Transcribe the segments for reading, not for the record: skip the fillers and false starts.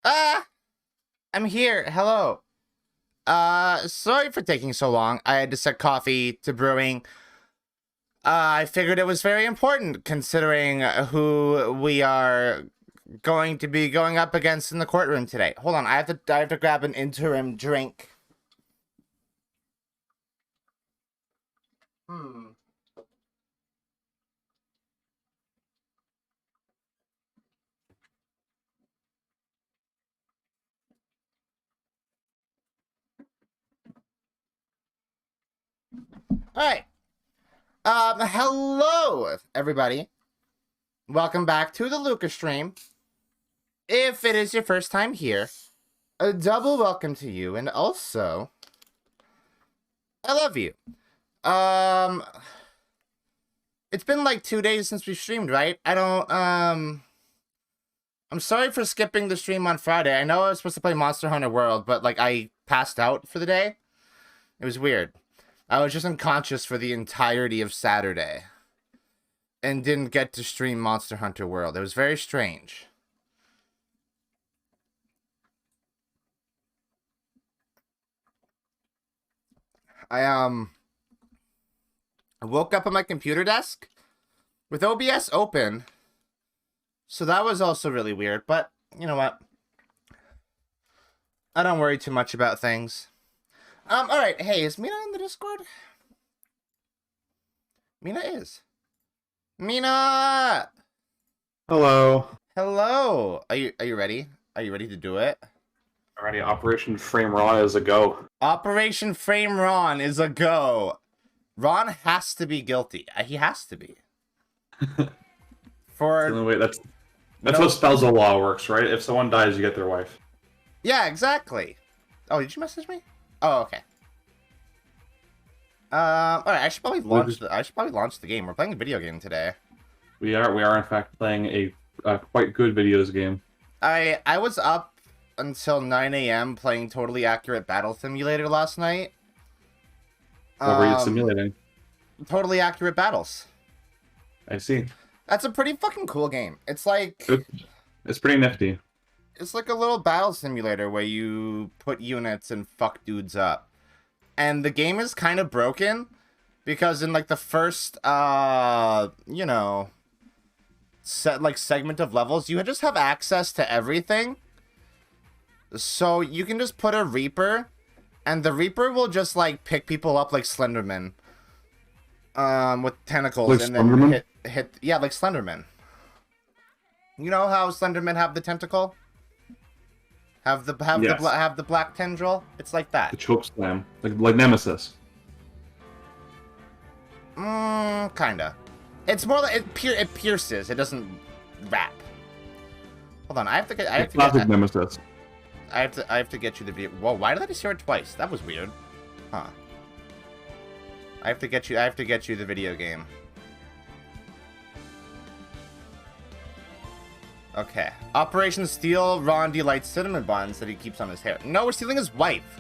Ah, I'm here. Hello. Sorry for taking so long. I had to set coffee to brewing. I figured it was very important considering who we are going to be going up against in the courtroom today. Hold on, I have to grab an interim drink. Hmm. All right. Hello everybody. Welcome back to the Luka stream. If it is your first time here, a double welcome to you, and also I love you. Um it's been like 2 days since we streamed, right? I'm sorry for skipping the stream on Friday. I know I was supposed to play Monster Hunter World, but like I passed out for the day. It was weird. I was just unconscious for the entirety of Saturday and didn't get to stream Monster Hunter World. It was very strange. I woke up on my computer desk with OBS open. So that was also really weird, but you know what? I don't worry too much about things. All right. Hey, is Mina in the Discord? Mina is. Mina! Hello. Hello. Are you ready? Are you ready to do it? Alrighty, Operation Frame Raw is a go. Operation Frame Ron is a go. Ron has to be guilty. He has to be. For Wait, that's how spousal law works, right? If someone dies, you get their wife. Yeah, exactly. Oh, did you message me? Oh, okay. All right. I should probably launch the game. We're playing a video game today. We are in fact playing a quite good videos game. I was up until 9 a.m. playing Totally Accurate Battle Simulator last night. What were you simulating? Totally Accurate Battles. I see. That's a pretty fucking cool game. It's like it's pretty nifty. It's like a little battle simulator where you put units and fuck dudes up. And the game is kind of broken because in like the first segment of levels, you just have access to everything. So you can just put a Reaper and the Reaper will just like pick people up like Slenderman. With tentacles like and Slenderman? then hit yeah, like Slenderman. You know how Slenderman have the tentacle? Have the black tendril? It's like that. The choke slam, like Nemesis. Kinda. It's more like it pierces. It doesn't wrap. Hold on, I have to get Nemesis. I have to get you the video. Whoa, why did I just hear it twice? That was weird. Huh. I have to get you the video game. Okay. Operation Steal Ron delights cinnamon buns that he keeps on his hair. No, we're stealing his wife.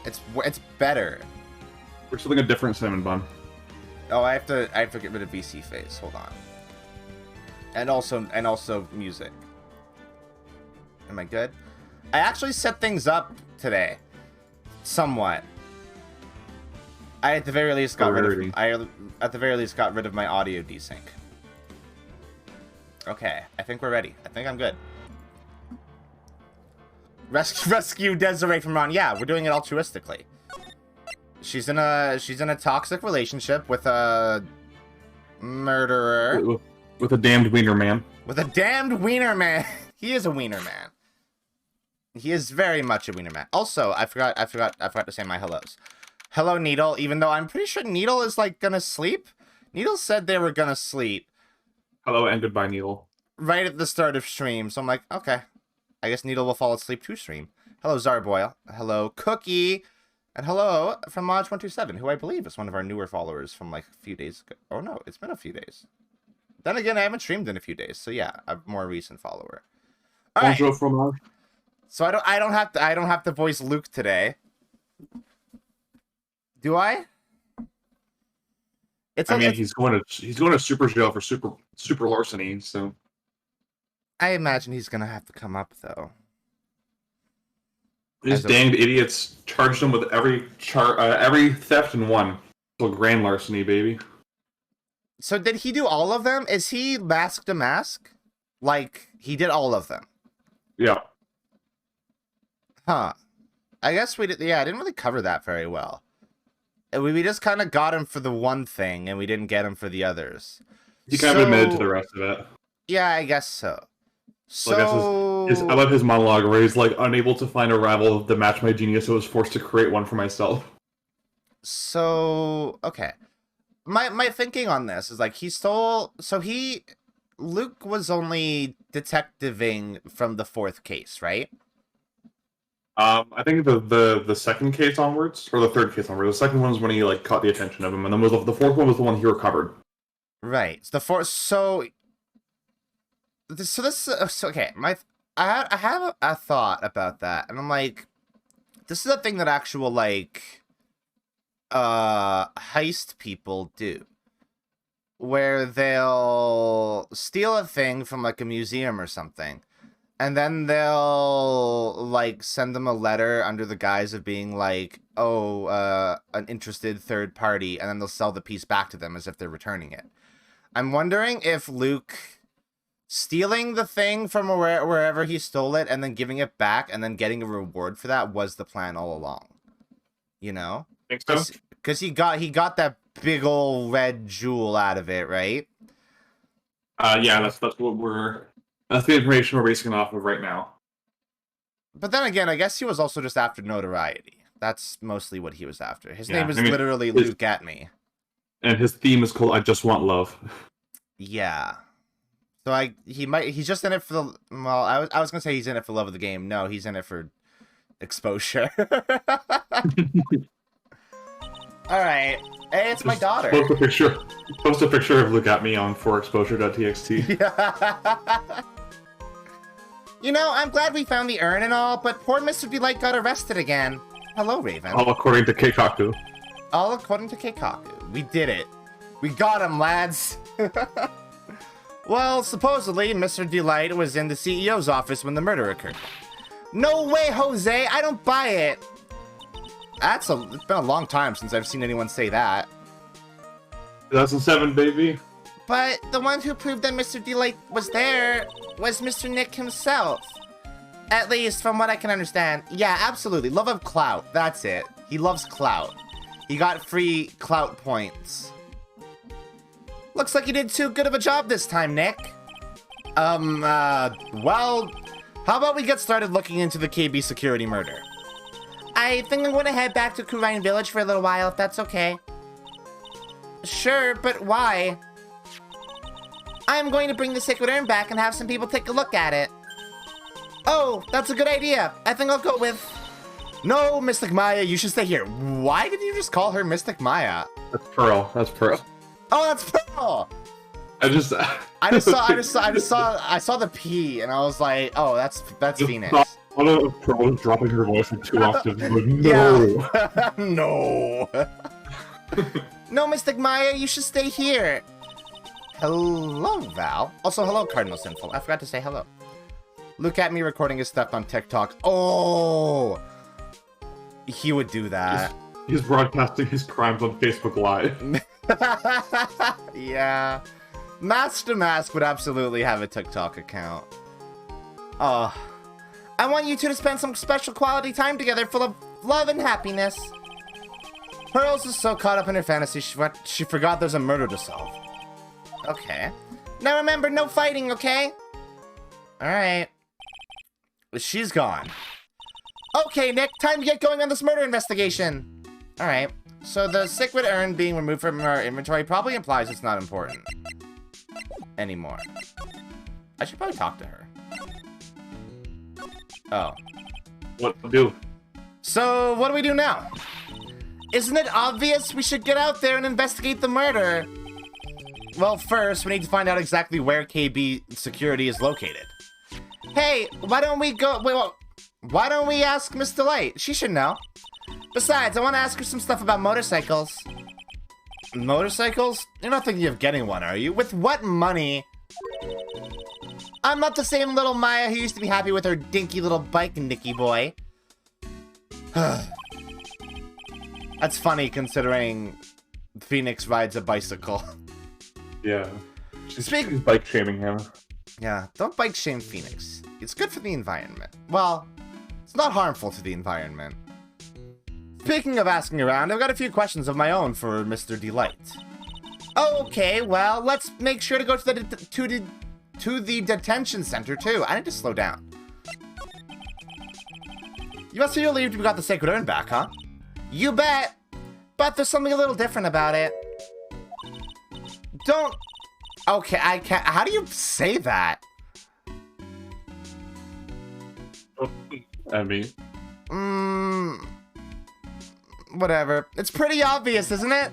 It's better. We're stealing a different cinnamon bun. Oh, I have to get rid of VC face. Hold on. And also music. Am I good? I actually set things up today. Somewhat. I at the very least got rid of my audio desync. Okay, I think we're ready. I think I'm good. Rescue Desiree from Ron. Yeah, we're doing it altruistically. She's in a toxic relationship with a murderer. With a damned wiener man. With a damned wiener man. He is a wiener man. He is very much a wiener man. Also, I forgot to say my hellos. Hello, Needle. Even though I'm pretty sure Needle is like gonna sleep. Needle said they were gonna sleep. Hello and goodbye, Needle. Right at the start of stream, so I'm like, okay. I guess Needle will fall asleep to stream. Hello, Zarboil. Hello, Cookie. And hello from Maj127, who I believe is one of our newer followers from like a few days ago. Oh no, it's been a few days. Then again, I haven't streamed in a few days, so yeah, a more recent follower. All right. So I don't have to voice Luke today. Do I? He's going to super jail for super larceny, so I imagine he's gonna have to come up, though. These danged idiots charged him with every theft in one. So grand larceny, baby. So did he do all of them? Is he mask to mask? Like, he did all of them? Yeah. Huh. I guess we did. Yeah, I didn't really cover that very well. We just kind of got him for the one thing, and we didn't get him for the others. He kind of admitted to the rest of it. Yeah, I guess so. So I love his monologue where he's like unable to find a rival to match my genius, so I was forced to create one for myself. So okay, my thinking on this is like he stole. So Luke was only detectiving from the fourth case, right? I think the second case onwards, or the third case onwards. The second one was when he like caught the attention of him, and then the fourth one was the one he recovered. Right. The fourth. So okay. I have a thought about that, and I'm like, this is a thing that actual like heist people do, where they'll steal a thing from like a museum or something, and then they'll like send them a letter under the guise of being like, an interested third party, and then they'll sell the piece back to them as if they're returning it. I'm wondering if Luke stealing the thing from wherever he stole it and then giving it back and then getting a reward for that was the plan all along. You know? Think so? Because he got that big old red jewel out of it, right? Yeah, that's the information we're basing off of right now. But then again, I guess he was also just after notoriety. That's mostly what he was after. His name is literally Luke at me. And his theme is called I Just Want Love. Yeah. So he's just in it for the, well, I was gonna say he's in it for love of the game. No, he's in it for exposure. All right. Hey, it's my daughter. Post a picture of Luke at me on forexposure.txt. Yeah. You know, I'm glad we found the urn and all, but poor Mr. Delight got arrested again. Hello, Raven. All according to Keikaku. All according to Keikaku. We did it. We got him, lads. Well, supposedly, Mr. Delight was in the CEO's office when the murder occurred. No way, Jose! I don't buy it! It's been a long time since I've seen anyone say that. 2007, baby. But the one who proved that Mr. Delight was there was Mr. Nick himself. At least, from what I can understand. Yeah, absolutely. Love of clout. That's it. He loves clout. He got free clout points. Looks like you did too good of a job this time, Nick. Well, how about we get started looking into the KB security murder? I think I'm going to head back to Kurine Village for a little while, if that's okay. Sure, but why? I'm going to bring the sacred urn back and have some people take a look at it. Oh, that's a good idea. I think I'll go with... No, Mystic Maya, you should stay here. Why did you just call her Mystic Maya? That's Pearl. That's Pearl. Oh, that's Pearl. I saw the P, and I was like, oh, that's Phoenix. One of Pearl dropping her voice in 2 octaves. Like, no. Yeah. No. No, Mystic Maya, you should stay here. Hello, Val. Also, hello, Cardinal Sinful. I forgot to say hello. Look at me recording his stuff on TikTok. Oh, he would do that. He's broadcasting his crimes on Facebook Live. Yeah. Master Mask would absolutely have a TikTok account. I want you two to spend some special quality time together full of love and happiness. Pearls is so caught up in her fantasy, she forgot there's a murder to solve. Okay. Now remember, no fighting, okay? Alright. She's gone. Okay, Nick, time to get going on this murder investigation. Alright. So the sacred urn being removed from our inventory probably implies it's not important anymore. I should probably talk to her. Oh. What to do? So, what do we do now? Isn't it obvious we should get out there and investigate the murder? Well, first, we need to find out exactly where KB security is located. Hey, why don't we go... why don't we ask Miss Delight? She should know. Besides, I want to ask her some stuff about motorcycles. Motorcycles? You're not thinking of getting one, are you? With what money? I'm not the same little Maya who used to be happy with her dinky little bike, Nicky boy. That's funny considering Phoenix rides a bicycle. Yeah. She's bike shaming him. Yeah, don't bike shame Phoenix. It's good for the environment. Well, it's not harmful to the environment. Speaking of asking around, I've got a few questions of my own for Mr. Delight. Okay, well, let's make sure to go to the detention center too. I need to slow down. You must be relieved we got the sacred urn back, huh? You bet! But there's something a little different about it. Don't... Okay, I can't... How do you say that? I mean... Whatever. It's pretty obvious, isn't it?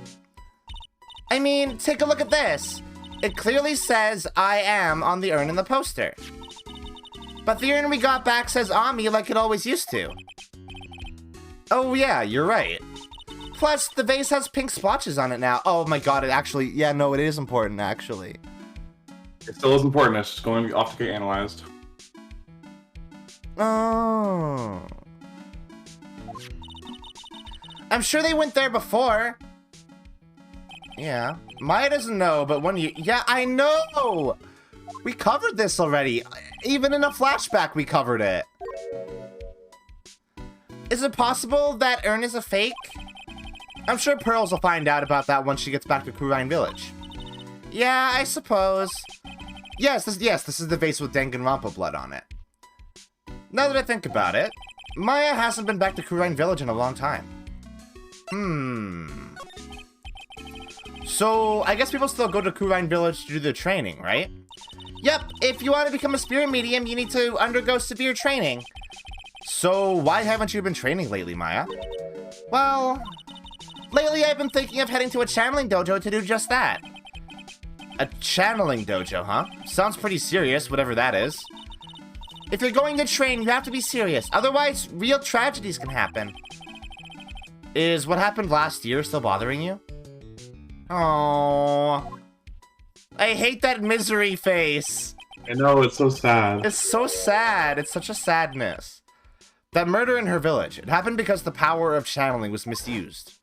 I mean, take a look at this. It clearly says I am on the urn in the poster. But the urn we got back says Ami like it always used to. Oh yeah, you're right. Plus, the vase has pink splotches on it now. Oh my god, it actually... Yeah, no, it is important, actually. It still is important. It's just going off to get analyzed. Oh. I'm sure they went there before. Yeah. Maya doesn't know, but when you... Yeah, I know! We covered this already. Even in a flashback, we covered it. Is it possible that urn is a fake? I'm sure Pearls will find out about that once she gets back to Kurine Village. Yeah, I suppose. Yes, this is the vase with Danganronpa blood on it. Now that I think about it, Maya hasn't been back to Kurine Village in a long time. So, I guess people still go to Kurine Village to do their training, right? Yep, if you want to become a spirit medium, you need to undergo severe training. So, why haven't you been training lately, Maya? Well, lately I've been thinking of heading to a channeling dojo to do just that. A channeling dojo, huh? Sounds pretty serious, whatever that is. If you're going to train, you have to be serious. Otherwise, real tragedies can happen. Is what happened last year still bothering you? Oh, I hate that misery face. I know, it's so sad. It's so sad. It's such a sadness. That murder in her village, it happened because the power of channeling was misused.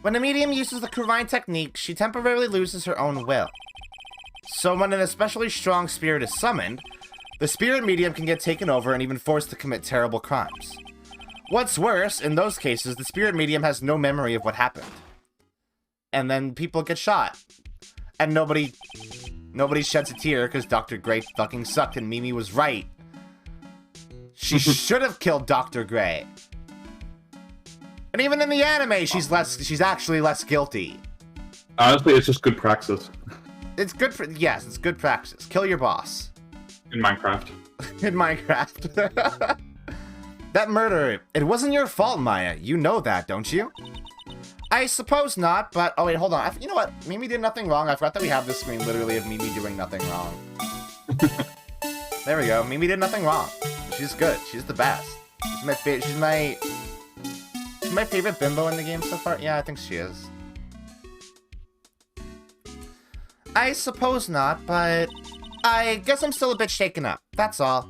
When a medium uses the Kurine technique, she temporarily loses her own will. So when an especially strong spirit is summoned, the spirit medium can get taken over and even forced to commit terrible crimes. What's worse, in those cases, the spirit medium has no memory of what happened. And then people get shot. And nobody sheds a tear because Dr. Gray fucking sucked and Mimi was right. She should have killed Dr. Gray. And even in the anime, she's actually less guilty. Honestly, it's just good praxis. It's good for... Yes, it's good practice. Kill your boss. In Minecraft. In Minecraft. That murder, it wasn't your fault, Maya. You know that, don't you? I suppose not, but... Oh, wait, hold on. You know what? Mimi did nothing wrong. I forgot that we have this screen literally of Mimi doing nothing wrong. There we go. Mimi did nothing wrong. She's good. She's the best. She's my favorite bimbo in the game so far. Yeah, I think she is. I suppose not, but I guess I'm still a bit shaken up. That's all.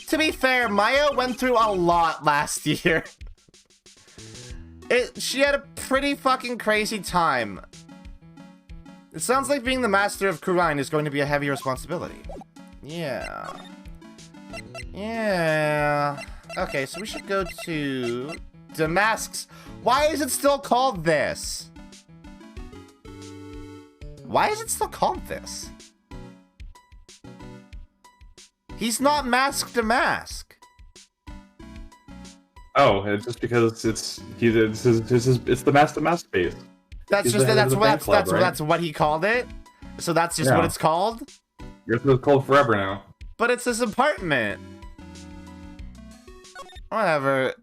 To be fair, Maya went through a lot last year. She had a pretty fucking crazy time. It sounds like being the master of Kurine is going to be a heavy responsibility. Yeah. Yeah. Okay, so we should go to Damascus. Why is it still called this? Why is it still called this? He's not Mask Damask. Oh, it's just because it's the Mask Damask base. That's what he called it. So that's just what it's called. It's called forever now. But it's his apartment. Whatever.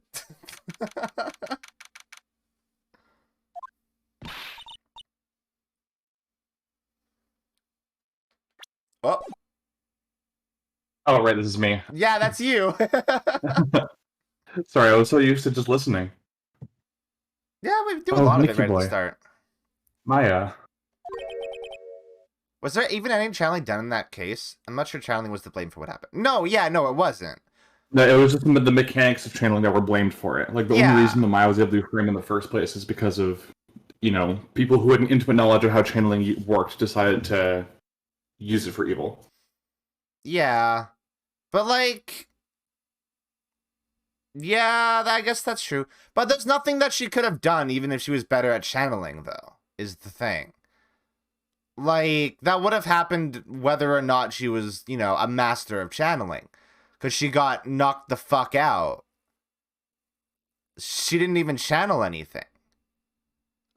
Oh. Oh, right, this is me. Yeah, that's you. Sorry, I was so used to just listening. Yeah, we do a lot of it right at the start. Maya. Was there even any channeling done in that case? I'm not sure channeling was to blame for what happened. No, yeah, no, it wasn't. No, it was just the mechanics of channeling that were blamed for it. Like, the only reason the Maya was able to do frame in the first place is because of, people who had an intimate knowledge of how channeling worked decided to use it for evil. Yeah. But, like... Yeah, I guess that's true. But there's nothing that she could have done, even if she was better at channeling, though, is the thing. Like, that would have happened whether or not she was, a master of channeling. Because she got knocked the fuck out. She didn't even channel anything.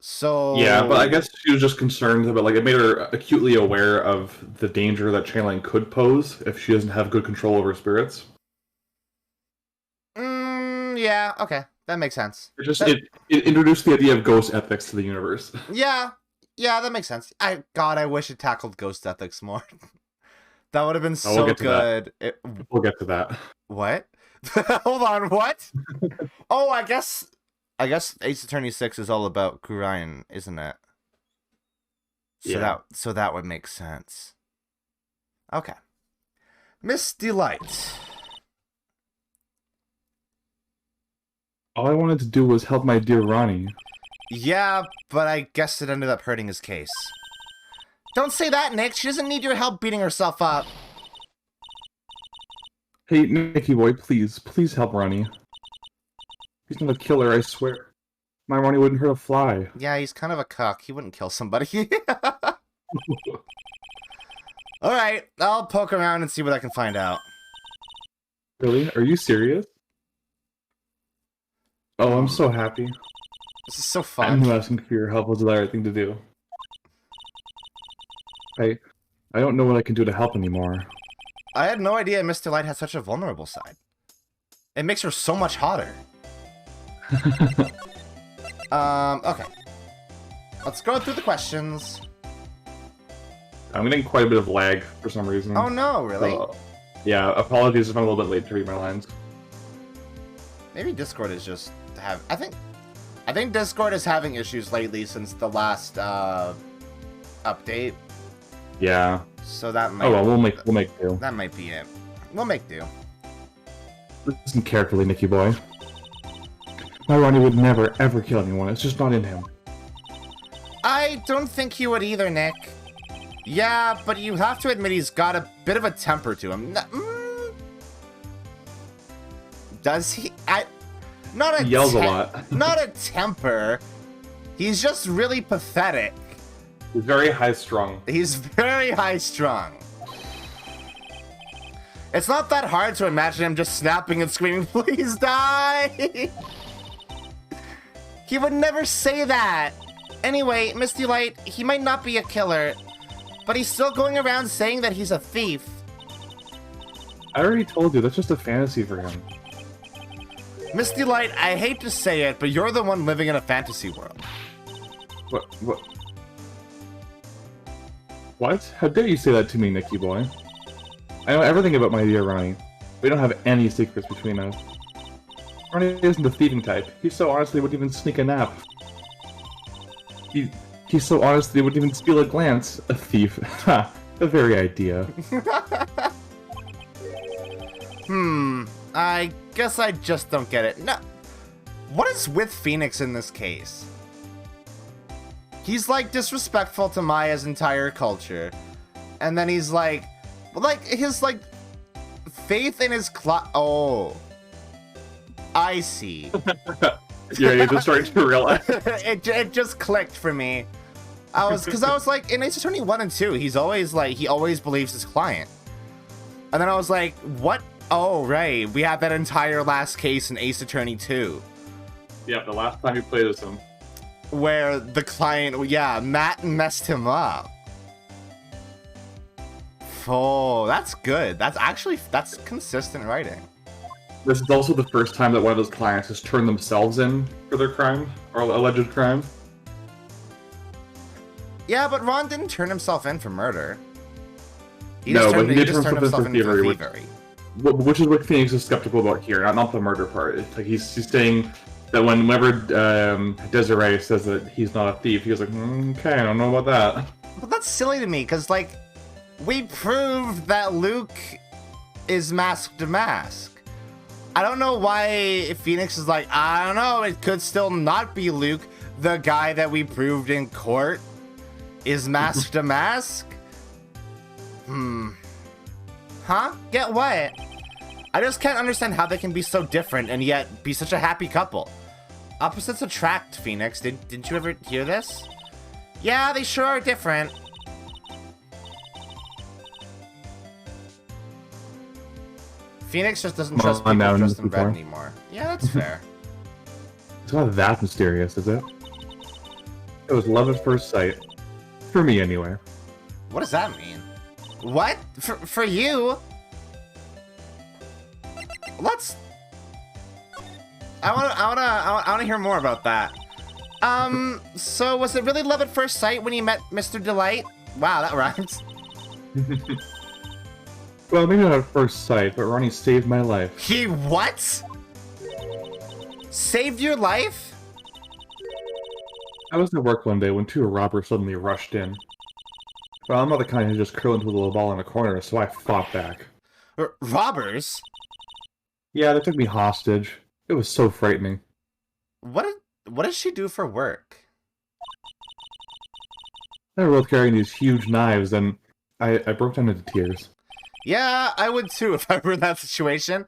So... Yeah, but I guess she was just concerned about, it made her acutely aware of the danger that channeling could pose if she doesn't have good control over spirits. Yeah, okay. That makes sense. It introduced the idea of ghost ethics to the universe. Yeah, that makes sense. God, I wish it tackled ghost ethics more. That would have been so good. We'll get to that. What? Hold on, what? Oh, I guess Ace Attorney 6 is all about Kurian, isn't it? So that would make sense. Okay. Miss Delight. All I wanted to do was help my dear Ronnie. Yeah, but I guess it ended up hurting his case. Don't say that, Nick. She doesn't need your help beating herself up. Hey, Nicky boy, please help Ronnie. He's not a killer, I swear. My Ronnie wouldn't hurt a fly. Yeah, he's kind of a cuck. He wouldn't kill somebody. Alright, I'll poke around and see what I can find out. Really? Are you serious? Oh, I'm so happy. This is so I fun. knew asking for your help was the right thing to do. I don't know what I can do to help anymore. I had no idea Miss Delight had such a vulnerable side. It makes her so much hotter. Okay. Let's go through the questions. I'm getting quite a bit of lag for some reason. Oh no, really? Yeah, apologies if I'm a little bit late to read my lines. Maybe Discord is just I think Discord is having issues lately since the last update. Yeah. So that might. Oh well, we'll make do. That might be it. We'll make do. Listen carefully, Nicky boy. My Ronnie would never ever kill anyone. It's just not in him. I don't think he would either, Nick. Yeah, but you have to admit he's got a bit of a temper to him. Does he? Not a he yells a lot. Not a temper. He's just really pathetic. He's very high-strung. He's very high-strung. It's not that hard to imagine him just snapping and screaming, "Please die!" He would never say that. Anyway, Miss Delight, he might not be a killer, but he's still going around saying that he's a thief. I already told you, that's just a fantasy for him. Miss Delight, I hate to say it, but you're the one living in a fantasy world. What? What? How dare you say that to me, Nicky boy? I know everything about my dear Ronnie. We don't have any secrets between us. Ronnie isn't the thieving type. He so honestly wouldn't even sneak a nap. He so honestly wouldn't even steal a glance. A thief. Ha! The very idea. I guess I just don't get it. No. What is with Phoenix in this case? He's like disrespectful to Maya's entire culture. And then he's like his faith in his oh. I see. Yeah, you're just starting to realize. it just clicked for me. Because I was like, in Ace Attorney 1 and 2, he always believes his client. And then I was like, what? Oh, right. We have that entire last case in Ace Attorney 2. Yeah, the last time you played as him. Where the client, Matt messed him up. Oh, that's good. That's consistent writing. This is also the first time that one of those clients has turned themselves in for their crime, or alleged crime. Yeah, but Ron didn't turn himself in for murder. He just turned himself in for thievery. Which is what Phoenix is skeptical about here, not the murder part. It's like he's saying that whenever Desiree says that he's not a thief, he goes like, okay, I don't know about that. But that's silly to me, because, like, we proved that Luke is mask to mask. I don't know why Phoenix is like, I don't know, it could still not be Luke. The guy that we proved in court is mask to mask? Huh? Get what? I just can't understand how they can be so different and yet be such a happy couple. Opposites attract, Phoenix. Didn't you ever hear this? Yeah, they sure are different. Phoenix just doesn't trust people dressed in red anymore. Yeah, that's fair. It's not that mysterious, is it? It was love at first sight. For me, anyway. What does that mean? What? For you? Let's... I wanna hear more about that. So was it really love at first sight when you met Mr. Delight? Wow, that rhymes. Well, maybe not at first sight, but Ronnie saved my life. He what? Saved your life? I was at work one day when two robbers suddenly rushed in. Well, I'm not the kind who just curl into a little ball in a corner, so I fought back. Robbers? Yeah, they took me hostage. It was so frightening. What does she do for work? They were both carrying these huge knives, and I broke down into tears. Yeah, I would too if I were in that situation.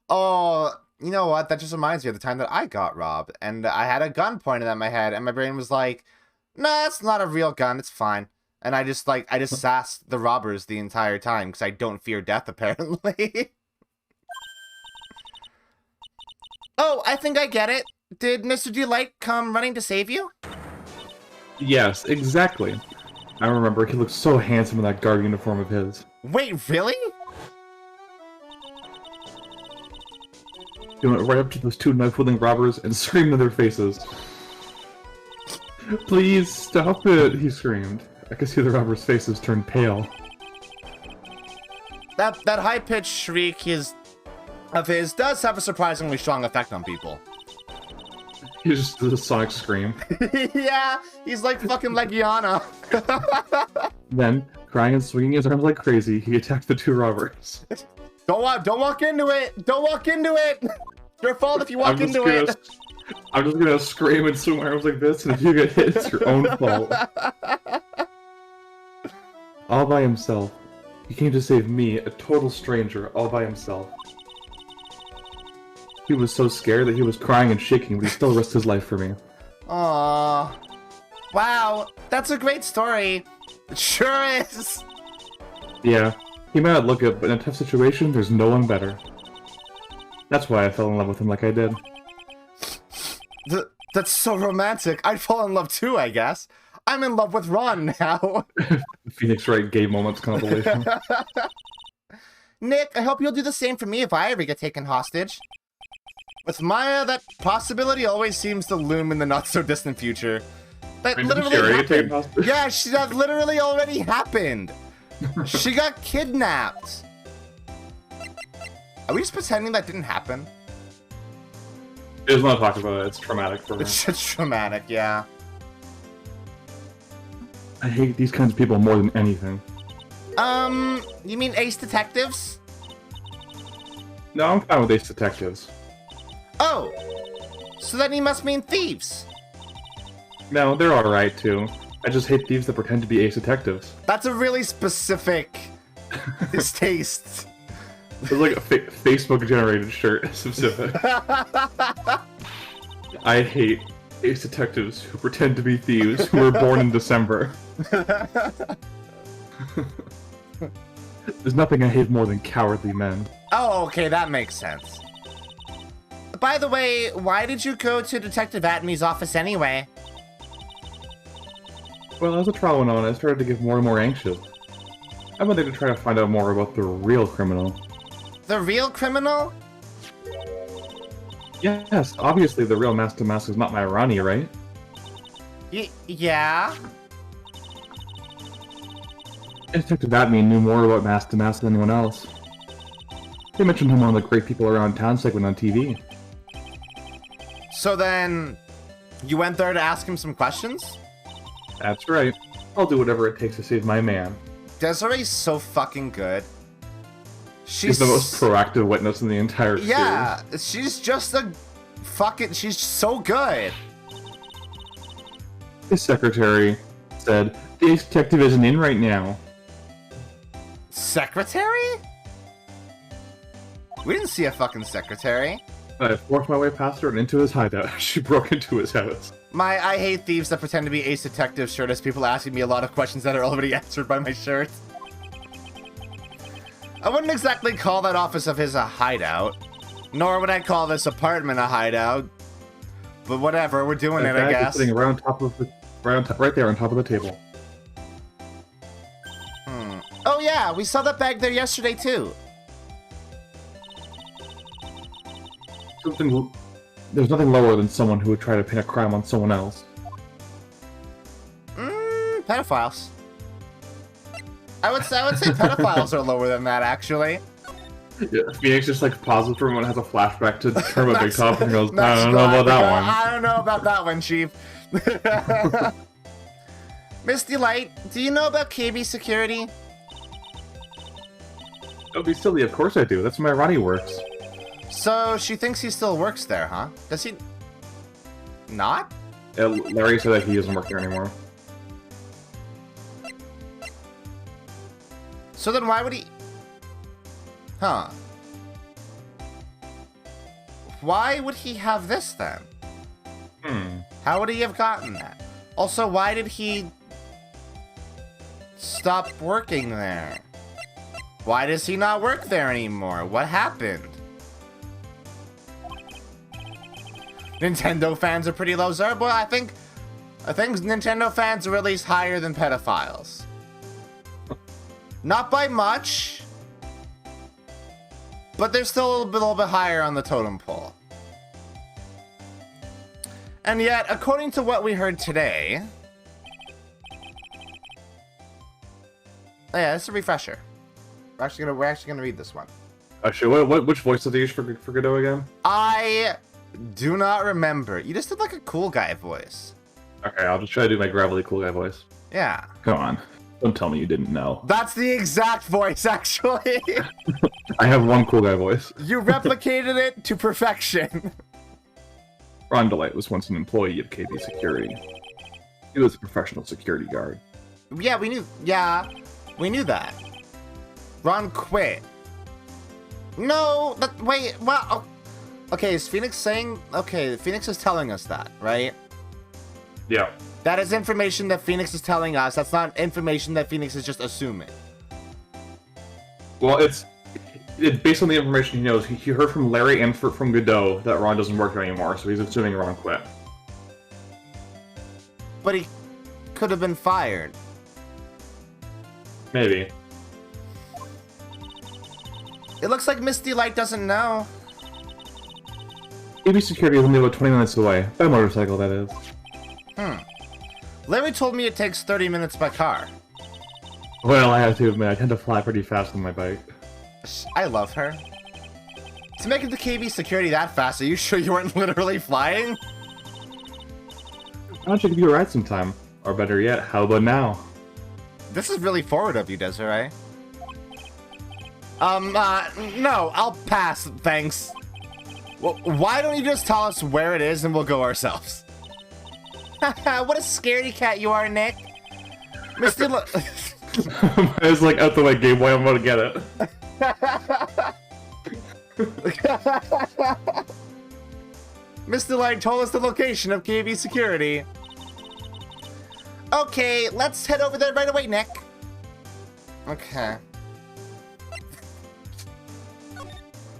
Oh, you know what? That just reminds me of the time that I got robbed, and I had a gun pointed at my head, and my brain was like, "Nah, it's not a real gun. It's fine." And I just sassed the robbers the entire time because I don't fear death, apparently. Oh, I think I get it. Did Mr. Delight come running to save you? Yes, exactly. I remember he looked so handsome in that guard uniform of his. Wait, really? He went right up to those two knife-wielding robbers and screamed in their faces. "Please stop it," he screamed. I could see the robbers' faces turn pale. That high-pitched shriek of his does have a surprisingly strong effect on people. He just did a sonic scream. Yeah, he's like fucking Legiana. Then, crying and swinging his arms like crazy, he attacked the two robbers. Don't walk into it! Don't walk into it! It's your fault if you walk into it! I'm just gonna scream and swing my arms like this, and if you get hit, it's your own fault. All by himself. He came to save me, a total stranger, all by himself. He was so scared that he was crying and shaking, but he still risked his life for me. Aww. Wow, that's a great story. It sure is. Yeah, he might not look it, but in a tough situation, there's no one better. That's why I fell in love with him like I did. That's so romantic. I'd fall in love too, I guess. I'm in love with Ron now. Phoenix Wright gay moments compilation. Nick, I hope you'll do the same for me if I ever get taken hostage. With Maya, that possibility always seems to loom in the not-so-distant future. That literally happened. Yeah, that literally already happened. She got kidnapped. Are we just pretending that didn't happen? He doesn't want to talk about it. It's traumatic for her. It's traumatic, yeah. I hate these kinds of people more than anything. You mean ace detectives? No, I'm fine with ace detectives. Oh, so then he must mean thieves. No, they're alright too. I just hate thieves that pretend to be ace detectives. That's a really specific distaste. It's like a Facebook-generated shirt, specific. I hate ace detectives who pretend to be thieves who were born in December. There's nothing I hate more than cowardly men. Oh, okay, that makes sense. By the way, why did you go to Detective Atney's office anyway? Well, as the trial went on, I started to get more and more anxious. I went there to try to find out more about the real criminal. The real criminal? Yes, obviously the real mask to mask is not my Ronnie, right? Yeah? Detective Atney knew more about mask to mask than anyone else. They mentioned him on the Great People Around Town segment on TV. So then, you went there to ask him some questions? That's right. I'll do whatever it takes to save my man. Desiree's so fucking good. She's the most proactive witness in the entire series. Yeah, she's just a fucking... She's so good. His secretary said, the ex-detective isn't in right now. Secretary? We didn't see a fucking secretary. I forced my way past her and into his hideout. She broke into his house. My I hate thieves that pretend to be ace detective shirt has people asking me a lot of questions that are already answered by my shirt. I wouldn't exactly call that office of his a hideout. Nor would I call this apartment a hideout. But whatever, we're doing it, I guess. Sitting right on top of the, right there on top of the table. Oh yeah, we saw that bag there yesterday too. There's nothing lower than someone who would try to pin a crime on someone else. Pedophiles. I would say pedophiles are lower than that, actually. Yeah, Phoenix just like pauses for a moment, has a flashback to Turbo Big Top, and goes, I don't know about that one. I don't know about that one, Chief. Misty Light, do you know about KB security? Don't be silly, of course I do. That's where my Ronnie works. So she thinks he still works there, huh? Does he not? Yeah, Larry said that he doesn't work there anymore. So then why would he... Huh. Why would he have this then? How would he have gotten that? Also, why did he stop working there? Why does he not work there anymore? What happened? Nintendo fans are pretty low, sir. Boy, I think Nintendo fans are at least higher than pedophiles. Not by much, but they're still a little bit higher on the totem pole. And yet, according to what we heard today... Oh yeah, this is a refresher. We're actually gonna read this one. Actually, which voice did they use for Godot again? I do not remember. You just did like a cool guy voice. Okay, I'll just try to do my gravelly cool guy voice. Yeah. Come on. Don't tell me you didn't know. That's the exact voice, actually. I have one cool guy voice. You replicated it to perfection. Ron DeLight was once an employee of KB Security. He was a professional security guard. Yeah, we knew. Yeah, we knew that. Ron quit. No, wait. Well, oh, okay. Is Phoenix saying? Okay, Phoenix is telling us that, right? Yeah. That is information that Phoenix is telling us. That's not information that Phoenix is just assuming. Well, it's based on the information he knows. He heard from Larry and from Godot that Ron doesn't work there anymore, so he's assuming Ron quit. But he could have been fired. Maybe. It looks like Misty Light doesn't know. KB Security is only about 20 minutes away. By motorcycle, that is. Larry told me it takes 30 minutes by car. Well, I have to admit, I tend to fly pretty fast on my bike. I love her. To make it to KB Security that fast, are you sure you weren't literally flying? Why don't you give you a ride sometime? Or better yet, how about now? This is really forward of you, Desiree. No, I'll pass, thanks. Well, why don't you just tell us where it is and we'll go ourselves? What a scaredy cat you are, Nick. Mr. It's like out the way, Game Boy, I'm gonna get it. Mr. Light told us the location of KB Security. Okay, let's head over there right away, Nick. Okay.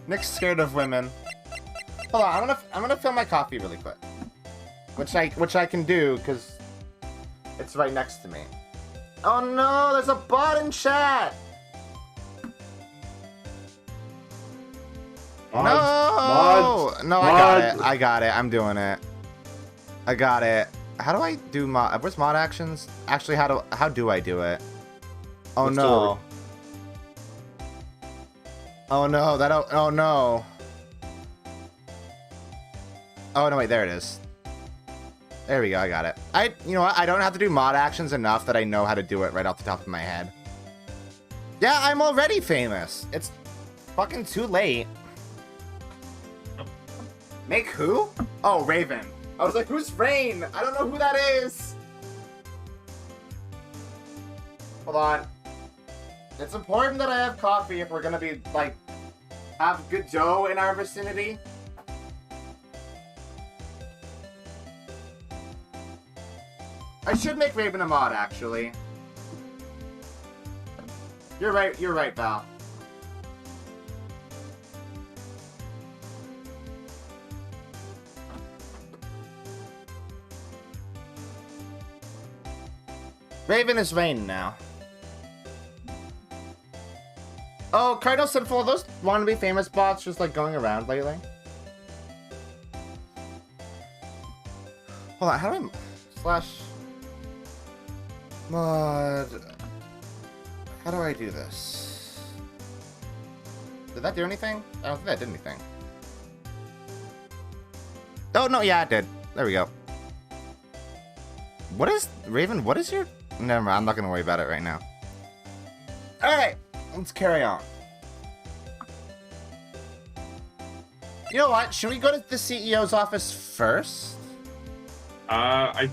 Nick's scared of women. Hold on, I'm gonna fill my coffee really quick. Which I can do, because it's right next to me. Oh no, there's a bot in chat! Mods, No, I got it, I'm doing it. I got it. How do I do mod, where's mod actions? Actually, how do I do it? Oh no. Oh no, oh no. Oh no, wait, there it is. There we go, I got it. You know what? I don't have to do mod actions enough that I know how to do it right off the top of my head. Yeah, I'm already famous. It's fucking too late. Make who? Oh, Raven. I was like, who's Rain? I don't know who that is. Hold on. It's important that I have coffee if we're gonna be, like, have Godot in our vicinity. I should make Raven a mod, actually. You're right, Val. Raven is Rain now. Oh, Cardinal Sinful, are those wannabe famous bots just like going around lately? Hold on, how do I slash mod? How do I do this? Did that do anything? I don't think that did anything. Oh no, yeah, it did. There we go. What is Raven? What is your? Never mind. I'm not gonna worry about it right now. All right, let's carry on. You know what? Should we go to the CEO's office first? I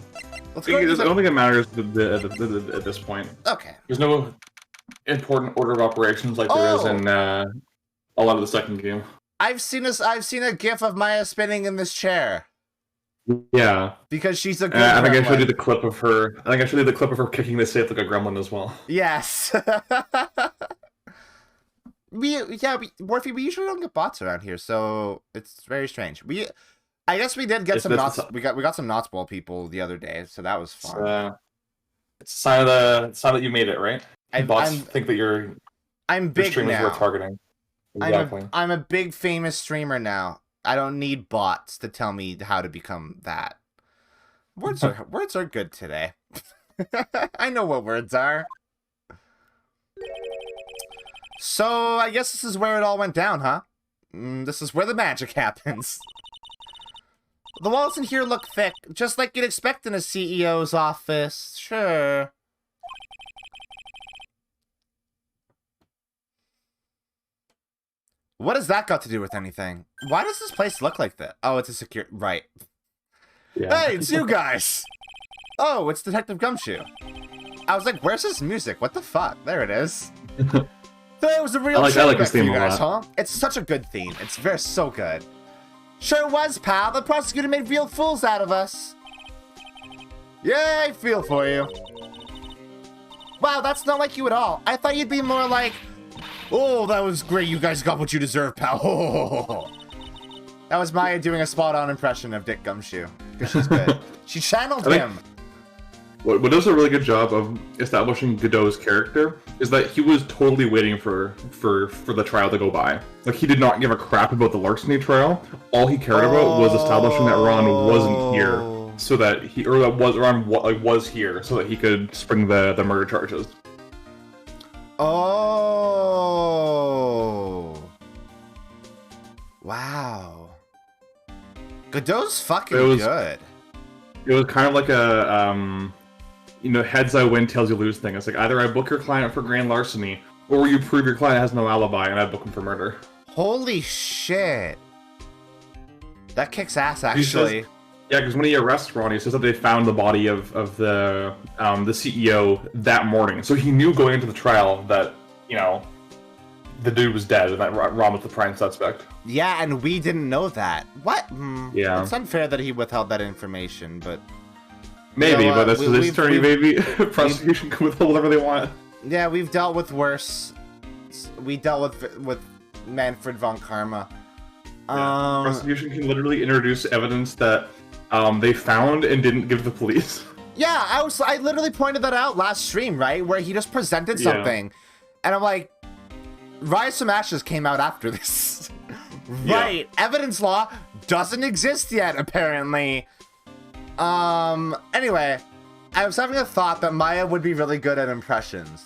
don't think it matters at this point. Okay. There's no important order of operations like there is in a lot of the second game. I've seen a GIF of Maya spinning in this chair. Yeah. Because she's a good I think gremlin. I showed you the clip of her. I think I showed you the clip of her kicking the safe like a gremlin as well. Yes. Morphe, we usually don't get bots around here, so it's very strange. I guess we did get some knots. We got some Knots Ball people the other day, so that was fun. It's a sign that you made it, right? Bots think that I'm big your now. Worth targeting. Exactly. I'm a big famous streamer now. I don't need bots to tell me how to become that. Words are good today. I know what words are. So I guess this is where it all went down, huh? This is where the magic happens. The walls in here look thick, just like you'd expect in a CEO's office. Sure. What has that got to do with anything? Why does this place look like that? Oh, it's a secure... Right. Yeah. Hey, it's you guys! Oh, it's Detective Gumshoe. I was like, where's this music? What the fuck? There it is. That was a real I like this theme for you guys, a lot. huh? It's such a good theme. It's so good. Sure was, pal. The prosecutor made real fools out of us. Yeah, I feel for you. Wow, that's not like you at all. I thought you'd be more like... Oh, that was great. You guys got what you deserve, pal. Oh. That was Maya doing a spot-on impression of Dick Gumshoe. Because she's good. She channeled him. What does a really good job of establishing Godot's character is that he was totally waiting for the trial to go by. Like, he did not give a crap about the larceny trial. All he cared about was establishing that Ron wasn't here, so that Ron was here, so that he could spring the murder charges. Oh. Wow. Godot's fucking good. It was kind of like a, heads I win, tails you lose thing. It's like, either I book your client for grand larceny, or you prove your client has no alibi, and I book him for murder. Holy shit. That kicks ass, actually. Yeah, because when he arrests Ron, he says that they found the body of the CEO that morning. So he knew going into the trial that, the dude was dead and that Ron was the prime suspect. Yeah, and we didn't know that. What? Yeah. It's unfair that he withheld that information, but... Maybe, but this is attorney, baby. Prosecution can withhold whatever they want. Yeah, we've dealt with worse. We dealt with Manfred von Karma. Prosecution can literally introduce evidence that they found and didn't give the police. Yeah, I literally pointed that out last stream, right? Where he just presented something. And I'm like, Rise from Ashes came out after this. Right. Yeah. Evidence law doesn't exist yet, apparently. Anyway, I was having a thought that Maya would be really good at impressions.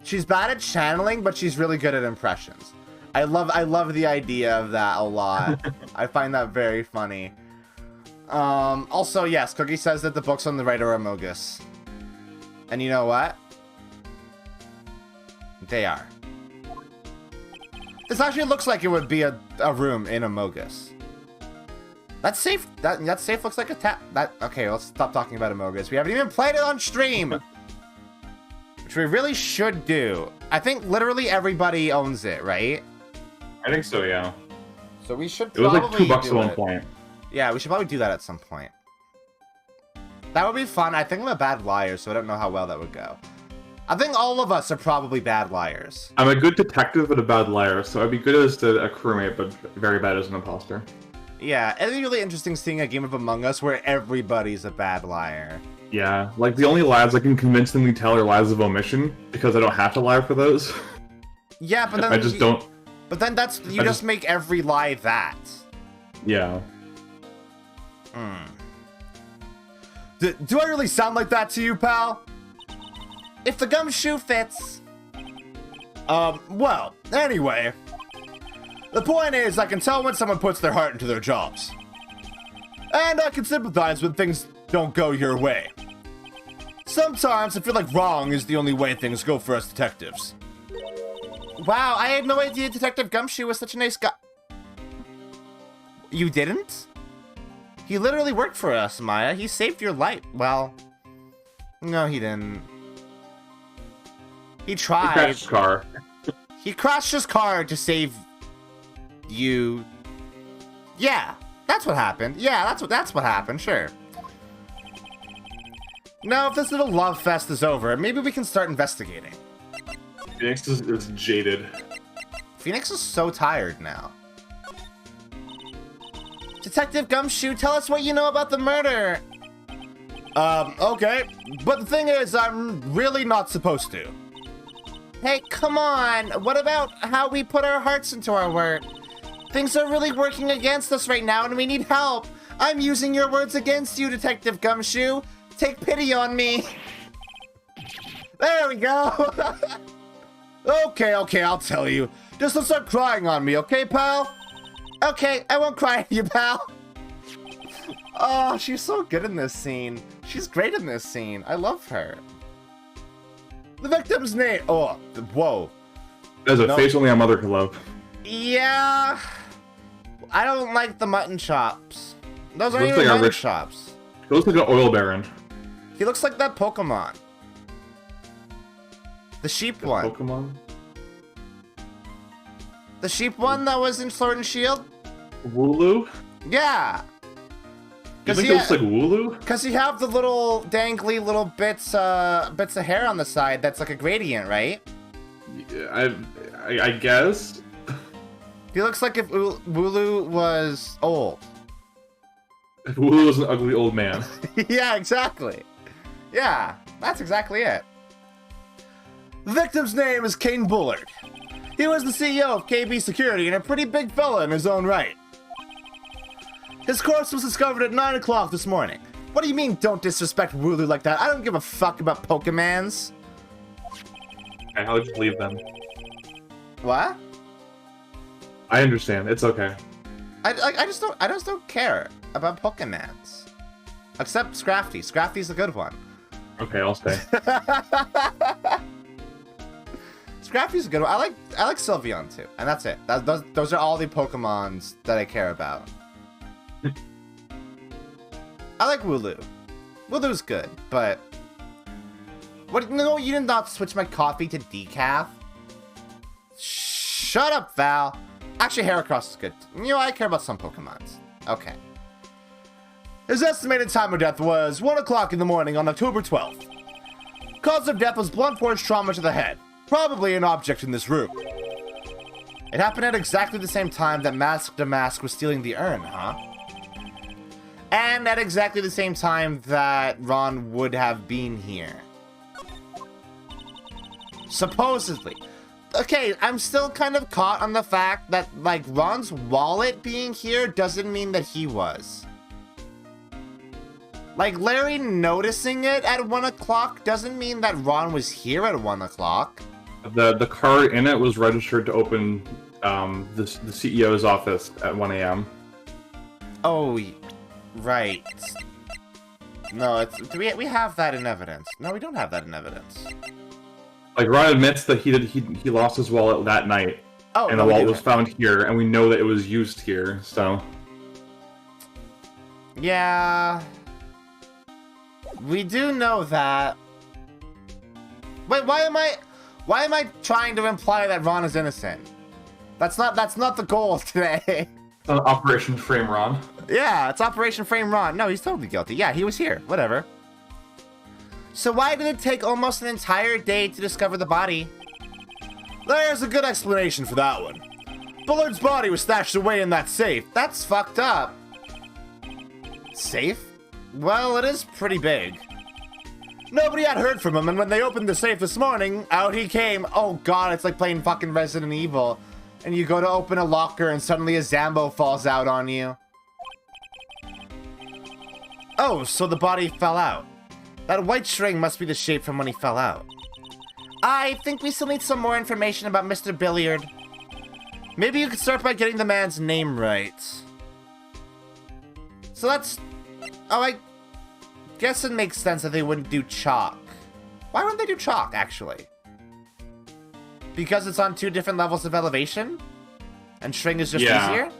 She's bad at channeling, but she's really good at impressions. I love the idea of that a lot. I find that very funny. Also, yes, Cookie says that the books on the right are Amogus. And you know what? They are. This actually looks like it would be a room in Amogus. That's safe. That safe looks like a tap. Okay, let's stop talking about Amogus. We haven't even played it on stream. Which we really should do. I think literally everybody owns it, right? I think so, yeah. So we should probably probably it was like $2 at one point. Yeah, we should probably do that at some point. That would be fun. I think I'm a bad liar, so I don't know how well that would go. I think all of us are probably bad liars. I'm a good detective but a bad liar, so I'd be good as a crewmate, but very bad as an imposter. Yeah, it'd be really interesting seeing a game of Among Us where everybody's a bad liar. Yeah, like the only lies I can convincingly tell are lies of omission, because I don't have to lie for those. Yeah, but then I just don't. But then you just make every lie that. Yeah. Do I really sound like that to you, pal? If the gumshoe fits. Well, anyway. The point is, I can tell when someone puts their heart into their jobs. And I can sympathize when things don't go your way. Sometimes I feel like wrong is the only way things go for us detectives. Wow, I had no idea Detective Gumshoe was such a nice guy. You didn't? He literally worked for us, Maya. He saved your life. Well, no, he didn't. He tried. He crashed his car. He crashed his car to save you. Yeah, that's what happened. Yeah, that's what happened. Sure. Now, if this little love fest is over, maybe we can start investigating. Phoenix is jaded. Phoenix is so tired now. Detective Gumshoe, tell us what you know about the murder. Okay. But the thing is, I'm really not supposed to. Hey, come on. What about how we put our hearts into our work? Things are really working against us right now, and we need help. I'm using your words against you, Detective Gumshoe. Take pity on me. There we go. Okay, I'll tell you. Just don't start crying on me, okay, pal? Okay, I won't cry at you, pal. Oh, she's so good in this scene. She's great in this scene. I love her. The victim's name. Oh, whoa. There's a face only a mother could love. Yeah. I don't like the mutton chops. Those aren't Looks even like mutton chops. He looks like an oil baron. He looks like that Pokemon. The sheep one. Pokemon? The sheep one that was in Sword and Shield? Wooloo? Yeah. You think it looks like Wooloo? Because you have the little dangly little bits of hair on the side that's like a gradient, right? Yeah, I guess. He looks like if Wooloo was old. If Wooloo was an ugly old man. Yeah, exactly. Yeah, that's exactly it. The victim's name is Kane Bullard. He was the CEO of KB Security and a pretty big fella in his own right. His corpse was discovered at 9 o'clock this morning. What do you mean, don't disrespect Wooloo like that? I don't give a fuck about Pokemans. I'll just leave them. What? I understand. It's okay. I just don't care about Pokemans. Except Scrafty. Scrafty's a good one. Okay, I'll stay. Scrafty's a good one. I like Sylveon too, and that's it. Those are all the Pokemons that I care about. I like Wooloo. Wooloo's good, but what? No, you did not switch my coffee to decaf. Shut up, Val. Actually, Heracross is good. You know, I care about some Pokemons. Okay. His estimated time of death was 1 o'clock in the morning on October 12th. Cause of death was blunt force trauma to the head. Probably an object in this room. It happened at exactly the same time that Mask to Mask was stealing the urn, huh? And at exactly the same time that Ron would have been here. Supposedly. Okay, I'm still kind of caught on the fact that, like, Ron's wallet being here doesn't mean that he was. Like, Larry noticing it at 1 o'clock doesn't mean that Ron was here at 1 o'clock. The card in it was registered to open the CEO's office at 1 a.m. Oh, Right. No, it's... Do we have that in evidence? No, we don't have that in evidence. Like, Ron admits that he lost his wallet that night. Oh, and no, the wallet was found here, and we know that it was used here, so... Yeah... We do know that. Wait, why am I trying to imply that Ron is innocent? That's not the goal today. Operation Frame Ron. Yeah, it's Operation Frame Ron. No, he's totally guilty. Yeah, he was here. Whatever. So why did it take almost an entire day to discover the body? There's a good explanation for that one. Bullard's body was stashed away in that safe. That's fucked up. Safe? Well, it is pretty big. Nobody had heard from him, and when they opened the safe this morning, out he came. Oh god, it's like playing fucking Resident Evil. And you go to open a locker, and suddenly a Zambo falls out on you. Oh, so the body fell out. That white string must be the shape from when he fell out. I think we still need some more information about Mr. Bullard. Maybe you could start by getting the man's name right. So that's... Oh, I guess it makes sense that they wouldn't do chalk. Why wouldn't they do chalk, actually? Because it's on 2 different levels of elevation? And string is just easier?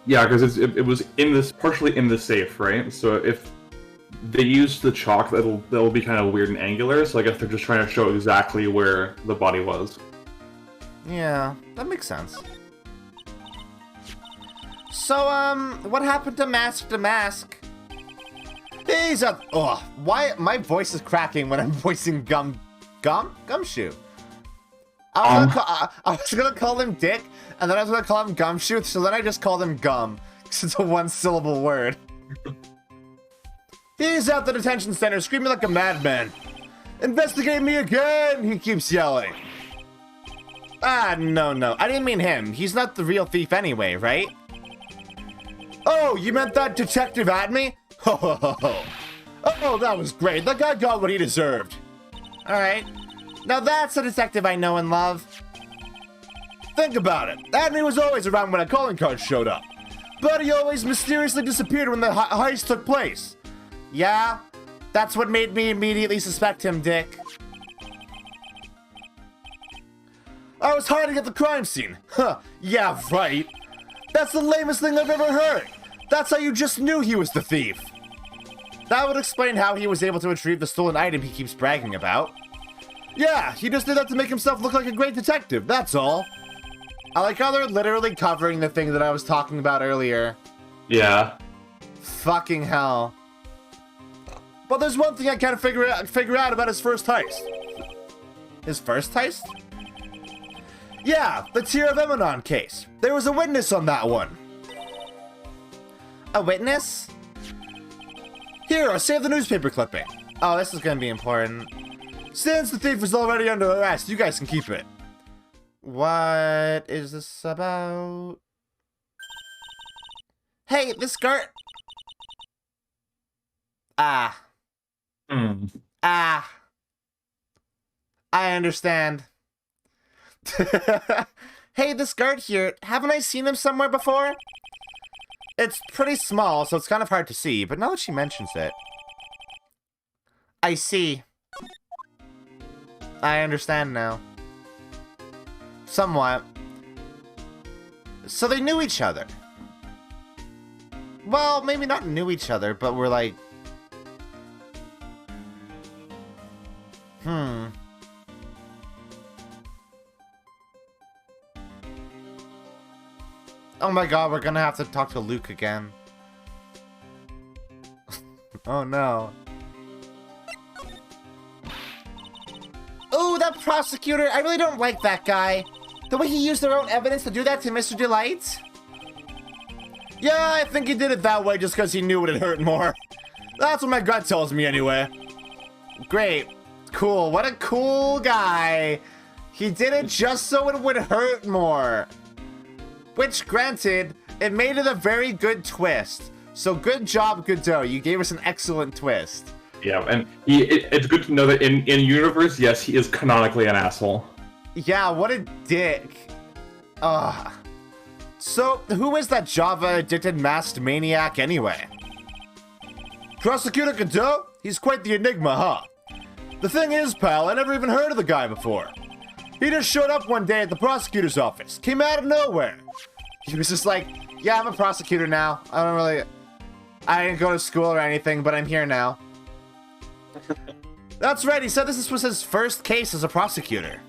Yeah, because it was in this partially in the safe, right? So if they used the chalk, that'll be kind of weird and angular, so I guess they're just trying to show exactly where the body was. Yeah, that makes sense. So, what happened to Mask to Mask? He's a... Ugh, why... My voice is cracking when I'm voicing Gumshoe. I was gonna call him Dick, and then I was gonna call him Gumshoe, so then I just called him Gum, because it's a 1-syllable word. He's at the detention center screaming like a madman. Investigate me again, he keeps yelling. Ah, no, I didn't mean him. He's not the real thief anyway, right? Oh, you meant that detective at me? Ho ho ho ho. Oh, that was great. That guy got what he deserved. Alright. Now that's a detective I know and love. Think about it. Adney was always around when a calling card showed up. But he always mysteriously disappeared when the heist took place. Yeah, that's what made me immediately suspect him, Dick. I was hiding at the crime scene. Huh, yeah, right. That's the lamest thing I've ever heard. That's how you just knew he was the thief. That would explain how he was able to retrieve the stolen item he keeps bragging about. Yeah, he just did that to make himself look like a great detective, that's all. I like how they're literally covering the thing that I was talking about earlier. Yeah. Fucking hell. But there's one thing I can't figure out about his first heist. His first heist? Yeah, the Tear of Emanon case. There was a witness on that one. A witness? Here, I'll save the newspaper clipping. Oh, this is gonna be important. Since the thief is already under arrest, you guys can keep it. What is this about? Hey, this skirt. Ah. Ah. I understand. Hey, this guard here, haven't I seen him somewhere before? It's pretty small, so it's kind of hard to see, but now that she mentions it... I see. I understand now. Somewhat. So they knew each other. Well, maybe not knew each other, but were like... Oh my god, we're gonna have to talk to Luke again. Oh no. Ooh, that prosecutor! I really don't like that guy. The way he used their own evidence to do that to Mr. Delight? Yeah, I think he did it that way just because he knew it would hurt more. That's what my gut tells me anyway. Great. Cool. What a cool guy. He did it just so it would hurt more. Which, granted, it made it a very good twist. So good job, Godot. You gave us an excellent twist. Yeah, and it's good to know that in universe, yes, he is canonically an asshole. Yeah, what a dick. Ugh. So, who is that Java-addicted masked maniac anyway? Prosecutor Godot? He's quite the enigma, huh? The thing is, pal, I never even heard of the guy before. He just showed up one day at the prosecutor's office. Came out of nowhere. He was just like, yeah, I'm a prosecutor now. I didn't go to school or anything, but I'm here now. That's right, he said this was his first case as a prosecutor.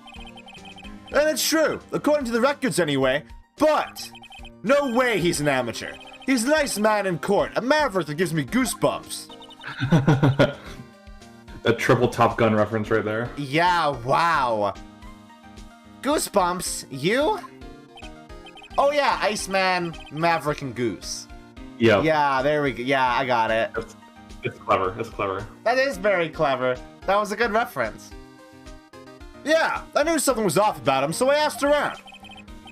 And it's true, according to the records anyway, but no way he's an amateur. He's a nice man in court, a maverick that gives me goosebumps. A triple Top Gun reference right there. Yeah, wow. Goosebumps, you? Oh yeah, Iceman, Maverick, and Goose. Yeah. Yeah, there we go. Yeah, I got it. It's clever. It's clever. That is very clever. That was a good reference. Yeah, I knew something was off about him, so I asked around.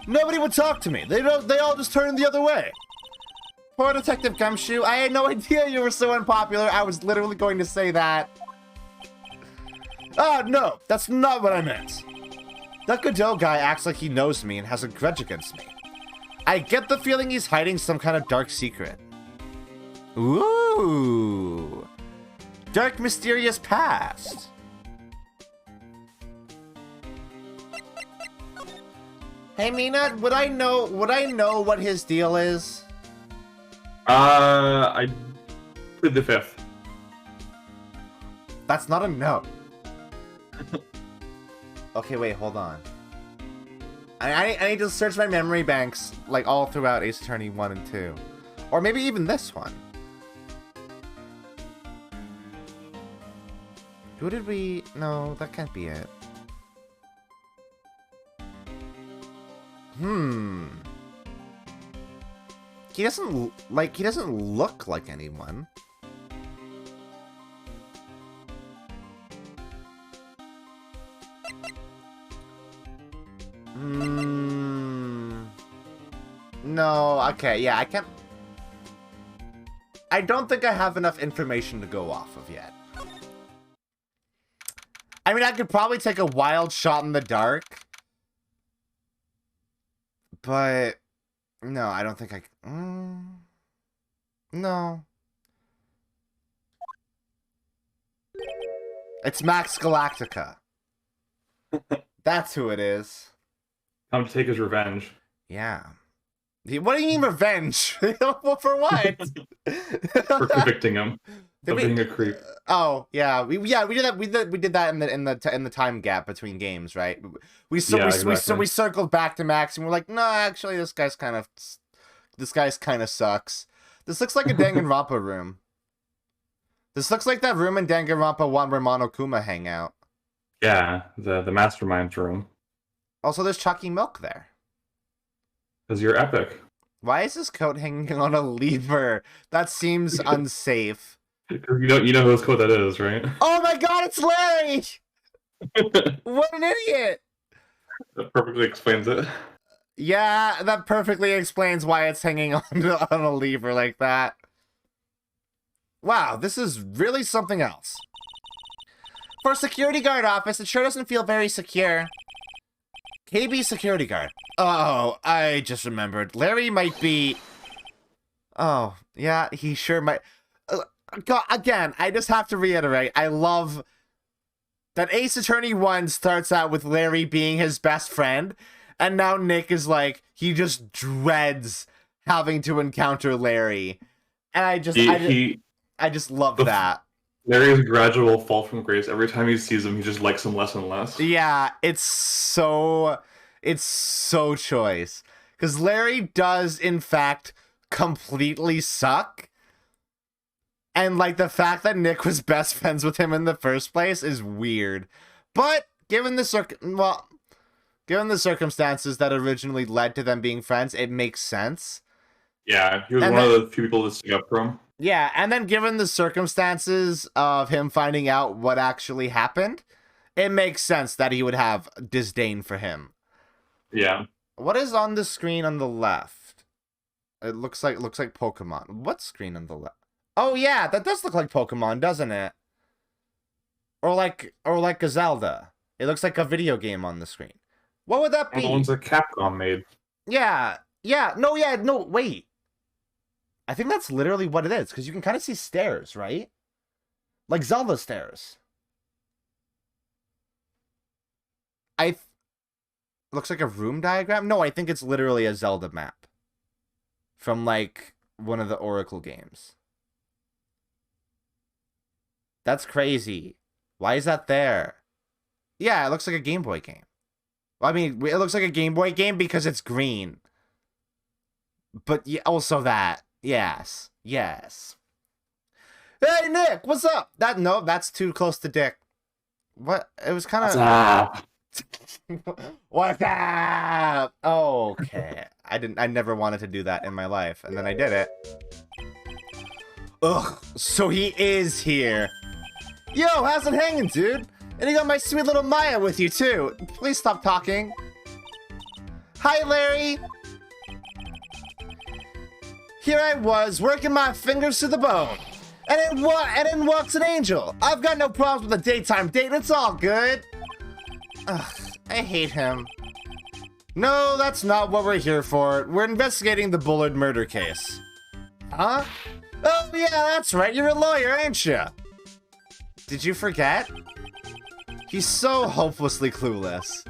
Nobody would talk to me. They all just turned the other way. Poor Detective Gumshoe. I had no idea you were so unpopular. I was literally going to say that. Ah, no, that's not what I meant. That Godot guy acts like he knows me and has a grudge against me. I get the feeling he's hiding some kind of dark secret. Ooh. Dark, mysterious past. Hey, Mina, would I know what his deal is? I plead the fifth. That's not a no. Okay, wait, hold on. I need to search my memory banks, like, all throughout Ace Attorney 1 and 2. Or maybe even this one. Who did we... No, that can't be it. He doesn't look like anyone. No, okay, yeah, I can't... I don't think I have enough information to go off of yet. I mean, I could probably take a wild shot in the dark. But... No, I don't think I... No. It's Max Galactica. That's who it is. Time to take his revenge. Yeah. What do you mean revenge? Well, for what? For convicting him of being a creep. Oh yeah, we did that. We did that in the time gap between games, right? We circled back to Max and we're like, no, actually, this guy's kind of sucks. This looks like a Danganronpa room. This looks like that room in Danganronpa 1 where Monokuma hang out. Yeah, the mastermind's room. Also, there's chalky milk there. Because you're epic. Why is his coat hanging on a lever? That seems unsafe. You know whose coat that is, right? Oh my god, it's Larry! What an idiot! That perfectly explains it. Yeah, that perfectly explains why it's hanging on a lever like that. Wow, this is really something else. For a security guard office, it sure doesn't feel very secure. KB security guard. Oh, I just remembered. Larry might be... Oh, yeah, he sure might... Again, I just have to reiterate, I love that Ace Attorney 1 starts out with Larry being his best friend, and now Nick is like, he just dreads having to encounter Larry. And I just love that. Larry's gradual fall from grace. Every time he sees him, he just likes him less and less. Yeah, it's so choice. Because Larry does, in fact, completely suck. And, like, the fact that Nick was best friends with him in the first place is weird. But, given the circumstances that originally led to them being friends, it makes sense. Yeah, he was one of the few people to stick up for him. Yeah, and then given the circumstances of him finding out what actually happened, it makes sense that he would have disdain for him. Yeah. What is on the screen on the left? It looks like Pokemon. What screen on the left? Oh yeah, that does look like Pokemon, doesn't it? Or like a Zelda. It looks like a video game on the screen. What would that be? The ones that Capcom made. Yeah, wait. I think that's literally what it is, because you can kind of see stairs, right? Like Zelda stairs. Looks like a room diagram? No, I think it's literally a Zelda map. From, like, one of the Oracle games. That's crazy. Why is that there? Yeah, it looks like a Game Boy game. Well, I mean, it looks like a Game Boy game because it's green. But yeah, also that. Yes. Yes. Hey, Nick, what's up? No, that's too close to Dick. What? It was kind of... What's up? Okay. I never wanted to do that in my life, and then I did it. Ugh, so he is here. Yo, how's it hanging, dude? And you got my sweet little Maya with you, too. Please stop talking. Hi, Larry. Here I was, working my fingers to the bone. And in walks an angel. I've got no problems with a daytime date. It's all good. Ugh, I hate him. No, that's not what we're here for. We're investigating the Bullard murder case. Huh? Oh, yeah, that's right. You're a lawyer, ain't you? Did you forget? He's so hopelessly clueless.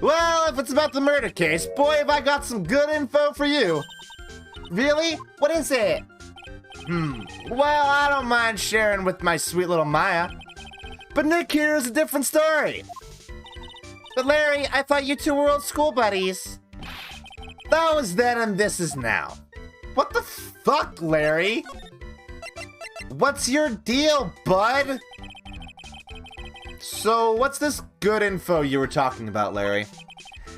Well, if it's about the murder case, boy, have I got some good info for you. Really? What is it? Well, I don't mind sharing with my sweet little Maya. But Nick here is a different story. But Larry, I thought you two were old school buddies. That was then and this is now. What the fuck, Larry? What's your deal, bud? So, what's this good info you were talking about, Larry?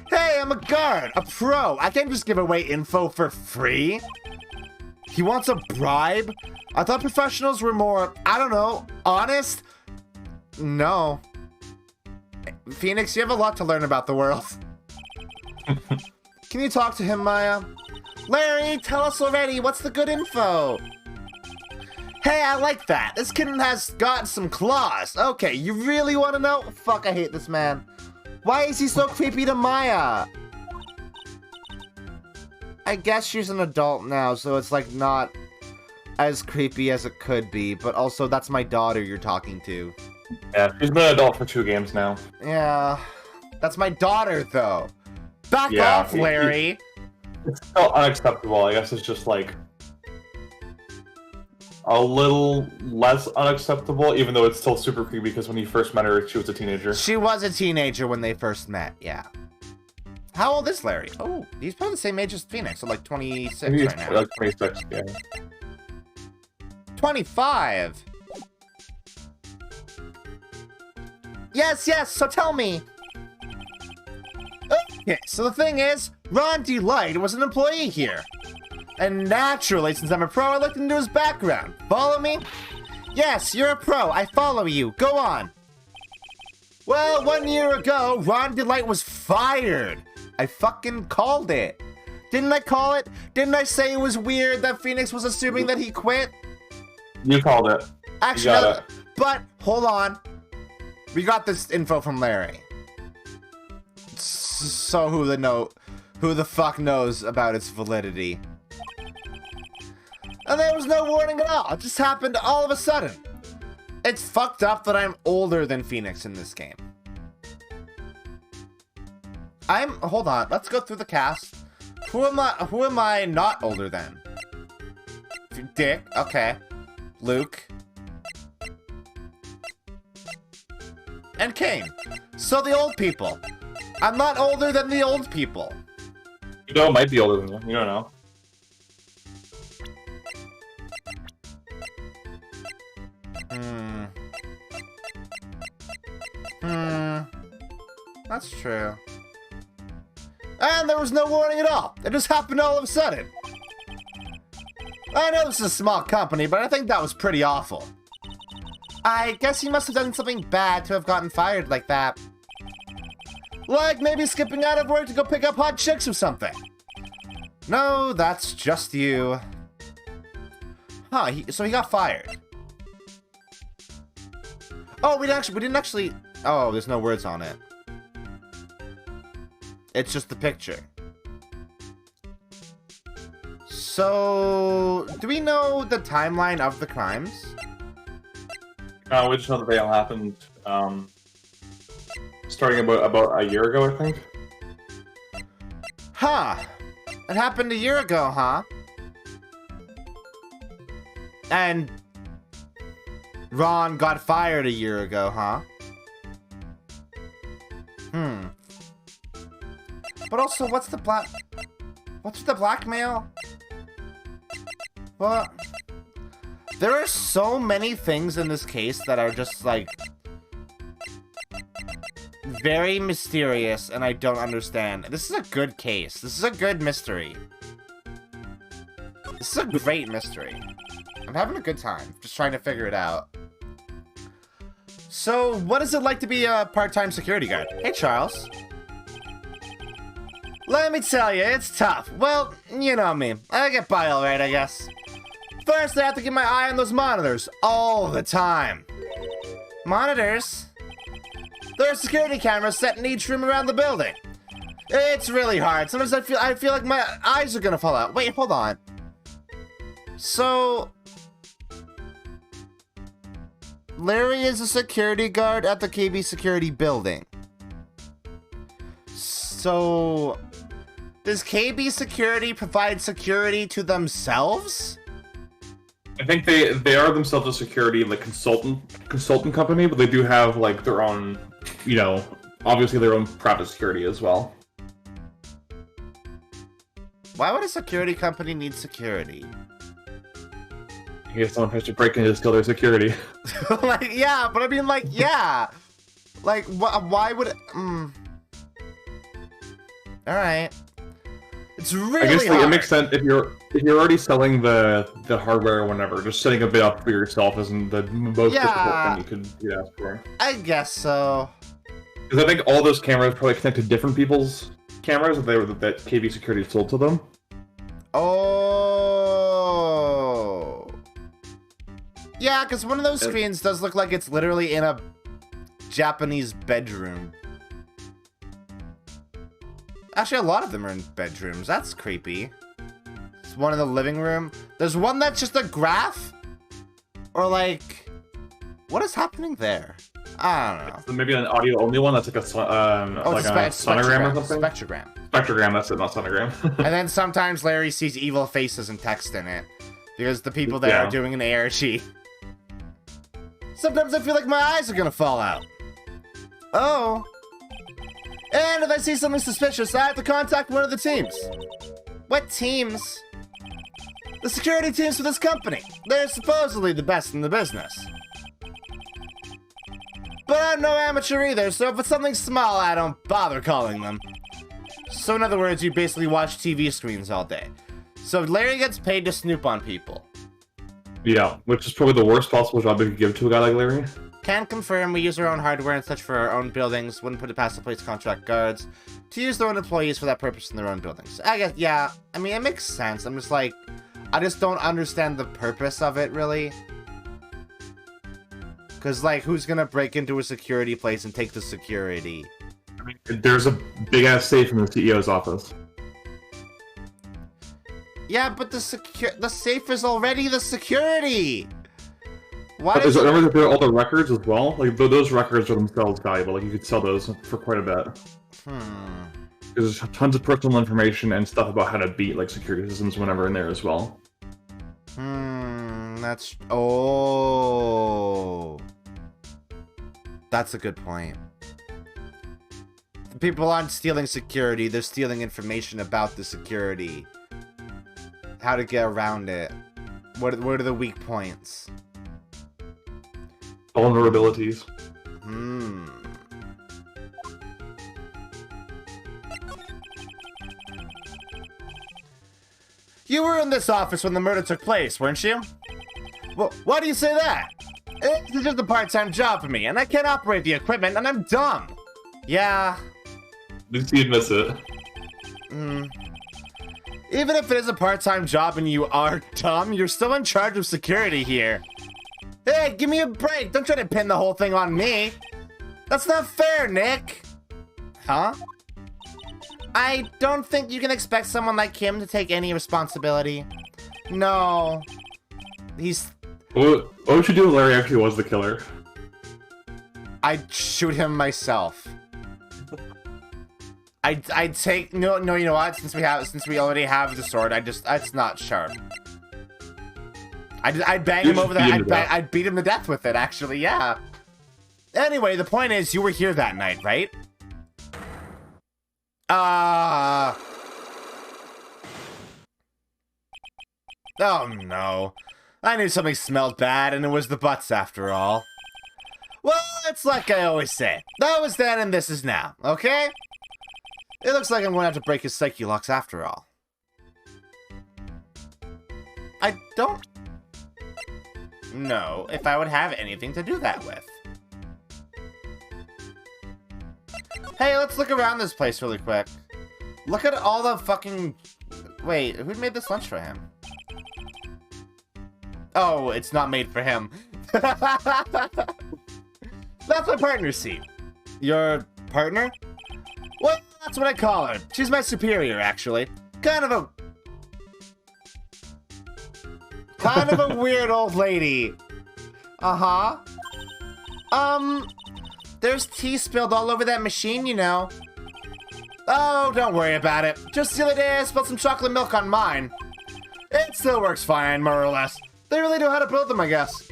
Hey, I'm a guard, a pro. I can't just give away info for free. He wants a bribe? I thought professionals were more, I don't know, honest? No. Phoenix, you have a lot to learn about the world. Can you talk to him, Maya? Larry, tell us already. What's the good info? Hey, I like that. This kitten has got some claws. Okay, you really want to know? Fuck, I hate this man. Why is he so creepy to Maya? I guess she's an adult now, so it's like not as creepy as it could be, but also that's my daughter you're talking to. Yeah, she's been an adult for 2 games now. Yeah, that's my daughter though. Back off, Larry. It's still unacceptable. I guess it's just like a little less unacceptable, even though it's still super creepy because when you first met her, she was a teenager. She was a teenager when they first met, yeah. How old is Larry? Oh, he's probably the same age as Phoenix, so like 26 right now. Like 26, yeah. 25! Yes, so tell me. Okay, so the thing is, Ron D. Light was an employee here. And naturally, since I'm a pro, I looked into his background. Follow me? Yes, you're a pro. I follow you. Go on. Well, 1 year ago, Ron DeLight was fired. I fucking called it. Didn't I call it? Didn't I say it was weird that Phoenix was assuming that he quit? You called it. Actually, no, but hold on. We got this info from Larry. So who the fuck knows about its validity? And there was no warning at all. It just happened all of a sudden. It's fucked up that I'm older than Phoenix in this game. Hold on, let's go through the cast. Who am I not older than? Dick, okay. Luke. And Kane. So the old people. I'm not older than the old people. You know, might be older than them. You don't know. That's true. And there was no warning at all. It just happened all of a sudden. I know this is a small company, but I think that was pretty awful. I guess he must have done something bad to have gotten fired like that. Like maybe skipping out of work to go pick up hot chicks or something. No, that's just you. Huh, so he got fired. Oh, we didn't actually... Oh, there's no words on it. It's just the picture. So, do we know the timeline of the crimes? We just know that they all happened, starting about a year ago, I think. Huh. It happened a year ago, huh? And Ron got fired a year ago, huh? But also, what's the blackmail? What? There are so many things in this case that are just, like, very mysterious, and I don't understand. This is a good case. This is a good mystery. This is a great mystery. I'm having a good time, just trying to figure it out. So, what is it like to be a part-time security guard? Hey, Charles. Let me tell you, it's tough. Well, you know me. I get by all right, I guess. First, I have to keep my eye on those monitors all the time. Monitors? There are security cameras set in each room around the building. It's really hard. Sometimes I feel like my eyes are gonna fall out. Wait, hold on. So, Larry is a security guard at the KB security building. So, does KB security provide security to themselves? I think they are themselves a security like consultant company, but they do have like their own, you know, obviously their own private security as well. Why would a security company need security? I guess someone has to break in to steal their security. Like, yeah, but I mean, like, yeah. Like, why would it... Alright. It's really I guess hard. It makes sense if you're already selling the hardware or whatever. Just setting a bit up for yourself isn't the most difficult thing you could ask for. I guess so. Because I think all those cameras probably connect to different people's cameras that KV Security sold to them. Oh. Yeah, because one of those screens does look like it's literally in a Japanese bedroom. Actually, a lot of them are in bedrooms. That's creepy. It's one in the living room. There's one that's just a graph? Or like... What is happening there? I don't know. So maybe an audio-only one that's like a sonogram or something? Spectrogram. Spectrogram, that's it, not sonogram. And then sometimes Larry sees evil faces and text in it. Because the people there are doing an ARG. Sometimes I feel like my eyes are gonna fall out. Oh. And if I see something suspicious, I have to contact one of the teams. What teams? The security teams for this company. They're supposedly the best in the business. But I'm no amateur either, so if it's something small, I don't bother calling them. So in other words, you basically watch TV screens all day. So Larry gets paid to snoop on people. Yeah, which is probably the worst possible job you could give to a guy like Larry. Can confirm we use our own hardware and such for our own buildings. Wouldn't put it past the place contract guards to use their own employees for that purpose in their own buildings. I guess, yeah. I mean, it makes sense. I'm just like, I just don't understand the purpose of it, really. Because, like, who's gonna break into a security place and take the security? I mean, there's a big-ass safe in the CEO's office. Yeah, but the safe is already the security! Why But remember that there are all the records as well? Like, those records are themselves valuable. Like, you could sell those for quite a bit. There's tons of personal information and stuff about how to beat, like, security systems whenever in there as well. That's... Oh... That's a good point. The people aren't stealing security, they're stealing information about the security. How to get around it. What are the weak points? Vulnerabilities. You were in this office when the murder took place, weren't you? Well, why do you say that? It's just a part-time job for me, and I can't operate the equipment, and I'm dumb. Yeah. At least he admits it. Even if it is a part-time job and you are dumb, you're still in charge of security here. Hey, give me a break. Don't try to pin the whole thing on me. That's not fair, Nick. Huh? I don't think you can expect someone like him to take any responsibility. No. He's... What would you do if Larry actually was the killer? I'd shoot him myself. I'd take... No, you know what? Since we already have the sword, it's not sharp. I'd bang him over there. I'd beat him to death with it, actually, yeah. Anyway, the point is, you were here that night, right? Oh, no. I knew something smelled bad, and it was the butts after all. Well, it's like I always say. That was then, and this is now, okay? It looks like I'm going to have to break his psyche locks after all. I don't know if I would have anything to do that with. Hey, let's look around this place really quick. Look at all the fucking... Wait, who made this lunch for him? Oh, it's not made for him. That's my partner's seat. Your partner? Well, that's what I call her. She's my superior, actually. Kind of a weird old lady. Uh-huh. There's tea spilled all over that machine, you know. Oh, don't worry about it. Just the other day I spilled some chocolate milk on mine. It still works fine, more or less. They really know how to build them, I guess.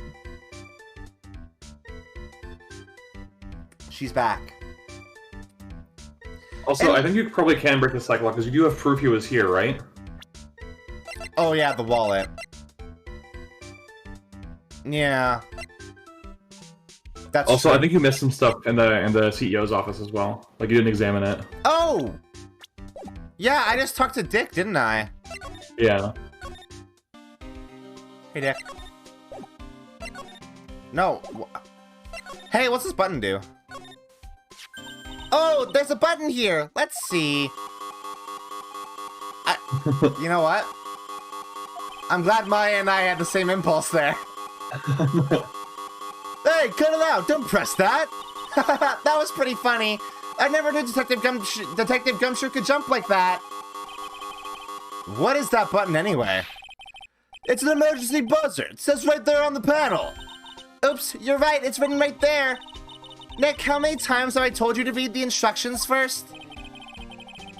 She's back. Also, I think you probably can break the cycle because you do have proof he was here, right? Oh yeah, the wallet. Yeah. That's also, true. I think you missed some stuff in the CEO's office as well. Like, you didn't examine it. Oh! Yeah, I just talked to Dick, didn't I? Yeah. Hey, Dick. No. Hey, what's this button do? Oh, there's a button here. Let's see. You know what? I'm glad Maya and I had the same impulse there. Hey, cut it out! Don't press that! That was pretty funny. I never knew Detective Gumshoe could jump like that. What is that button anyway? It's an emergency buzzer. It says right there on the panel. Oops, you're right. It's written right there. Nick, how many times have I told you to read the instructions first?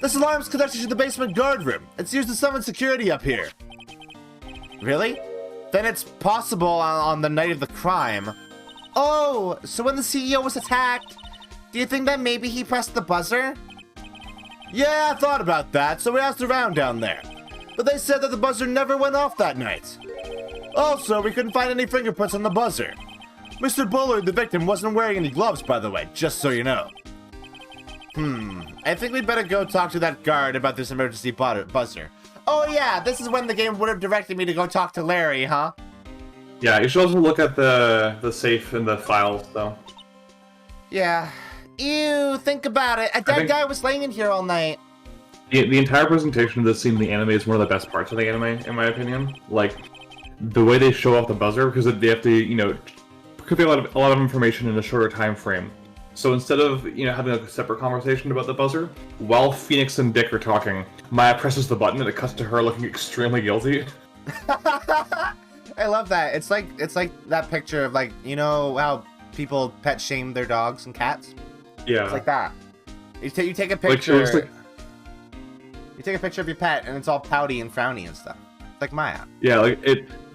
This alarm's connected to the basement guard room. It's used to summon security up here. Really? Then it's possible on the night of the crime. Oh, so when the CEO was attacked, do you think that maybe he pressed the buzzer? Yeah, I thought about that, so we asked around down there. But they said that the buzzer never went off that night. Also, we couldn't find any fingerprints on the buzzer. Mr. Bullard, the victim, wasn't wearing any gloves, by the way, just so you know. I think we'd better go talk to that guard about this emergency buzzer. Oh yeah, this is when the game would have directed me to go talk to Larry, huh? Yeah, you should also look at the safe and the files, though. Yeah. Ew, think about it. A dead guy was laying in here all night. The entire presentation of this scene in the anime is one of the best parts of the anime, in my opinion. Like, the way they show off the buzzer, because they have to, you know, convey a lot of information in a shorter time frame. So instead of, you know, having a separate conversation about the buzzer, while Phoenix and Dick are talking, Maya presses the button and it cuts to her looking extremely guilty. I love that. It's like that picture of, like, you know how people pet shame their dogs and cats? Yeah. It's like that. You take a picture. Like, you take a picture of your pet and it's all pouty and frowny and stuff. It's like Maya. Yeah, like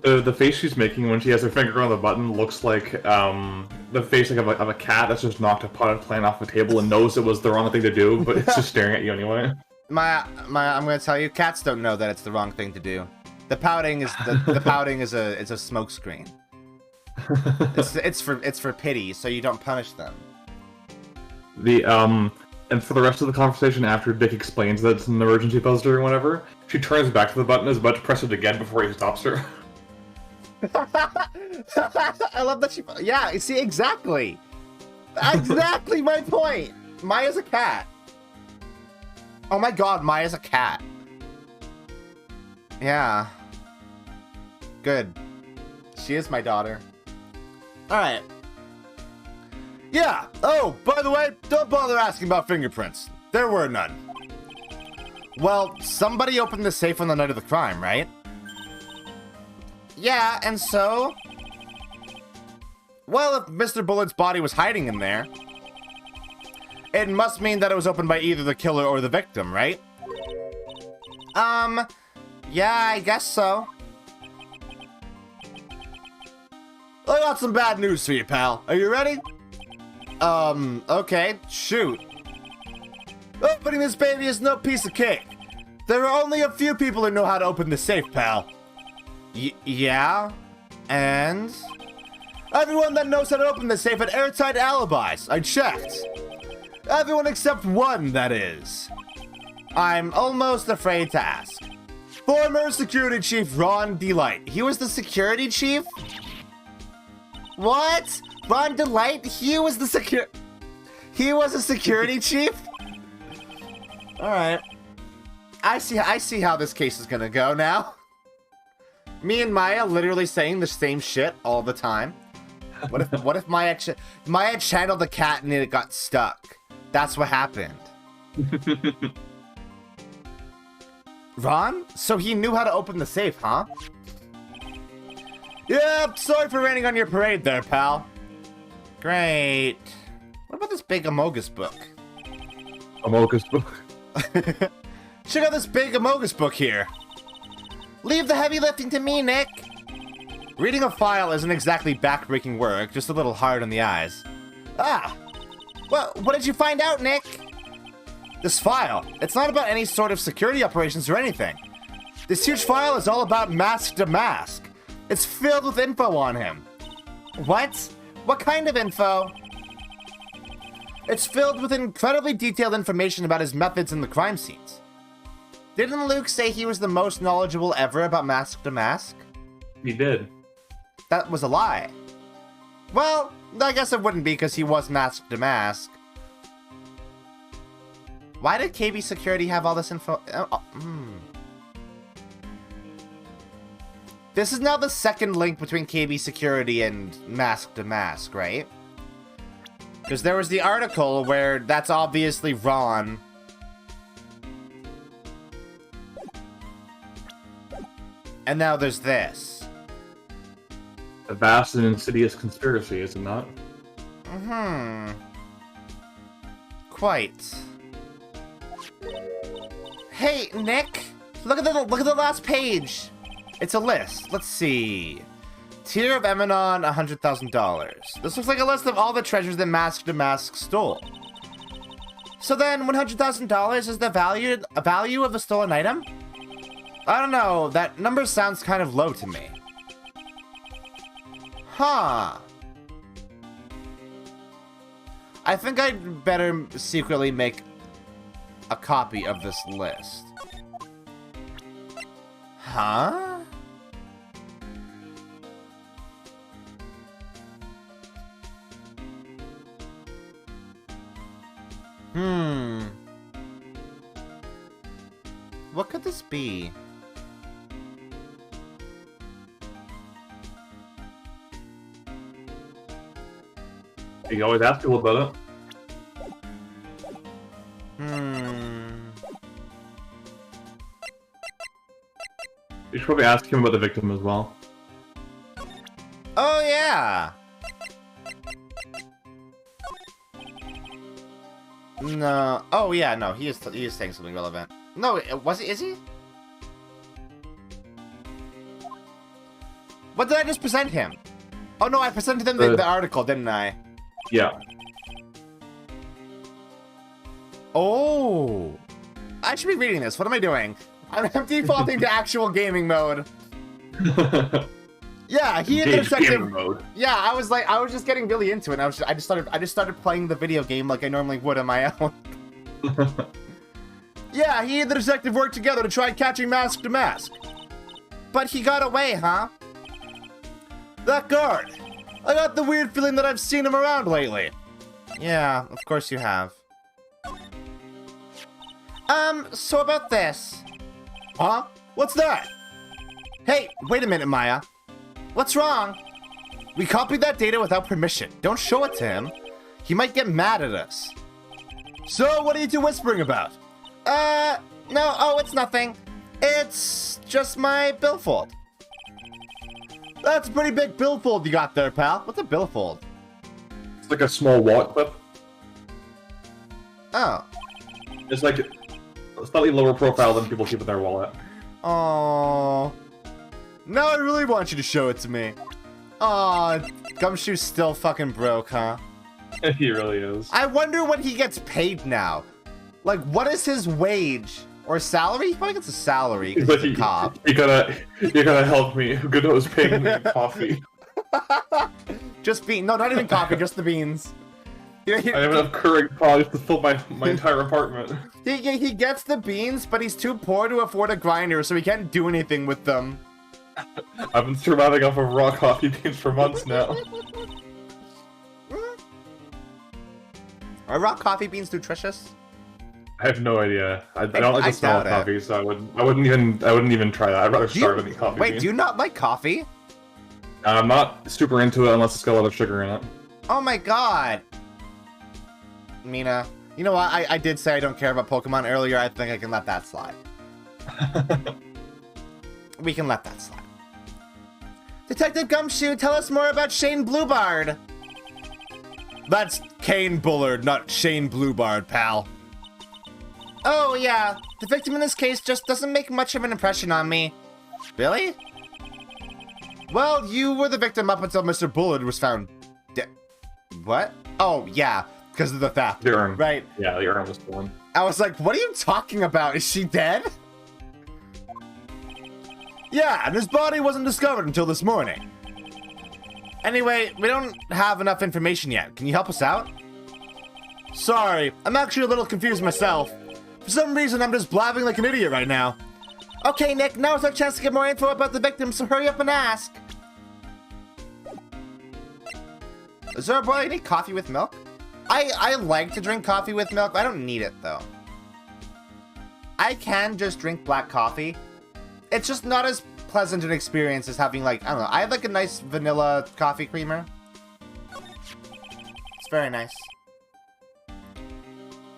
the face she's making when she has her finger on the button looks like the face of a cat that's just knocked a potted plant off the table and knows it was the wrong thing to do, but it's just staring at you anyway. Maya, I'm gonna tell you, cats don't know that it's the wrong thing to do. The pouting is the pouting is a smoke screen. It's for pity, so you don't punish them. And for the rest of the conversation, after Dick explains that it's an emergency buzzer or whatever, she turns back to the button and is about to press it again before he stops her. I love that she... Yeah, you see, exactly. Exactly my point. Maya's a cat. Oh my god, Maya's a cat. Yeah. Good. She is my daughter. Alright. Yeah. Oh, by the way, don't bother asking about fingerprints. There were none. Well, somebody opened the safe on the night of the crime, right? Yeah, and so? Well, if Mr. Bullard's body was hiding in there, it must mean that it was opened by either the killer or the victim, right? Yeah, I guess so. I got some bad news for you, pal. Are you ready? Okay, shoot. Opening this baby is no piece of cake. There are only a few people who know how to open the safe, pal. Yeah? And? Everyone that knows how to open the safe had airtight alibis. I checked. Everyone except one, that is. I'm almost afraid to ask. Former Security Chief Ron Delight. He was the security chief? What? Ron Delight? He was a security chief? Alright. I see how this case is gonna go now. Me and Maya literally saying the same shit all the time. What if Maya channeled the cat and it got stuck? That's what happened. Ron? So he knew how to open the safe, huh? Yeah, sorry for raining on your parade there, pal. Great. What about this big Amogus book? Amogus book? Check out this big Amogus book here. Leave the heavy lifting to me, Nick. Reading a file isn't exactly back-breaking work, just a little hard on the eyes. Ah! Well, what did you find out, Nick? This file, it's not about any sort of security operations or anything. This huge file is all about Mask to Mask. It's filled with info on him. What? What kind of info? It's filled with incredibly detailed information about his methods in the crime scenes. Didn't Luke say he was the most knowledgeable ever about Mask to Mask? He did. That was a lie. Well, I guess it wouldn't be because he was Mask to Mask. Why did KB Security have all this info? This is now the second link between KB Security and Mask to Mask, right? Because there was the article where that's obviously Ron. And now there's this. A vast and insidious conspiracy, is it not? Quite. Hey, Nick! Look at the last page! It's a list. Let's see. Tier of Emanon, $100,000. This looks like a list of all the treasures that Mask to Mask stole. So then, $100,000 is the value of a stolen item? I don't know, that number sounds kind of low to me. Huh. I think I'd better secretly make a copy of this list. Huh? What could this be? You always ask people about it. You should probably ask him about the victim as well. Oh, yeah! No. Oh, yeah, no, he is saying something relevant. No, is he? What did I just present him? Oh, no, I presented him the article, didn't I? Yeah. Oh! I should be reading this. What am I doing? I'm defaulting to actual gaming mode. Yeah, he and the detective. Mode. Yeah, I was just getting really into it. I just started playing the video game like I normally would on my own. Yeah, he and the detective worked together to try catching Mask to Mask. But he got away, huh? That guard. I got the weird feeling that I've seen him around lately. Yeah, of course you have. So about this. Huh? What's that? Hey, wait a minute, Maya. What's wrong? We copied that data without permission. Don't show it to him. He might get mad at us. So, what are you two whispering about? No, oh, it's nothing. It's just my billfold. That's a pretty big billfold you got there, pal. What's a billfold? It's like a small wallet clip. Oh. It's like a slightly lower profile than people keep in their wallet. Oh. Now I really want you to show it to me. Aw, Gumshoe's still fucking broke, huh? He really is. I wonder what he gets paid now. Like, what is his wage? Or salary? He probably gets a salary because he's a cop. You gotta help me. Godot's paying me coffee. Just beans. No, not even coffee, just the beans. I have enough Keurig products to fill my entire apartment. He gets the beans, but he's too poor to afford a grinder, so he can't do anything with them. I've been surviving off of raw coffee beans for months now. Are raw coffee beans nutritious? I have no idea. I don't like the smell of coffee, so I wouldn't even try that. I'd rather starve than eat coffee. Wait, do you not like coffee? I'm not super into it unless it's got a lot of sugar in it. Oh my god. Mina, you know what? I did say I don't care about Pokemon earlier. I think I can let that slide. We can let that slide. Detective Gumshoe, tell us more about Shane Bluebard. That's Kane Bullard, not Shane Bluebard, pal. Oh, yeah. The victim in this case just doesn't make much of an impression on me. Really? Well, you were the victim up until Mr. Bullard was found dead. What? Oh, yeah. Because of the theft. The urn. Right. Yeah, the urn was stolen. I was like, what are you talking about? Is she dead? Yeah, and his body wasn't discovered until this morning. Anyway, we don't have enough information yet. Can you help us out? Sorry, I'm actually a little confused myself. For some reason, I'm just blabbing like an idiot right now. Okay, Nick, now's our chance to get more info about the victim, so hurry up and ask. Is there a boy I need coffee with milk? I like to drink coffee with milk. I don't need it, though. I can just drink black coffee. It's just not as pleasant an experience as having, like, I don't know. I have, like, a nice vanilla coffee creamer. It's very nice.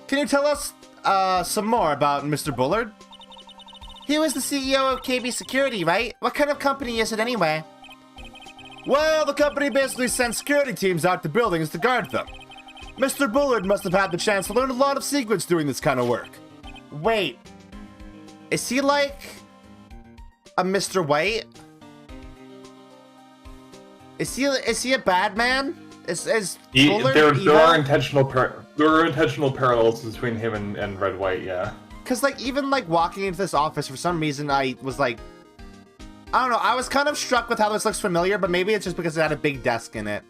Can you tell us some more about Mr. Bullard? He was the CEO of KB Security, right? What kind of company is it anyway? Well, the company basically sends security teams out to buildings to guard them. Mr. Bullard must have had the chance to learn a lot of secrets doing this kind of work. Wait. Is he like a Mr. White? Is he a bad man? Bullard there are intentional parallels between him and Red White, yeah. Cause like even like walking into this office, for some reason I was like, I don't know, I was kind of struck with how this looks familiar, but maybe it's just because it had a big desk in it.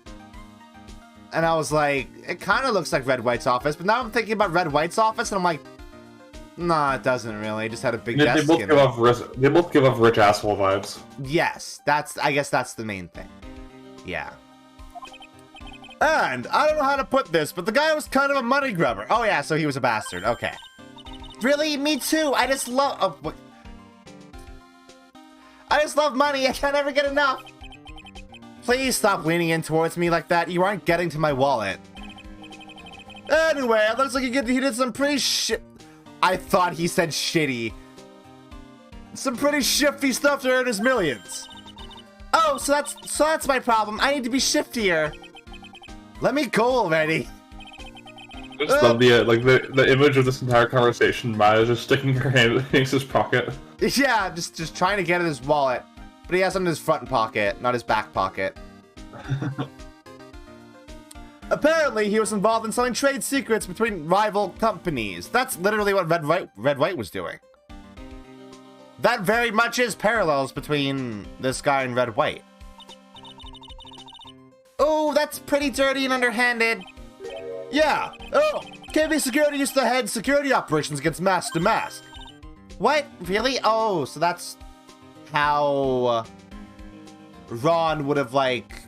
And I was like, it kind of looks like Red White's office, but now I'm thinking about Red White's office and I'm like, nah, it doesn't really. It just had a big desk in it. They both give off rich asshole vibes. Yes, I guess that's the main thing. Yeah. And I don't know how to put this, but the guy was kind of a money grubber. Oh yeah, so he was a bastard. Okay. Really? Me too. I just love money. I can't ever get enough. Please stop leaning in towards me like that. You aren't getting to my wallet. Anyway, it looks like he did some pretty shit. I thought he said shitty. Some pretty shifty stuff to earn his millions. Oh, so that's my problem. I need to be shiftier. Let me go already. I just love the image of this entire conversation. Maya just sticking her hand in his pocket. Yeah, just trying to get in his wallet, but he has it in his front pocket, not his back pocket. Apparently, he was involved in selling trade secrets between rival companies. That's literally what Red White was doing. That very much is parallels between this guy and Red White. Oh, that's pretty dirty and underhanded. Yeah. Oh, KB Security used to head security operations against mask to mask. What? Really? Oh, so that's how Ron would have, like,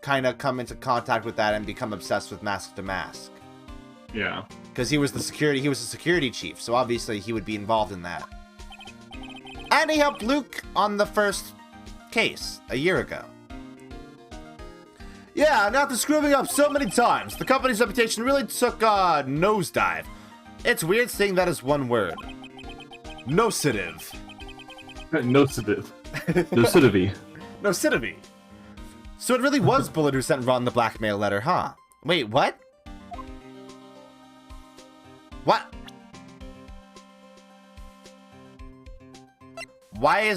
kind of come into contact with that and become obsessed with mask to mask. Yeah. Because he was the security chief, so obviously he would be involved in that. And he helped Luke on the first case a year ago. Yeah, and after screwing up so many times, the company's reputation really took a nosedive. It's weird saying that as one word. Nocitive. Nocitive. Nocitive. Nocitive. So it really was Bullard who sent Ron the blackmail letter, huh? Wait, what? What? Why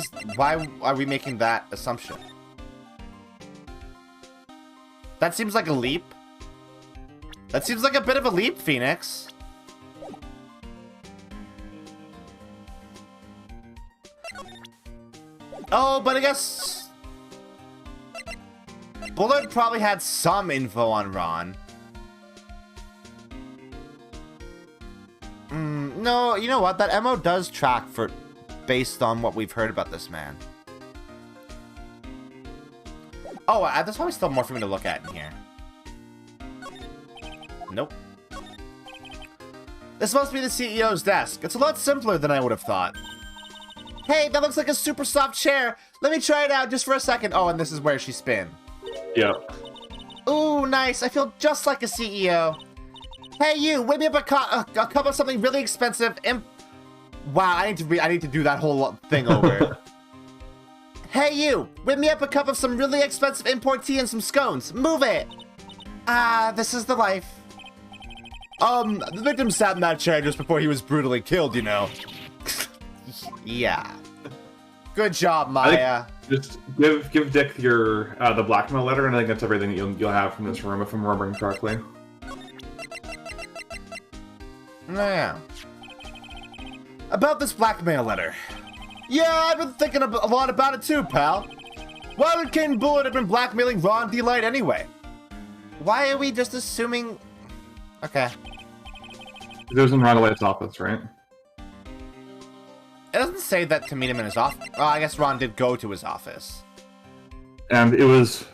are we making that assumption? That seems like a leap. That seems like a bit of a leap, Phoenix. Oh, but I guess Bullard probably had some info on Ron. No, you know what? That MO does track for based on what we've heard about this man. Oh, there's probably still more for me to look at in here. Nope. This must be the CEO's desk. It's a lot simpler than I would have thought. Hey, that looks like a super soft chair. Let me try it out just for a second. Oh, and this is where she spin. Yep. Ooh, nice. I feel just like a CEO. Hey, you, whip me up a cup of something really expensive. Wow, I need to do that whole thing over. Hey, you, whip me up a cup of some really expensive import tea and some scones. Move it. This is the life. The victim sat in that chair just before he was brutally killed, you know. Yeah. Good job, Maya. Just give Dick your the blackmail letter, and I think that's everything you'll have from this room, if I'm remembering correctly. Yeah. About this blackmail letter. Yeah, I've been thinking a lot about it too, pal. Why would Kane Bullard have been blackmailing Ron D-Light anyway? Why are we just assuming... Okay. It was in Ron D-Light's office, right? It doesn't say that to meet him in his office. Oh, I guess Ron did go to his office. And it was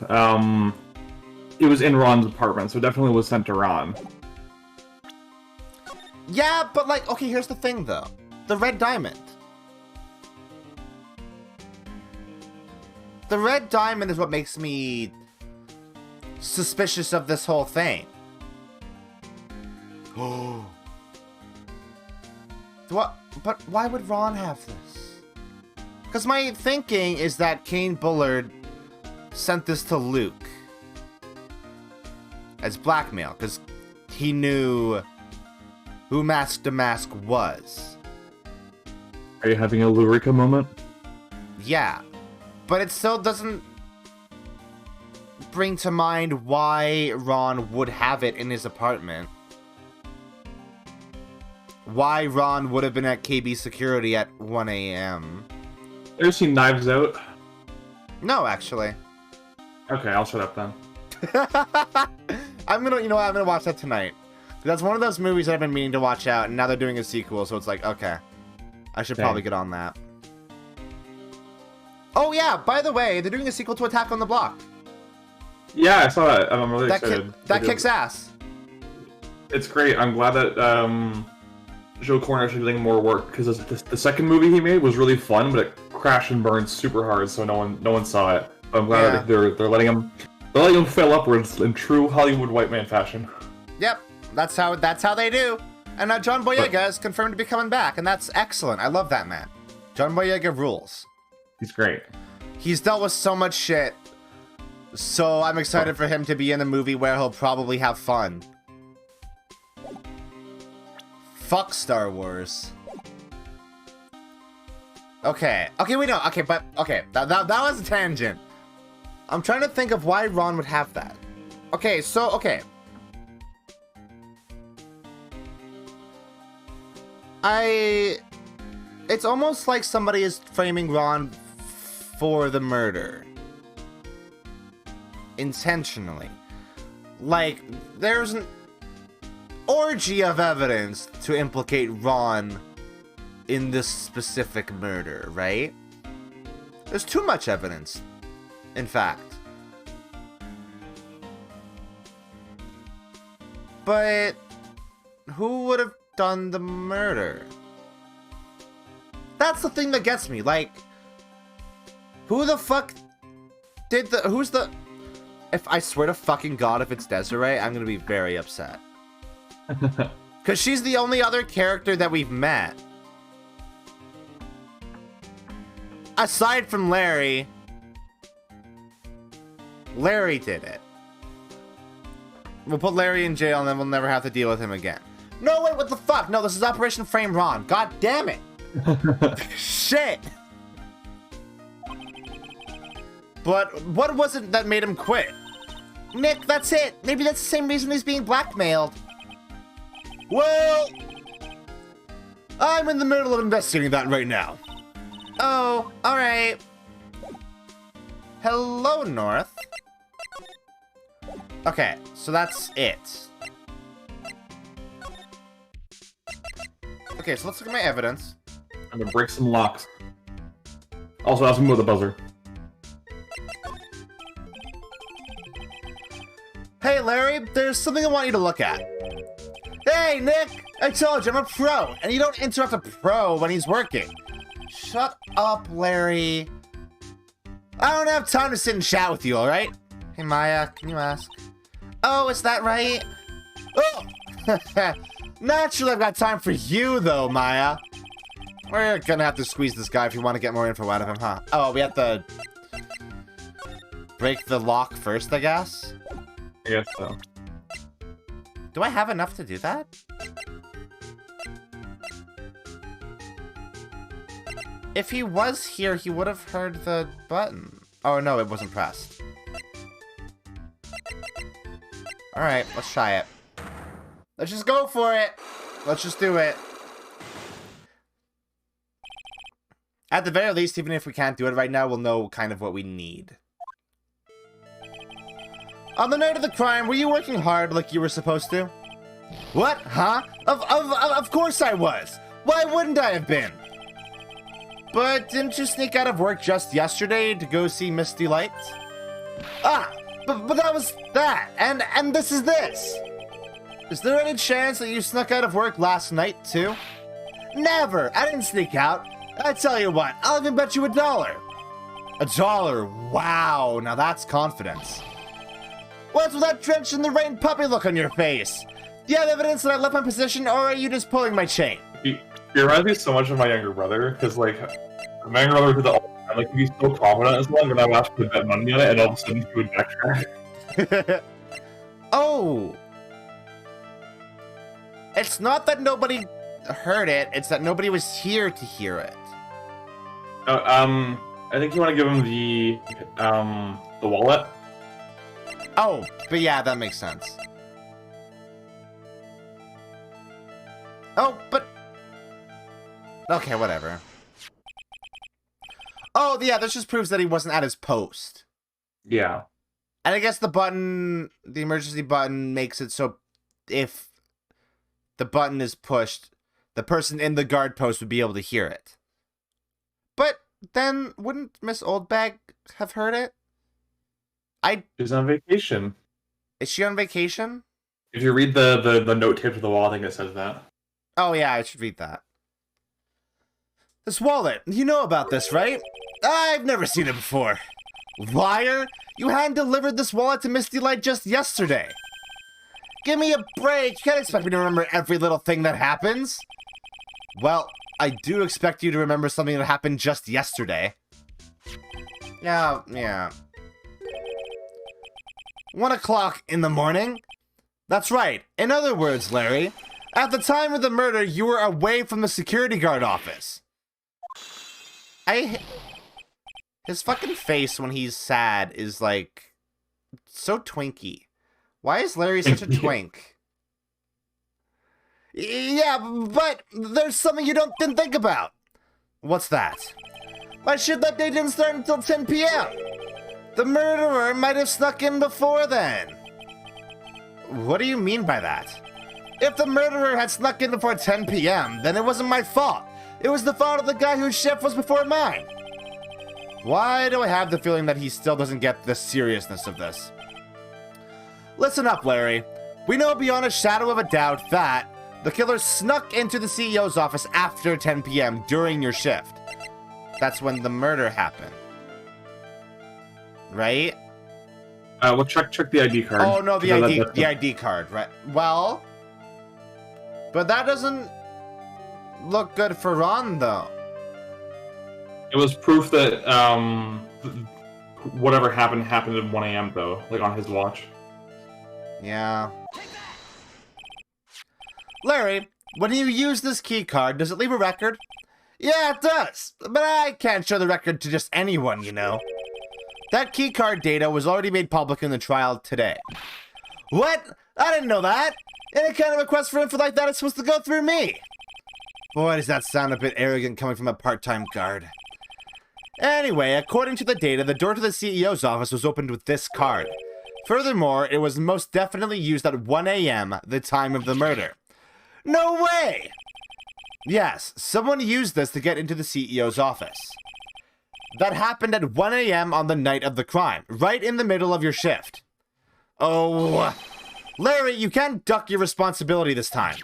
in Ron's apartment, so it definitely was sent to Ron. Yeah, but like, okay, here's the thing though. The red diamond. The red diamond is what makes me suspicious of this whole thing. Oh. What? But why would Ron have this? Because my thinking is that Kane Bullard sent this to Luke as blackmail, because he knew who Mask to Mask was. Are you having a Lurica moment? Yeah, but it still doesn't bring to mind why Ron would have it in his apartment. Why Ron would have been at KB Security at 1 a.m. Ever seen Knives Out? No, actually. Okay, I'll shut up then. I'm gonna watch that tonight. That's one of those movies that I've been meaning to watch out, and now they're doing a sequel, so it's like, okay. I should probably get on that. Oh yeah, by the way, they're doing a sequel to Attack on the Block. Yeah, I saw that. I'm really excited. That kicks ass. It's great. I'm glad that Joe Cornish is getting more work, because the second movie he made was really fun, but it crashed and burned super hard, so no one saw it. I'm glad that they're letting him fail upwards in true Hollywood white man fashion. Yep, that's how they do. And John Boyega is confirmed to be coming back, and that's excellent. I love that man. John Boyega rules. He's great. He's dealt with so much shit, so I'm excited for him to be in a movie where he'll probably have fun. Fuck Star Wars. Okay, we know. Okay, but okay, that was a tangent. I'm trying to think of why Ron would have that. Okay, so okay. It's almost like somebody is framing Ron for the murder. Intentionally. Like, there's an orgy of evidence to implicate Ron in this specific murder, right? There's too much evidence, in fact. But who would have done the murder? That's the thing that gets me. Like, who the fuck did the... If I swear to fucking God, if it's Desiree, I'm gonna be very upset. Because she's the only other character that we've met. Aside from Larry. Larry did it. We'll put Larry in jail and then we'll never have to deal with him again. No, wait, what the fuck? No, this is Operation Frame Ron. God damn it. Shit. But what was it that made him quit? Nick, that's it. Maybe that's the same reason he's being blackmailed. Well, I'm in the middle of investigating that right now. Oh, alright. Hello, North. Okay, so that's it. Okay, so let's look at my evidence. I'm gonna break some locks. Also, ask him with a buzzer. Hey, Larry, there's something I want you to look at. Hey, Nick! I told you, I'm a pro, and you don't interrupt a pro when he's working. Shut up, Larry. I don't have time to sit and chat with you, alright? Hey, Maya, can you ask? Oh, is that right? Oh! Naturally, I've got time for you, though, Maya. We're gonna have to squeeze this guy if you want to get more info out of him, huh? Oh, we have to break the lock first, I guess? I guess so. Do I have enough to do that? If he was here, he would have heard the button. Oh, no, it wasn't pressed. Alright, let's try it. Let's just go for it. Let's just do it. At the very least, even if we can't do it right now, we'll know kind of what we need. On the night of the crime, were you working hard like you were supposed to? What? Huh? Of course I was. Why wouldn't I have been? But didn't you sneak out of work just yesterday to go see Misty Lights? Ah, but that was that, and this is this. Is there any chance that you snuck out of work last night too? Never. I didn't sneak out. I tell you what, I'll even bet you $1. $1? Wow, now that's confidence. What's with that drenched in the rain puppy look on your face? Do you have evidence that I left my position, or are you just pulling my chain? He reminds me so much of my younger brother, because, like, my younger brother did that all the time. Like, he'd be so confident as well when I would ask him to bet money on it, and all of a sudden he would backtrack. Oh! It's not that nobody heard it, it's that nobody was here to hear it. I think you want to give him the wallet. Oh, but yeah, that makes sense. Oh, but... Okay, whatever. Oh, yeah, this just proves that he wasn't at his post. Yeah. And I guess the button, the emergency button, makes it so if the button is pushed, the person in the guard post would be able to hear it. But then, wouldn't Miss Oldbag have heard it? She's on vacation. Is she on vacation? If you read the note taped to the wall, I think it says that. Oh yeah, I should read that. This wallet, you know about this, right? I've never seen it before. Liar! You hand-delivered this wallet to Misty Light just yesterday. Give me a break! You can't expect me to remember every little thing that happens. Well, I do expect you to remember something that happened just yesterday. Yeah. 1 o'clock in the morning? That's right. In other words, Larry, at the time of the murder, you were away from the security guard office. His fucking face when he's sad is, like, so twinky. Why is Larry such a twink? Yeah, but there's something you didn't think about. What's that? My shit that day didn't start until 10 p.m. The murderer might have snuck in before then. What do you mean by that? If the murderer had snuck in before 10 p.m., then it wasn't my fault. It was the fault of the guy whose shift was before mine. Why do I have the feeling that he still doesn't get the seriousness of this? Listen up, Larry. We know beyond a shadow of a doubt that the killer snuck into the CEO's office after 10 p.m. during your shift. That's when the murder happened. Right? Well, check the ID card. Oh, no, the ID card, right? Well, but that doesn't look good for Ron, though. It was proof that whatever happened at 1 a.m. though, like on his watch. Yeah. Larry, when you use this key card, does it leave a record? Yeah, it does, but I can't show the record to just anyone, you know. That key card data was already made public in the trial today. What? I didn't know that. Any kind of request for info like that is supposed to go through me. Boy, does that sound a bit arrogant coming from a part-time guard. Anyway, according to the data, the door to the CEO's office was opened with this card. Furthermore, it was most definitely used at 1 a.m., the time of the murder. No way! Yes, someone used this to get into the CEO's office. That happened at 1 a.m. on the night of the crime, right in the middle of your shift. Oh, Larry, you can't duck your responsibility this time.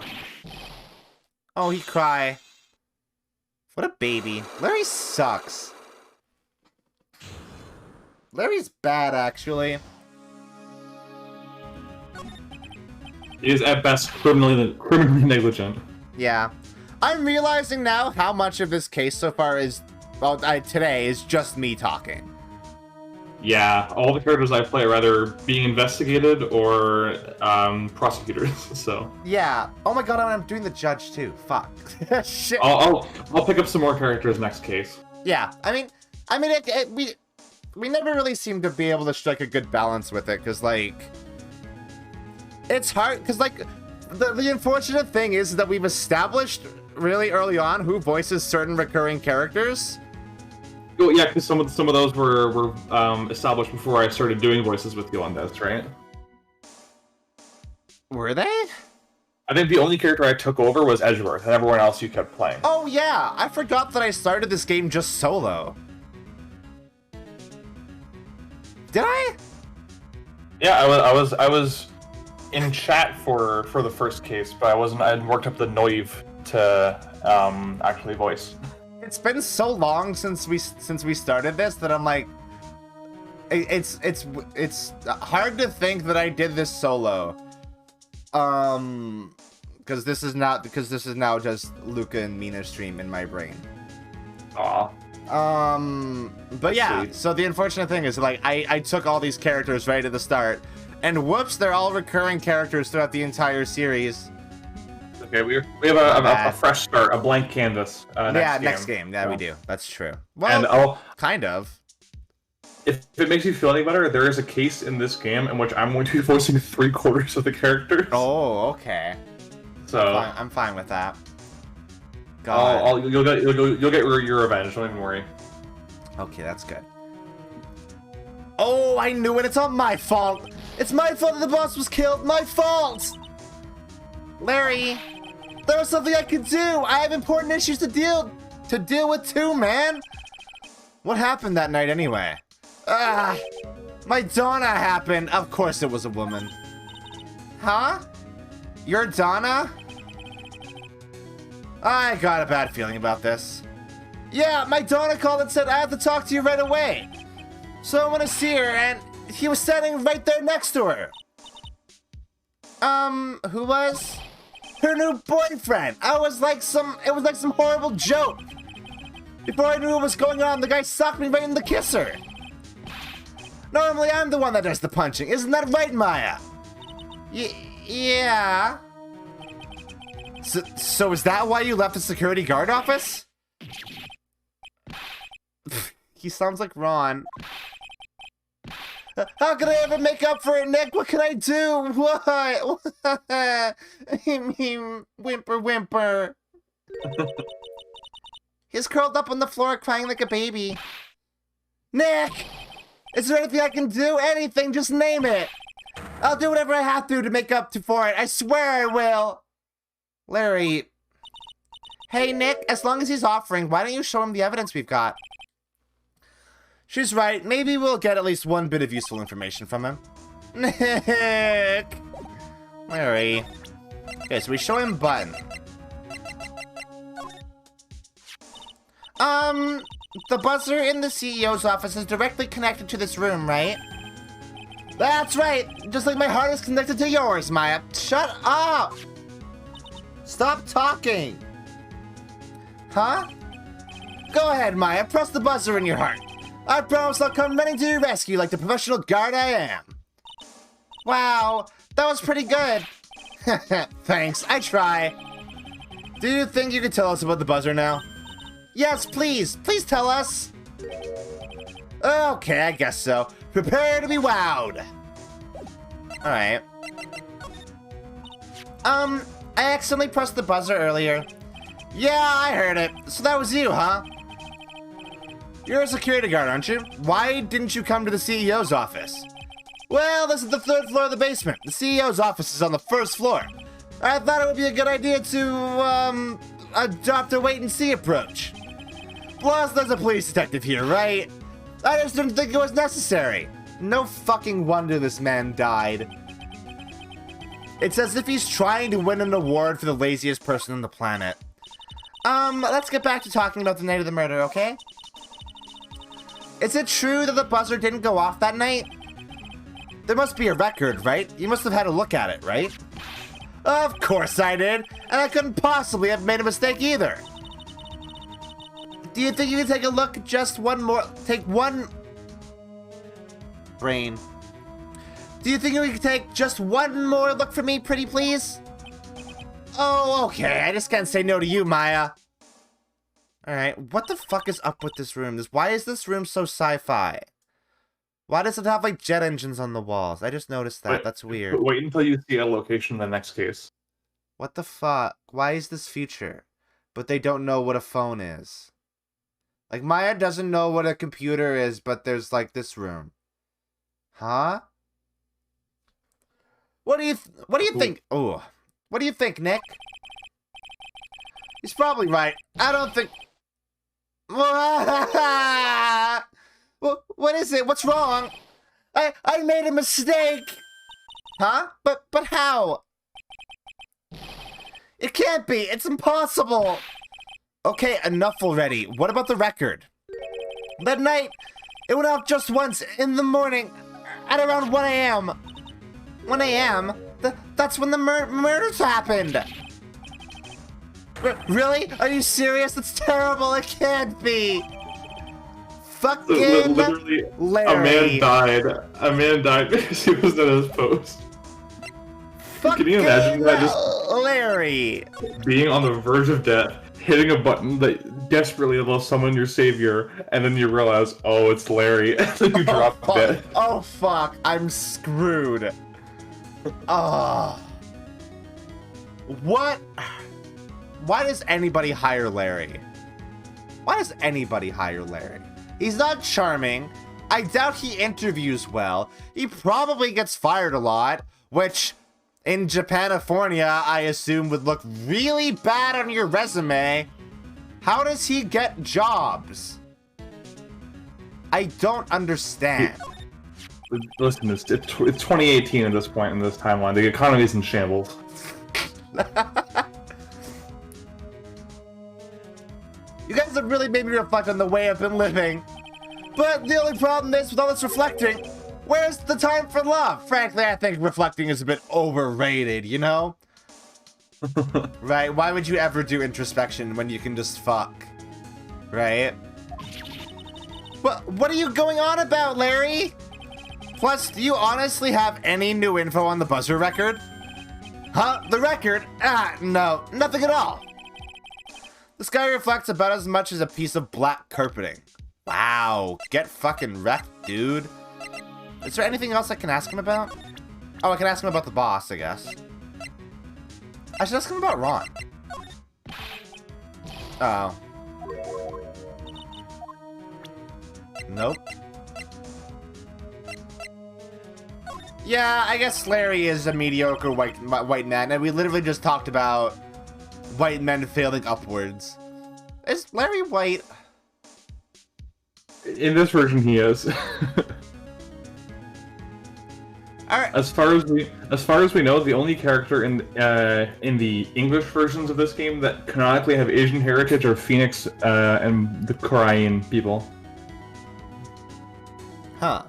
Oh, he cry. What a baby. Larry sucks. Larry's bad, actually. He is at best criminally negligent. Yeah. I'm realizing now how much of this case so far is, well, today is just me talking. Yeah, all the characters I play are either being investigated or prosecutors. So. Yeah. Oh my god, I'm doing the judge too. Fuck. Shit. I'll pick up some more characters next case. Yeah. I mean, we never really seem to be able to strike a good balance with it, because like, it's hard, because like, the unfortunate thing is that we've established really early on who voices certain recurring characters. Oh yeah, because some of those were established before I started doing voices with you on this, right? Were they? I think the only character I took over was Edgeworth, and everyone else you kept playing. Oh yeah, I forgot that I started this game just solo. Did I? Yeah, I was in chat for the first case, but I hadn't worked up the noive to actually voice. It's been so long since we started this that I'm like, it's hard to think that I did this solo. Because this is now just Luka and Mina's stream in my brain. Aw. But yeah, Sweet. so the unfortunate thing is, like, I took all these characters right at the start, and whoops, they're all recurring characters throughout the entire series. Okay, we have a fresh start, a blank canvas. Next game. Yeah, we do. That's true. Well, and kind of. If it makes you feel any better, there is a case in this game in which I'm going to be voicing 3/4 of the characters. Oh, okay. So I'm fine with that. God. You'll get your revenge. Don't even worry. Okay, that's good. Oh, I knew it. It's not my fault. It's my fault that the boss was killed. My fault. Larry, there was something I could do. I have important issues to deal with too, man. What happened that night anyway? My Donna happened. Of course it was a woman. Huh? You're Donna? I got a bad feeling about this. Yeah, my Donna called and said I have to talk to you right away. So I want to see her, and he was standing right there next to her. Who was? Her new boyfriend. It was like some horrible joke. Before I knew what was going on, the guy socked me right in the kisser. Normally, I'm the one that does the punching. Isn't that right, Maya? Yeah. So is that why you left the security guard office? He sounds like Ron. How can I ever make up for it, Nick? What can I do? What? Whimper, whimper. He's curled up on the floor crying like a baby. Nick! Is there anything I can do? Anything, just name it. I'll do whatever I have to make up for it. I swear I will. Larry. Hey, Nick, as long as he's offering, why don't you show him the evidence we've got? She's right. Maybe we'll get at least one bit of useful information from him. Nick! Larry. Okay, so we show him button. The buzzer in the CEO's office is directly connected to this room, right? That's right! Just like my heart is connected to yours, Maya. Shut up! Stop talking! Huh? Go ahead, Maya. Press the buzzer in your heart. I promise I'll come running to your rescue like the professional guard I am. Wow, that was pretty good. Thanks, I try. Do you think you could tell us about the buzzer now? Yes, please. Please tell us. Okay, I guess so. Prepare to be wowed. Alright. I accidentally pressed the buzzer earlier. Yeah, I heard it. So that was you, huh? You're a security guard, aren't you? Why didn't you come to the CEO's office? Well, this is the 3rd floor of the basement. The CEO's office is on the 1st floor. I thought it would be a good idea to, adopt a wait-and-see approach. Plus, there's a police detective here, right? I just didn't think it was necessary. No fucking wonder this man died. It's as if he's trying to win an award for the laziest person on the planet. Let's get back to talking about the night of the murder, okay? Is it true that the buzzer didn't go off that night? There must be a record, right? You must have had a look at it, right? Of course I did, and I couldn't possibly have made a mistake either. Do you think you can take a look just one more? Take one... Brain. Do you think you can take just one more look for me, pretty please? Oh, okay, I just can't say no to you, Maya. Alright, what the fuck is up with this room? Why is this room so sci-fi? Why does it have, like, jet engines on the walls? I just noticed that. That's weird. Wait until you see a location in the next case. What the fuck? Why is this future? But they don't know what a phone is. Like, Maya doesn't know what a computer is, but there's, like, this room. Huh? What do you think? Oh, what do you think, Nick? He's probably right. I don't think... What is it? What's wrong? I made a mistake! Huh? But how? It can't be! It's impossible! Okay, enough already. What about the record? That night, it went off just once in the morning at around 1 a.m. 1 a.m.? That's when the murders happened! Really? Are you serious? That's terrible! It can't be! Fucking Literally, Larry. A man died because he was in his post. Can you imagine that? Just Larry. being on the verge of death, hitting a button that desperately loves someone, your savior, and then you realize, oh, it's Larry, and then you drop dead. Oh, fuck. I'm screwed. Oh. What? Why does anybody hire Larry? Why does anybody hire Larry? He's not charming. I doubt he interviews well. He probably gets fired a lot, which in Japanifornia, I assume would look really bad on your resume. How does he get jobs? I don't understand. Listen, it's 2018 at this point in this timeline. The economy's in shambles. You guys have really made me reflect on the way I've been living. But the only problem is, with all this reflecting, where's the time for love? Frankly, I think reflecting is a bit overrated, you know? Right? Why would you ever do introspection when you can just fuck? Right? What are you going on about, Larry? Plus, do you honestly have any new info on the buzzer record? Huh? The record? No, nothing at all. This guy reflects about as much as a piece of black carpeting. Wow, get fucking wrecked, dude. Is there anything else I can ask him about? Oh, I can ask him about the boss, I guess. I should ask him about Ron. Oh. Nope. Yeah, I guess Larry is a mediocre white man, and we literally just talked about white men failing upwards. Is Larry white? In this version, he is. Alright. As far as we know, the only character in the English versions of this game that canonically have Asian heritage are Phoenix and the Korean people. Huh.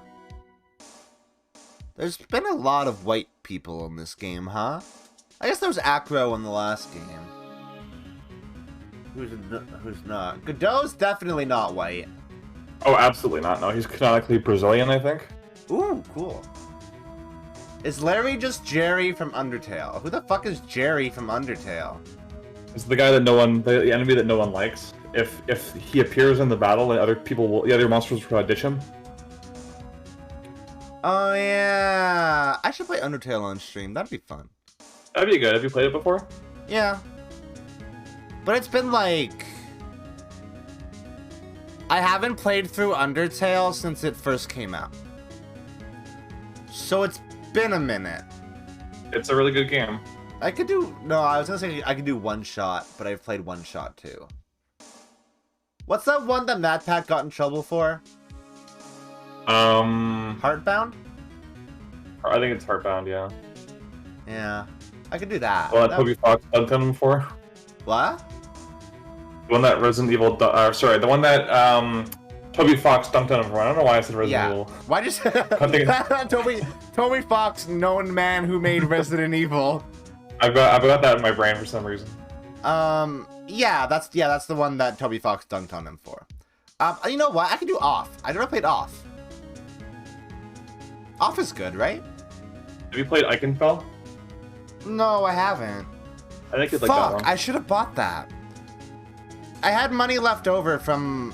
There's been a lot of white people in this game, huh? I guess there was Acro in the last game. Who's not? Godot's definitely not white. Oh, absolutely not. No, he's canonically Brazilian, I think. Ooh, cool. Is Larry just Jerry from Undertale? Who the fuck is Jerry from Undertale? It's the guy that the enemy that no one likes. If he appears in the battle, and the other monsters will ditch him. Oh yeah, I should play Undertale on stream. That'd be fun. That'd be good. Have you played it before? Yeah, but it's been like I haven't played through Undertale since it first came out, so it's been a minute. It's a really good game. I could do I was gonna say I could do one shot, but I've played one shot too. What's that one that MatPat got in trouble for? Heartbound? I think it's Heartbound, yeah. Yeah, I could do that. Well, that Toby Fox dunked on him for. What? The one that Resident Evil, the one that Toby Fox dunked on him for. I don't know why I said Resident Evil. Why just Toby Fox, known man who made Resident Evil. I've got that in my brain for some reason. Yeah, that's the one that Toby Fox dunked on him for. You know what? I can do Off. I never played Off. Off is good, right? Have you played Eichenfeld? No, I haven't. I think it's like that one. I should have bought that. I had money left over from,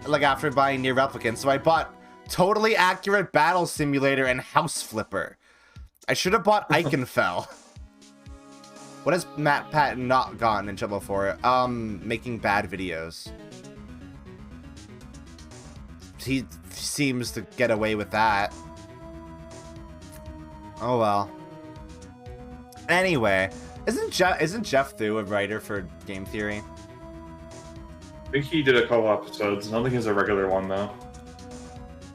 like, after buying Near Replicant, so I bought Totally Accurate Battle Simulator and House Flipper. I should have bought Eichenfeld. What has MatPat not gotten in trouble for? Making bad videos. He seems to get away with that. Oh well. Anyway, isn't Jeff Thu a writer for Game Theory? I think he did a couple episodes. I don't think he's a regular one though.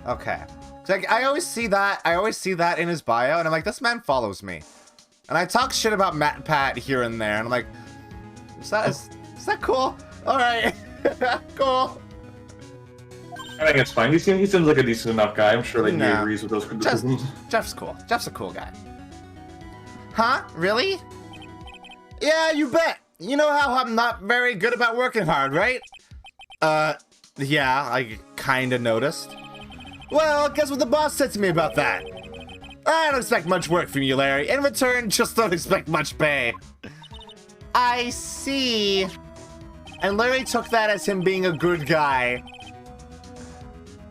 Okay. Like, I always see that in his bio, and I'm like, this man follows me. And I talk shit about MatPat here and there, and I'm like, is that cool? Alright. Cool. I think it's fine. He seems like a decent enough guy. I'm sure that he agrees with those criticisms. Jeff's cool. Jeff's a cool guy. Huh? Really? Yeah, you bet. You know how I'm not very good about working hard, right? Yeah, I kinda noticed. Well, guess what the boss said to me about that? I don't expect much work from you, Larry. In return, just don't expect much pay. I see. And Larry took that as him being a good guy.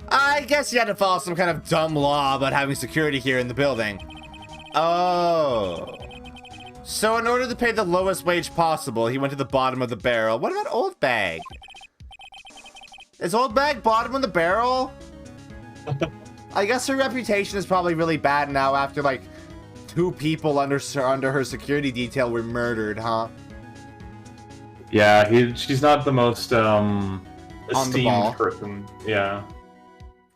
I guess you had to follow some kind of dumb law about having security here in the building. Oh. So in order to pay the lowest wage possible, he went to the bottom of the barrel. What about Old Bag? Is Old Bag bottom of the barrel? I guess her reputation is probably really bad now after, like, 2 people under her security detail were murdered, huh? Yeah, she's not the most esteemed person. Yeah.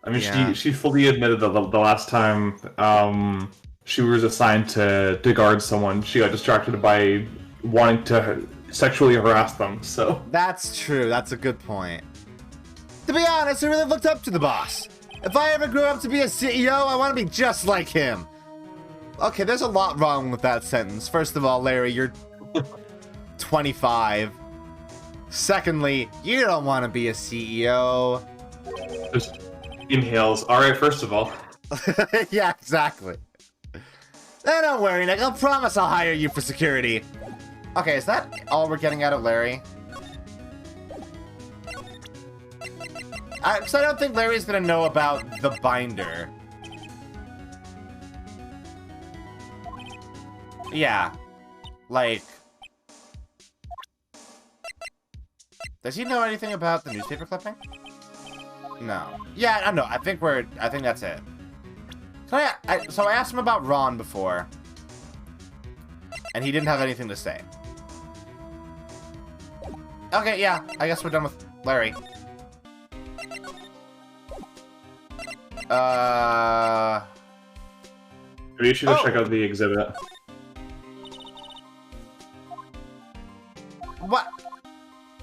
I mean, yeah. She fully admitted that the last time she was assigned to guard someone, she got distracted by wanting to sexually harass them, so... That's true, that's a good point. To be honest, I really looked up to the boss. If I ever grew up to be a CEO, I want to be just like him. Okay, there's a lot wrong with that sentence. First of all, Larry, you're 25. Secondly, you don't want to be a CEO. Just inhales. Alright, first of all. Yeah, exactly. Don't worry, Nick. I'll promise I'll hire you for security. Okay, is that all we're getting out of Larry? Because I don't think Larry's gonna know about the binder. Yeah. Like... Does he know anything about the newspaper clipping? No. Yeah, I know. I think that's it. So I asked him about Ron before. And he didn't have anything to say. Okay, yeah. I guess we're done with Larry. Maybe you should go check out the exhibit. What?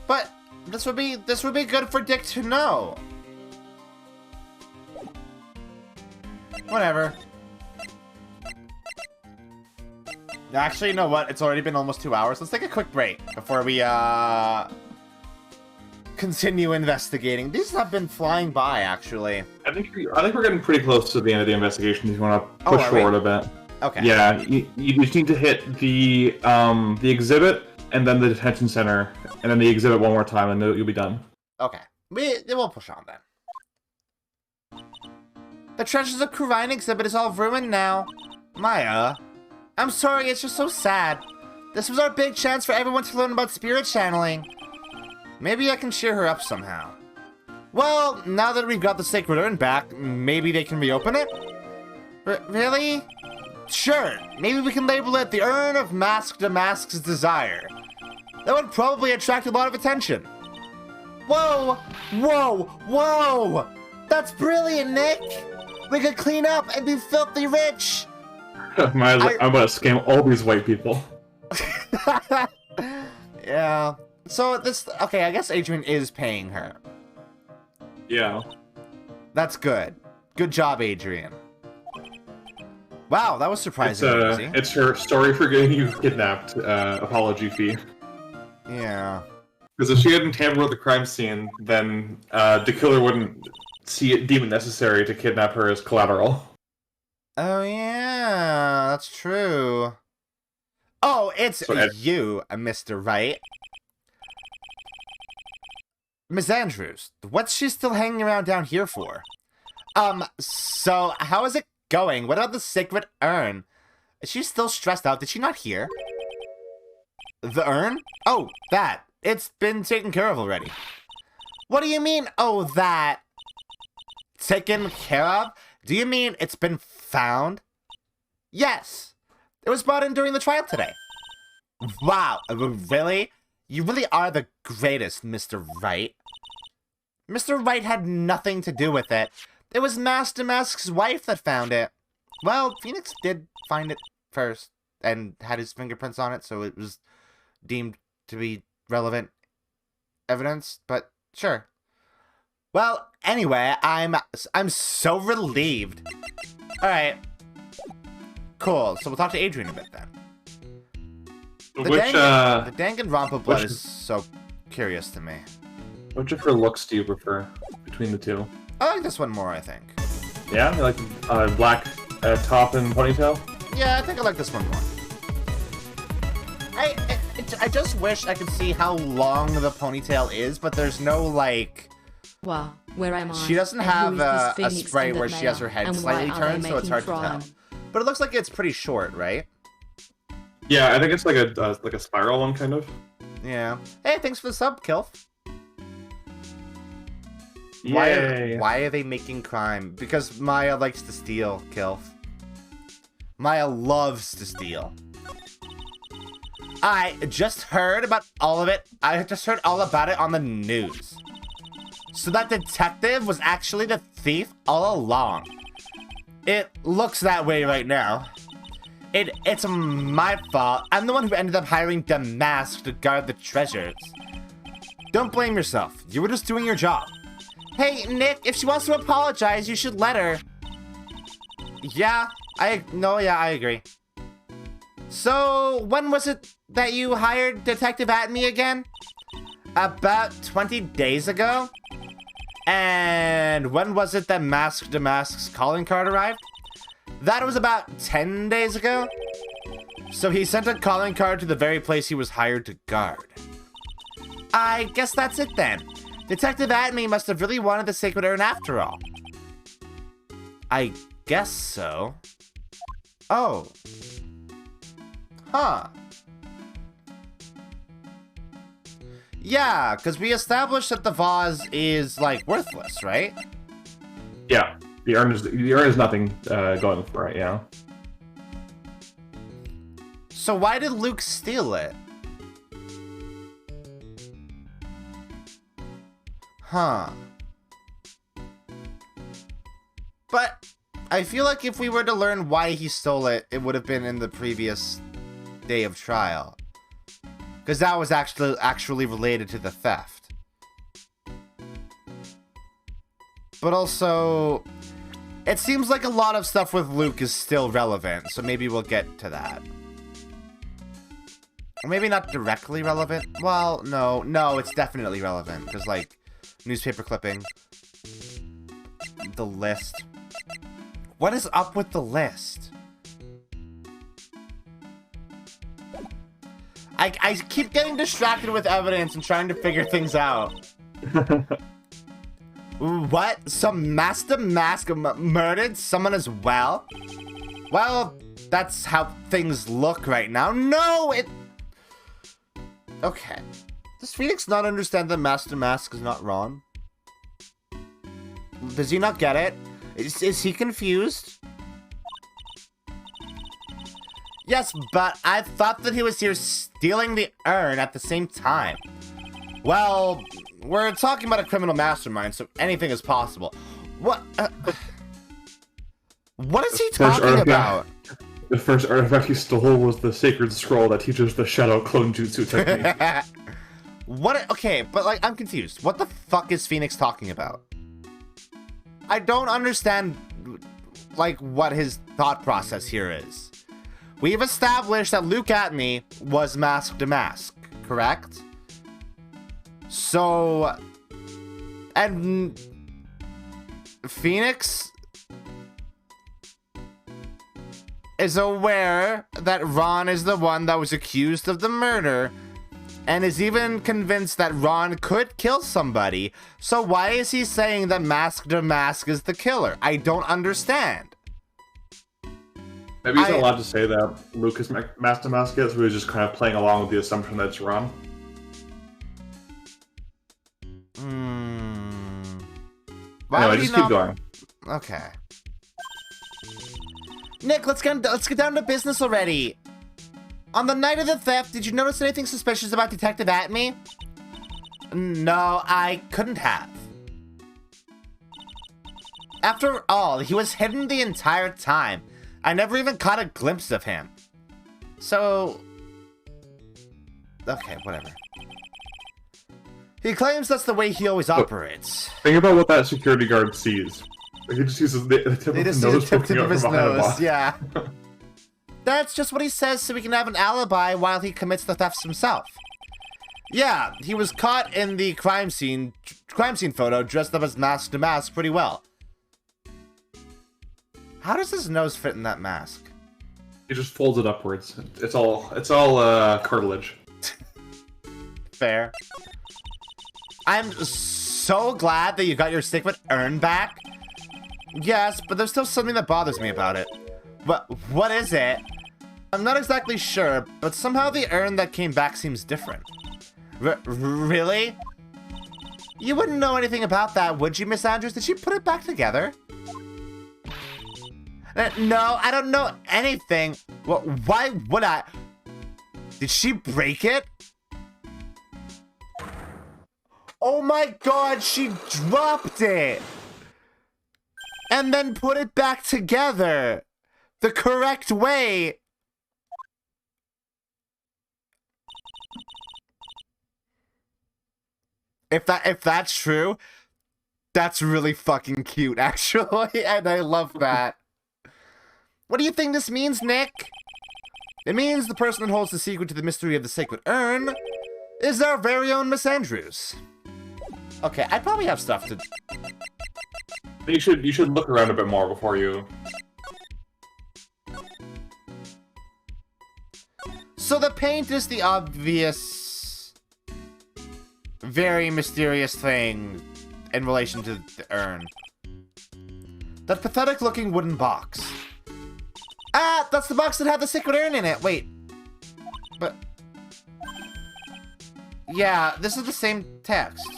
But this would be good for Dick to know. Whatever. Actually, you know what? It's already been almost 2 hours. Let's take a quick break before we continue investigating. These have been flying by, actually. I think we're getting pretty close to the end of the investigation. If you want to push forward a bit. Okay. Yeah, you just need to hit the exhibit and then the detention center, and then the exhibit one more time, and you'll be done. Okay. We'll push on then. The treasures of Kurine exhibit is all ruined now. Maya, I'm sorry, it's just so sad. This was our big chance for everyone to learn about spirit channeling. Maybe I can cheer her up somehow. Well, now that we've got the sacred urn back, maybe they can reopen it? Really? Sure, maybe we can label it the Urn of Mask Damask's Desire. That would probably attract a lot of attention. Whoa! Whoa! Whoa! That's brilliant, Nick! We could clean up and be filthy rich! I'm gonna scam all these white people. Yeah. So okay, I guess Adrian is paying her. Yeah. That's good. Good job, Adrian. Wow, that was surprisingly easy. It's her sorry for getting you kidnapped apology fee. Yeah. Because if she hadn't tampered with the crime scene, then the killer wouldn't deem it necessary to kidnap her as collateral. Oh yeah, that's true. Oh, it's you, Mr. Wright. Miss Andrews, what's she still hanging around down here for? So how is it going? What about the sacred urn? Is she still stressed out? Did she not hear? The urn? Oh, that. It's been taken care of already. What do you mean, oh, that? Taken care of? Do you mean it's been found? Yes. It was brought in during the trial today. Wow, really? You really are the greatest, Mr. Wright. Mr. Wright had nothing to do with it. It was Master Mask's wife that found it. Well, Phoenix did find it first and had his fingerprints on it, so it was deemed to be relevant evidence, but sure. Well, anyway, I'm so relieved. All right. Cool. So we'll talk to Adrian a bit then. The Danganronpa blood is so curious to me. Which of her looks do you prefer between the two? I like this one more, I think. Yeah, you like black top and ponytail? Yeah, I think I like this one more. I just wish I could see how long the ponytail is, but there's no, like... Well, where am I? She doesn't have a spray where she has her head slightly turned, so it's hard to tell. But it looks like it's pretty short, right? Yeah, I think it's like a spiral one, kind of. Yeah. Hey, thanks for the sub, Kilf. Yay. Why are they making crime? Because Maya likes to steal, Kilf. Maya loves to steal. I just heard about all of it. I just heard all about it on the news. So that detective was actually the thief all along. It looks that way right now. It's my fault. I'm the one who ended up hiring Damask to guard the treasures. Don't blame yourself. You were just doing your job. Hey, Nick, if she wants to apologize, you should let her. Yeah, I agree. So, when was it that you hired Detective Atme again? About 20 days ago? And when was it that Mask Damask's calling card arrived? That was about 10 days ago? So he sent a calling card to the very place he was hired to guard. I guess that's it then. Detective Atme must have really wanted the sacred urn after all. I guess so. Oh. Huh. Yeah, because we established that the vase is, like, worthless, right? Yeah. The urn is nothing going for it, yeah. So why did Luke steal it? Huh. But I feel like if we were to learn why he stole it, it would have been in the previous day of trial. Because that was actually related to the theft. But also, it seems like a lot of stuff with Luke is still relevant, so maybe we'll get to that. Maybe not directly relevant. Well, no, it's definitely relevant. Because, like, newspaper clipping. The list. What is up with the list? I keep getting distracted with evidence and trying to figure things out. What? Some Master Mask murdered someone as well? Well, that's how things look right now. No, it... Okay. Does Phoenix not understand that Master Mask is not wrong? Does he not get it? Is he confused? Yes, but I thought that he was here stealing the urn at the same time. Well, we're talking about a criminal mastermind, so anything is possible. What? What is he talking about? The first artifact he stole was the sacred scroll that teaches the shadow clone jutsu technique. What? Okay, but like, I'm confused. What the fuck is Phoenix talking about? I don't understand, like, what his thought process here is. We've established that Luka Étoile was Mask to Mask, correct? So, and Phoenix is aware that Ron is the one that was accused of the murder, and is even convinced that Ron could kill somebody. So why is he saying that Mask to Mask is the killer? I don't understand. Maybe he's not allowed to say that Lucas Mask to Mask is, but he's just kind of playing along with the assumption that it's Ron. Anyway, just keep going. Okay. Nick, let's get down to business already. On the night of the theft, did you notice anything suspicious about Detective Étoile? No, I couldn't have. After all, he was hidden the entire time. I never even caught a glimpse of him. So... Okay, whatever. He claims that's the way he always operates. Think about what that security guard sees. He just uses the tip of his nose poking out from behind a box. Yeah. That's just what he says so he can have an alibi while he commits the thefts himself. Yeah, he was caught in the crime scene photo dressed up as Mask to Mask pretty well. How does his nose fit in that mask? He just folds it upwards. It's all cartilage. Fair. I'm so glad that you got your Sacred Urn back. Yes, but there's still something that bothers me about it. What is it? I'm not exactly sure, but somehow the urn that came back seems different. Really? You wouldn't know anything about that, would you, Miss Andrews? Did she put it back together? No, I don't know anything. Well, why would I? Did she break it? Oh my god, she dropped it! And then put it back together the correct way. If that's true, that's really fucking cute, actually, and I love that. What do you think this means, Nick? It means the person that holds the secret to the mystery of the Sacred Urn is our very own Miss Andrews. Okay, I probably have stuff to... You should look around a bit more before you... So the paint is the obvious, very mysterious thing in relation to the urn. That pathetic-looking wooden box. Ah, that's the box that had the Sacred Urn in it. Wait. But... Yeah, this is the same text.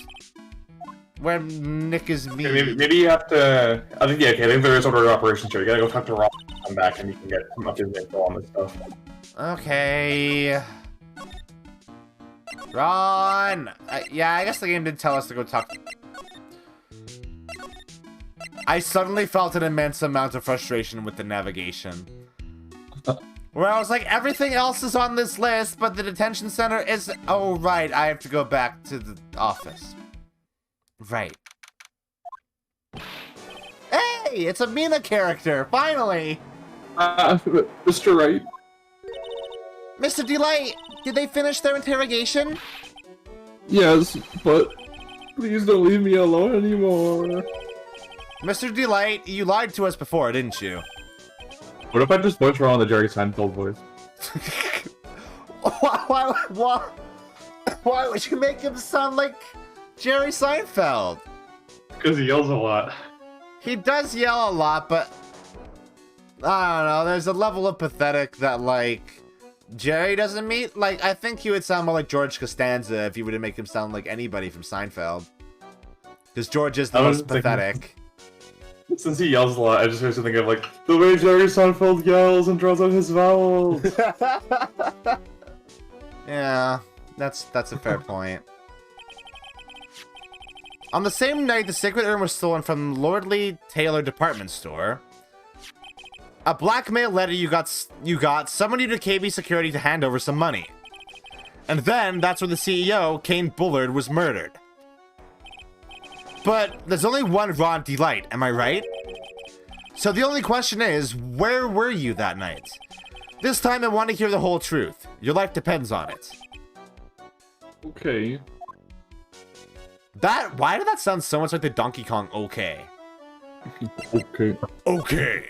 Where Nick is me. Okay, maybe you have to... I think there is order of operations here. You gotta go talk to Ron, come back, and you can get some of his info on this stuff. Okay. Ron! Yeah, I guess the game did tell us to go talk. I suddenly felt an immense amount of frustration with the navigation. Where I was like, everything else is on this list, but the detention center is... Oh, right, I have to go back to the office. Right. Hey, it's a Mina character, finally! Mr. Wright. Mr. Delight, Did they finish their interrogation? Yes, but please don't leave me alone anymore. Mr. Delight, you lied to us before, didn't you? What if I just voice around the Jerry Seinfeld voice? Why would you make him sound like Jerry Seinfeld? Because he yells a lot. He does yell a lot, but I don't know, there's a level of pathetic that, like, Jerry doesn't meet. Like, I think he would sound more like George Costanza if you were to make him sound like anybody from Seinfeld. Because George is the most pathetic. Since he yells a lot, I just think of, like, the way Jerry Seinfeld yells and draws out his vowels. Yeah, that's a fair point. On the same night, the sacred urn was stolen from Lordly Taylor department store. A blackmail letter you got summoned you to KB security to hand over some money. And then, that's where the CEO, Kane Bullard, was murdered. But there's only one Ron Delight, am I right? So the only question is, where were you that night? This time I want to hear the whole truth. Your life depends on it. Okay. Why did that sound so much like the Donkey Kong okay? Okay. Okay.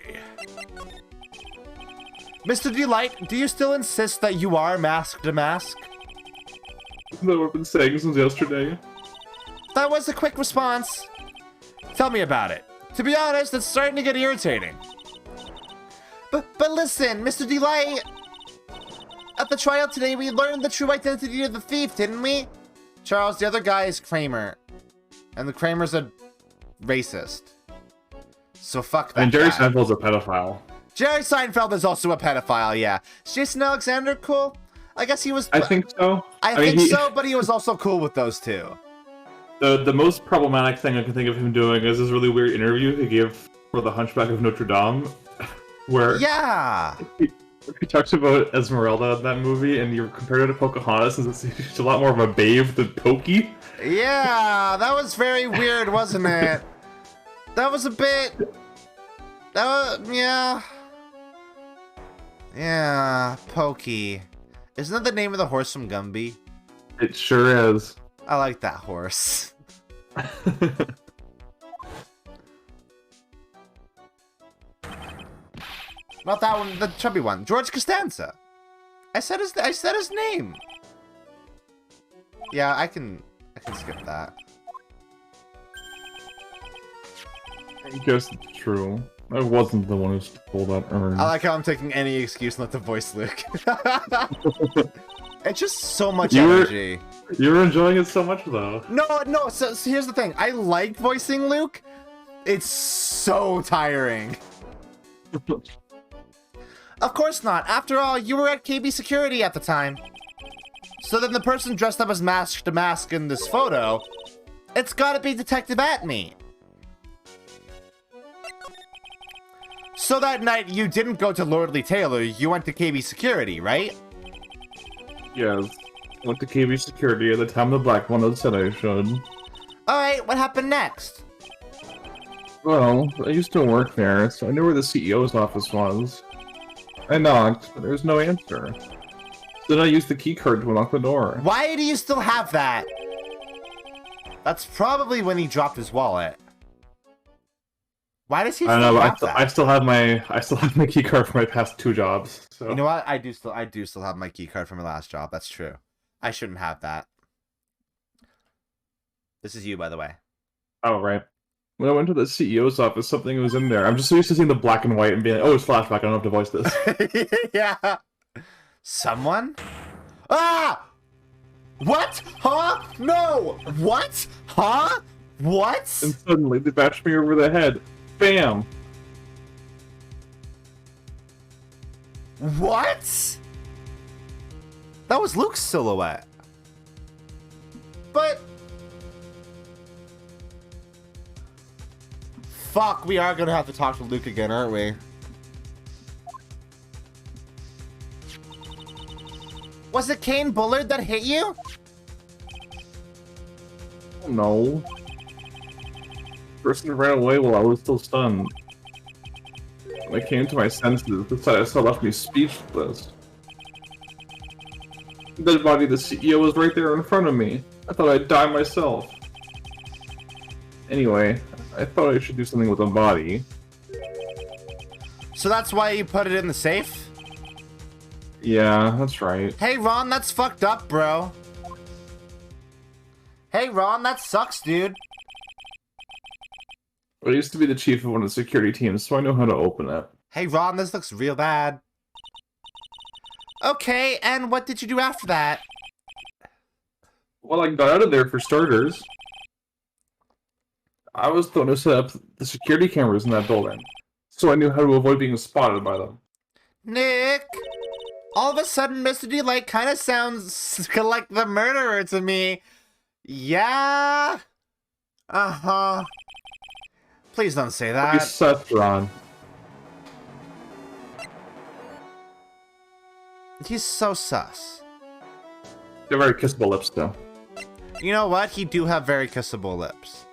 Mr. Delight, do you still insist that you are masked to mask? That's what I've been saying since yesterday. That was a quick response. Tell me about it. To be honest, it's starting to get irritating. But listen, Mr. Delight. At the trial today, we learned the true identity of the thief, didn't we? Charles, the other guy is Kramer. And the Kramer's a racist. So fuck that. And Jerry guy. Seinfeld's a pedophile. Jerry Seinfeld is also a pedophile, yeah. Is Jason Alexander cool? I guess he was... I think so. I think so, but he was also cool with those two. The most problematic thing I can think of him doing is this really weird interview he gave for The Hunchback of Notre Dame, where Yeah! he talks about Esmeralda in that movie, and you compared her to Pocahontas, and she's a lot more of a babe than Pokey. Yeah, that was very weird, wasn't it? That was a bit... That was... Yeah... Yeah, Pokey. Isn't that the name of the horse from Gumby? It sure is. I like that horse. Not that one, the chubby one. George Costanza. I said his name. Yeah, I can skip that. I guess it's true. I wasn't the one who stole that urn. I like how I'm taking any excuse not to voice Luke. It's just so much You were- energy. You were enjoying it so much, though. No, so here's the thing. I like voicing Luke. It's so tiring. Of course not. After all, you were at KB Security at the time. So then the person dressed up as Mask to Mask in this photo, it's gotta be Detective Atney. So that night, you didn't go to Lordly Taylor, you went to KB Security, right? Yes. Went to KB Security at the time the black one had said I should. Alright, what happened next? Well, I used to work there, so I knew where the CEO's office was. I knocked, but there was no answer. Then I used the key card to unlock the door. Why do you still have that? That's probably when he dropped his wallet. Why does he I still don't know, have but that? I still have my key card for my past 2 jobs. So. You know what? I do still have my key card from my last job. That's true. I shouldn't have that. This is you, by the way. Oh, right. When I went to the CEO's office, something was in there. I'm just so used to seeing the black and white and being like, oh, it's flashback, I don't have to voice this. Yeah. Someone? Ah! What? Huh? No! What? Huh? What? And suddenly, they bashed me over the head. Bam! What? That was Luke's silhouette. But... Fuck, we are gonna have to talk to Luke again, aren't we? Was it Kane Bullard that hit you? No. Person ran away while I was still stunned. When I came to my senses, the sight I saw left me speechless. The dead body of the CEO was right there in front of me. I thought I'd die myself. Anyway, I thought I should do something with the body. So that's why you put it in the safe? Yeah, that's right. Hey, Ron, that's fucked up, bro. Hey, Ron, that sucks, dude. I used to be the chief of one of the security teams, so I know how to open it. Hey, Ron, this looks real bad. Okay, and what did you do after that? Well, I got out of there for starters. I was going to set up the security cameras in that building, so I knew how to avoid being spotted by them. Nick! All of a sudden, Mr. Delight kind of sounds like the murderer to me. Yeah? Uh-huh. Please don't say that. He's sus, Ron. He's so sus. They're very kissable lips, though. You know what? He do have very kissable lips.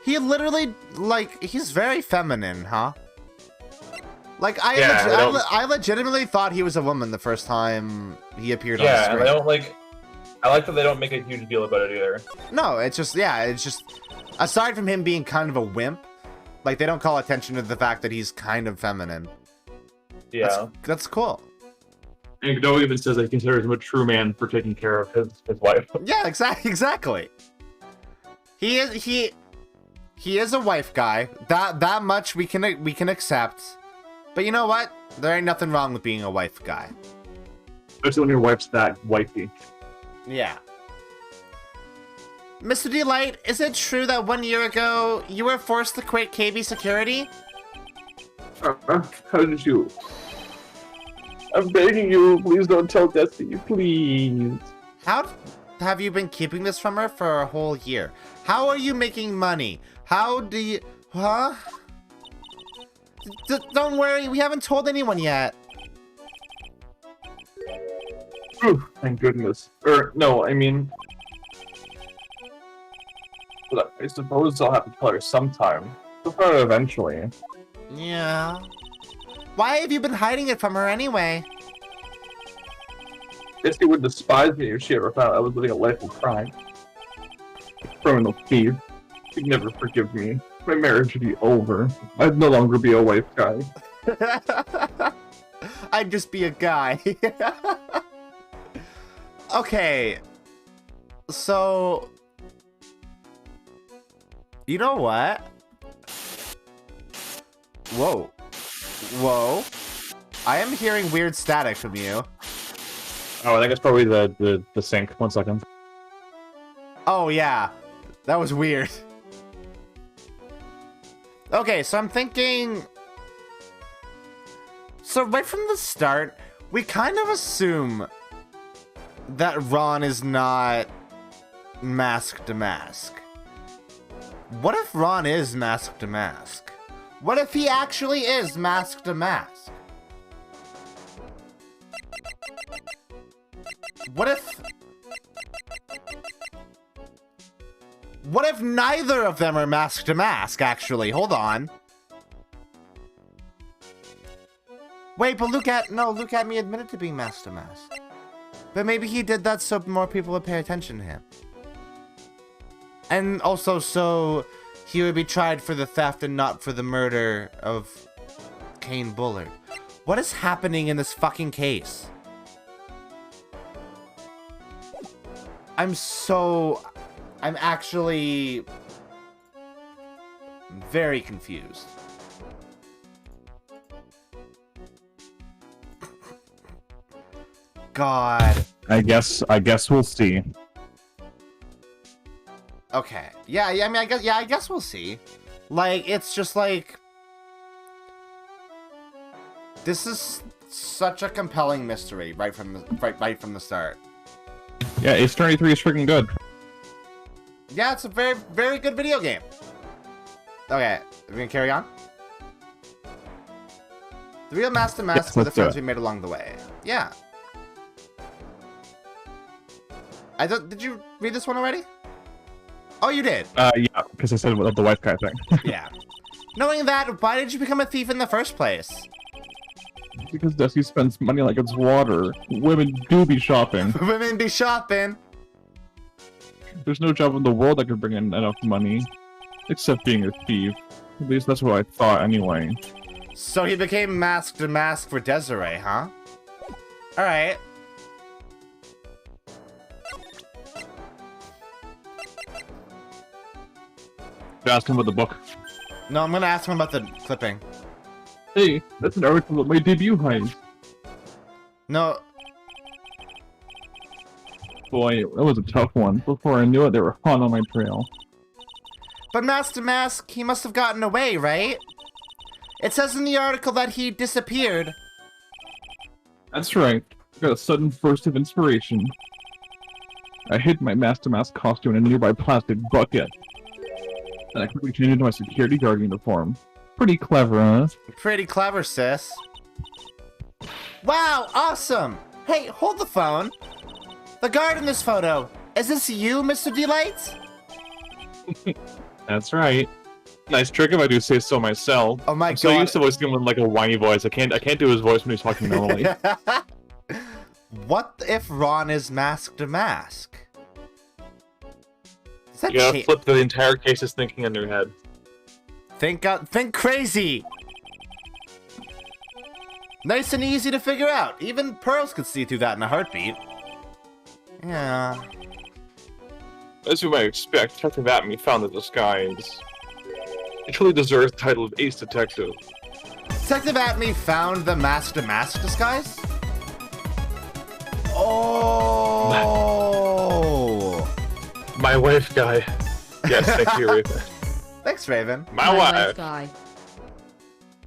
He literally, like, he's very feminine, huh? Like, I legitimately thought he was a woman the first time he appeared on screen. Yeah, and they don't, like... I like that they don't make a huge deal about it either. No, it's just, yeah, it's just... Aside from him being kind of a wimp, like, they don't call attention to the fact that he's kind of feminine. Yeah. That's cool. And Godot even says that he considers him a true man for taking care of his wife. Yeah, exactly. He is a wife guy. That much we can accept. But you know what? There ain't nothing wrong with being a wife guy. Especially when your wife's that wifey. Yeah. Mr. Delight, is it true that 1 year ago you were forced to quit KB Security? How did you? I'm begging you, please don't tell Destiny, please. How have you been keeping this from her for a whole year? How are you making money? How do you... Huh? Don't worry, we haven't told anyone yet. Ooh, thank goodness. No, I mean... But I suppose I'll have to tell her sometime. She'll tell her eventually. Yeah. Why have you been hiding it from her anyway? Destiny would despise me if she ever found out I was living a life of crime. Criminal thief. She'd never forgive me. My marriage would be over. I'd no longer be a wife guy. I'd just be a guy. Okay. So... You know what? Whoa. Whoa. I am hearing weird static from you. Oh, I think it's probably the sink. 1 second. Oh, yeah. That was weird. Okay, so I'm thinking... So right from the start, we kind of assume that Ron is not mask to mask. What if Ron is mask to mask? What if he actually is mask to mask? What if neither of them are mask to mask, actually? Hold on. Wait, but Luke at me admitted to being mask to mask. But maybe he did that so more people would pay attention to him. And also so he would be tried for the theft and not for the murder of Kane Bullard. What is happening in this fucking case? I'm actually very confused. God. I guess we'll see. Okay. Yeah, I mean, I guess we'll see. Like, it's just like... This is such a compelling mystery right from the start. Yeah, Ace Attorney 3 is freaking good. Yeah, it's a very, very good video game. Okay, are we gonna carry on? The real mask to mask were the friends we made along the way. Yeah. Did you read this one already? Oh, you did? Yeah, because I said the wife guy thing. Yeah. Knowing that, why did you become a thief in the first place? because Desi spends money like it's water. Women do be shopping. Women be shopping. There's no job in the world that could bring in enough money. Except being a thief. At least that's what I thought anyway. So he became masked to mask for Desiree, huh? Alright. Ask him about the book. No, I'm gonna ask him about the clipping. Hey, that's an article of my debut heist. No. Boy, that was a tough one. Before I knew it, they were hot on my trail. But mask to mask, he must have gotten away, right? It says in the article that he disappeared. That's right. I got a sudden burst of inspiration. I hid my mask to mask costume in a nearby plastic bucket. And I quickly changed into my security guard uniform. Pretty clever, huh? Pretty clever, sis. Wow, awesome! Hey, hold the phone. The guard in this photo. Is this you, Mr. Delight? That's right. Nice trick if I do say so myself. Oh my I'm god. so used to voicing him with like a whiny voice. I can't do his voice when he's talking normally. What if Ron is masked to mask? Is that You gotta flip the entire case's thinking in your head. Think crazy. Nice and easy to figure out. Even Pearls could see through that in a heartbeat. Yeah. As you might expect, Detective Atme found the disguise. He truly deserves the title of Ace Detective. Detective Atme found the mask to mask disguise? Oh! My wife guy. Yes, thank you, Raven. Thanks, Raven. My wife. Guy.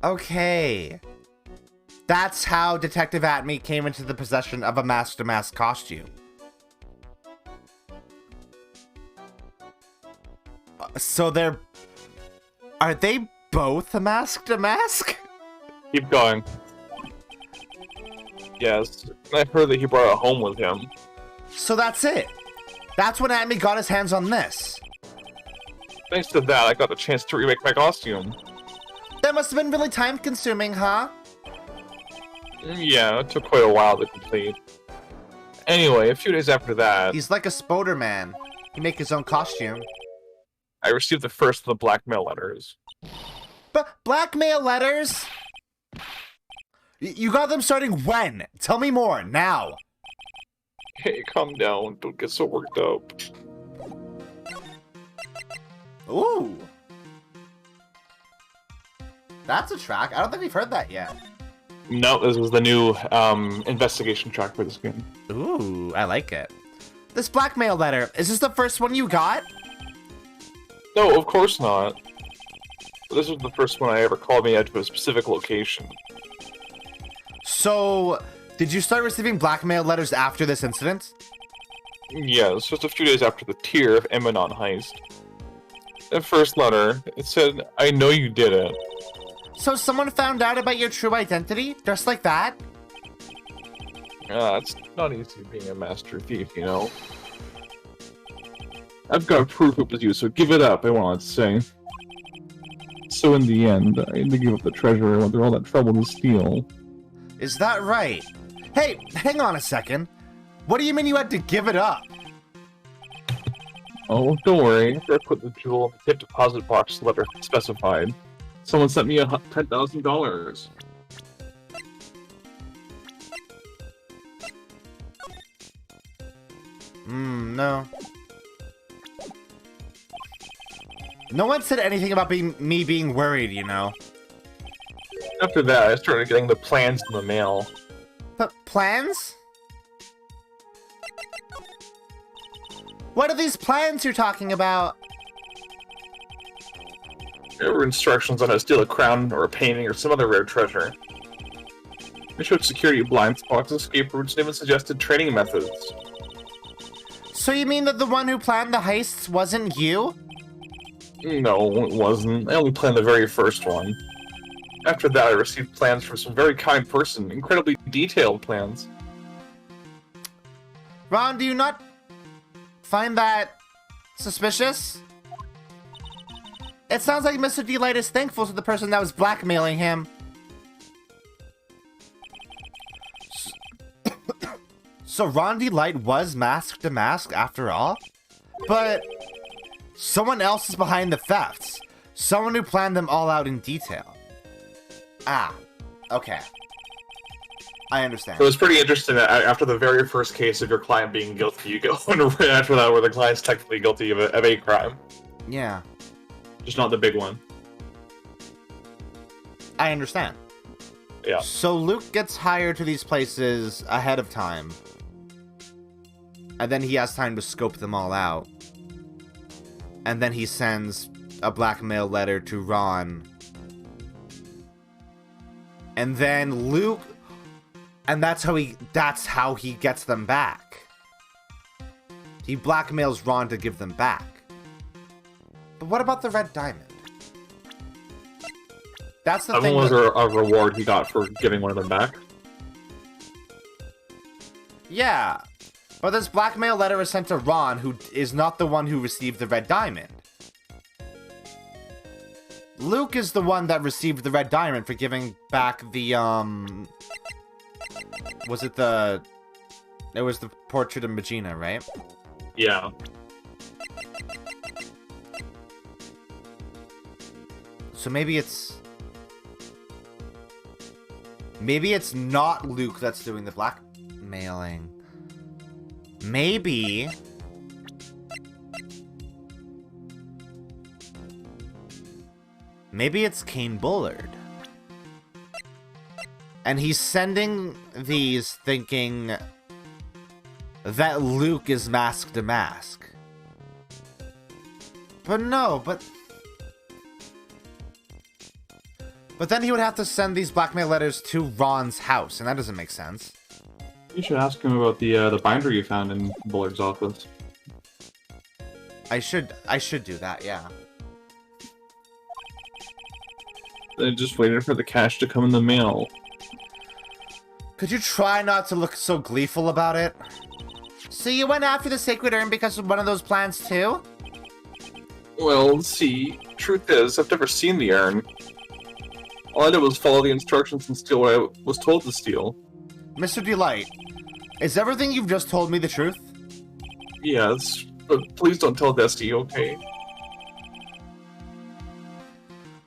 Okay. That's how Detective Atme came into the possession of a mask to mask costume. So are they both a mask to mask? Keep going. Yes, I've heard that he brought it home with him. So that's it. That's when Atme got his hands on this. Thanks to that, I got the chance to remake my costume. That must have been really time consuming, huh? Yeah, it took quite a while to complete. Anyway, a few days after that, He's like a Spoder man. He make his own costume. I received the first of the Blackmail Letters. But Blackmail Letters? You got them starting when? Tell me more, now. Hey, calm down. Don't get so worked up. Ooh. That's a track. I don't think we've heard that yet. No, this was the new investigation track for this game. Ooh, I like it. This Blackmail Letter, is this the first one you got? No, of course not. This was the first one I ever called me out to a specific location. So, did you start receiving Blackmail Letters after this incident? Yes, just a few days after the tier of Eminon heist. The first letter, it said, I know you did it. So someone found out about your true identity, just like that? It's not easy being a master thief, you know. I've got proof it was you, so give it up, I wanted to say. So in the end, I had to give up the treasure I went through all that trouble to steal. Is that right? Hey, hang on a second. What do you mean you had to give it up? Oh, don't worry. After I put the jewel in the tip deposit box the letter specified, Someone sent me $10,000. No. No one said anything about me being worried, you know. after that, I started getting the plans in the mail. But plans? What are these plans you're talking about? There were instructions on how to steal a crown or a painting or some other rare treasure. They showed security blind spots, escape routes, and even suggested training methods. So you mean that the one who planned the heists wasn't you? No, it wasn't. I only planned the very first one. After that, I received plans from some very kind person, incredibly detailed plans. Ron, do you not find that suspicious? It sounds like Mr. Delight is thankful to the person that was blackmailing him. So Ron Delight was masked to mask after all? But someone else is behind the thefts. Someone who planned them all out in detail. Ah, okay. I understand. So it was pretty interesting that after the very first case of your client being guilty, you go on right after that where the client's technically guilty of a crime. Yeah. Just not the big one. I understand. Yeah. So Luke gets hired to these places ahead of time. And then he has time to scope them all out. And then he sends a blackmail letter to Ron. And then Luke... And that's how he gets them back. He blackmails Ron to give them back. But what about the red diamond? That's the That thing. one was a reward he got for giving one of them back. Yeah. But this blackmail letter is sent to Ron, who is not the one who received the red diamond. Luke is the one that received the red diamond for giving back the, was it the... It was the portrait of Magina, right? Yeah. So maybe it's... Maybe it's not Luke that's doing the blackmailing. Maybe... Maybe it's Kane Bullard. And he's sending these thinking that Luke is masked to mask. But no, but then he would have to send these blackmail letters to Ron's house, and that doesn't make sense. You should ask him about the binder you found in Bullard's office. I should do that, yeah. They just waited for the cash to come in the mail. Could you try not to look so gleeful about it? So you went after the Sacred Urn because of one of those plans too? Well, see, truth is, I've never seen the urn. All I did was follow the instructions and steal what I was told to steal. Mr. Delight, is everything you've just told me the truth? Yes, but please don't tell Dusty, okay?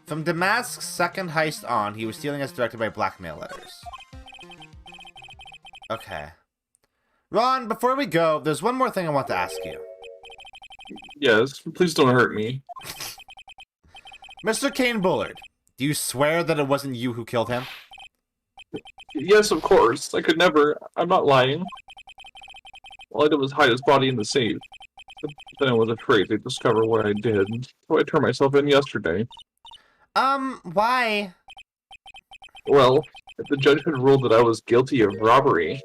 From Damask's second heist on, he was stealing as directed by Blackmail Letters. Okay. Ron, before we go, there's one more thing I want to ask you. Yes, please don't hurt me. Mr. Kane Bullard, do you swear that it wasn't you who killed him? Yes, of course. I could never. I'm not lying. All I did was hide his body in the safe. But then I was afraid they'd discover what I did, so I turned myself in yesterday. Why? Well, if the judge had ruled that I was guilty of robbery,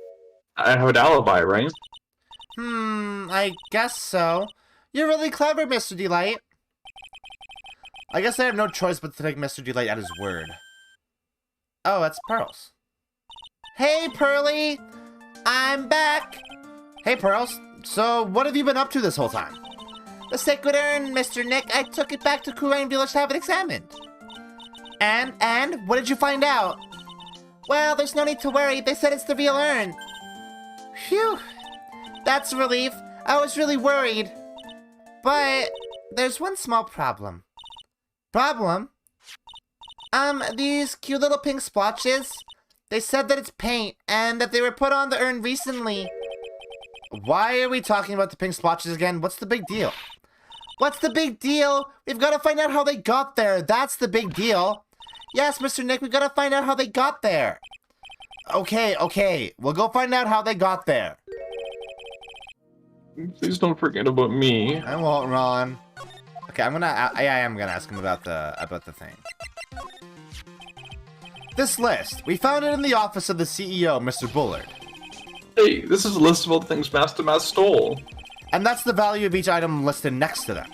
I'd have an alibi, right? I guess so. You're really clever, Mr. Delight. I guess I have no choice but to take Mr. Delight at his word. Oh, that's Pearls. Hey, Pearly! I'm back! Hey, Pearls. So, what have you been up to this whole time? The Sacred Urn, Mr. Nick. I took it back to Kurain Village to have it examined. And? What did you find out? Well, there's no need to worry. They said it's the real urn. Phew. That's a relief. I was really worried. But there's one small problem. Problem? These cute little pink splotches, they said that it's paint and that they were put on the urn recently. Why are we talking about the pink splotches again? What's the big deal? What's the big deal? We've got to find out how they got there. That's the big deal. Yes, Mr. Nick, we've got to find out how they got there. Okay. We'll go find out how they got there. Please don't forget about me. I won't, Ron. Okay, I am gonna ask him about the thing. This list, we found it in the office of the CEO, Mr. Bullard. Hey, this is a list of all the things Master Mass stole. And that's the value of each item listed next to them.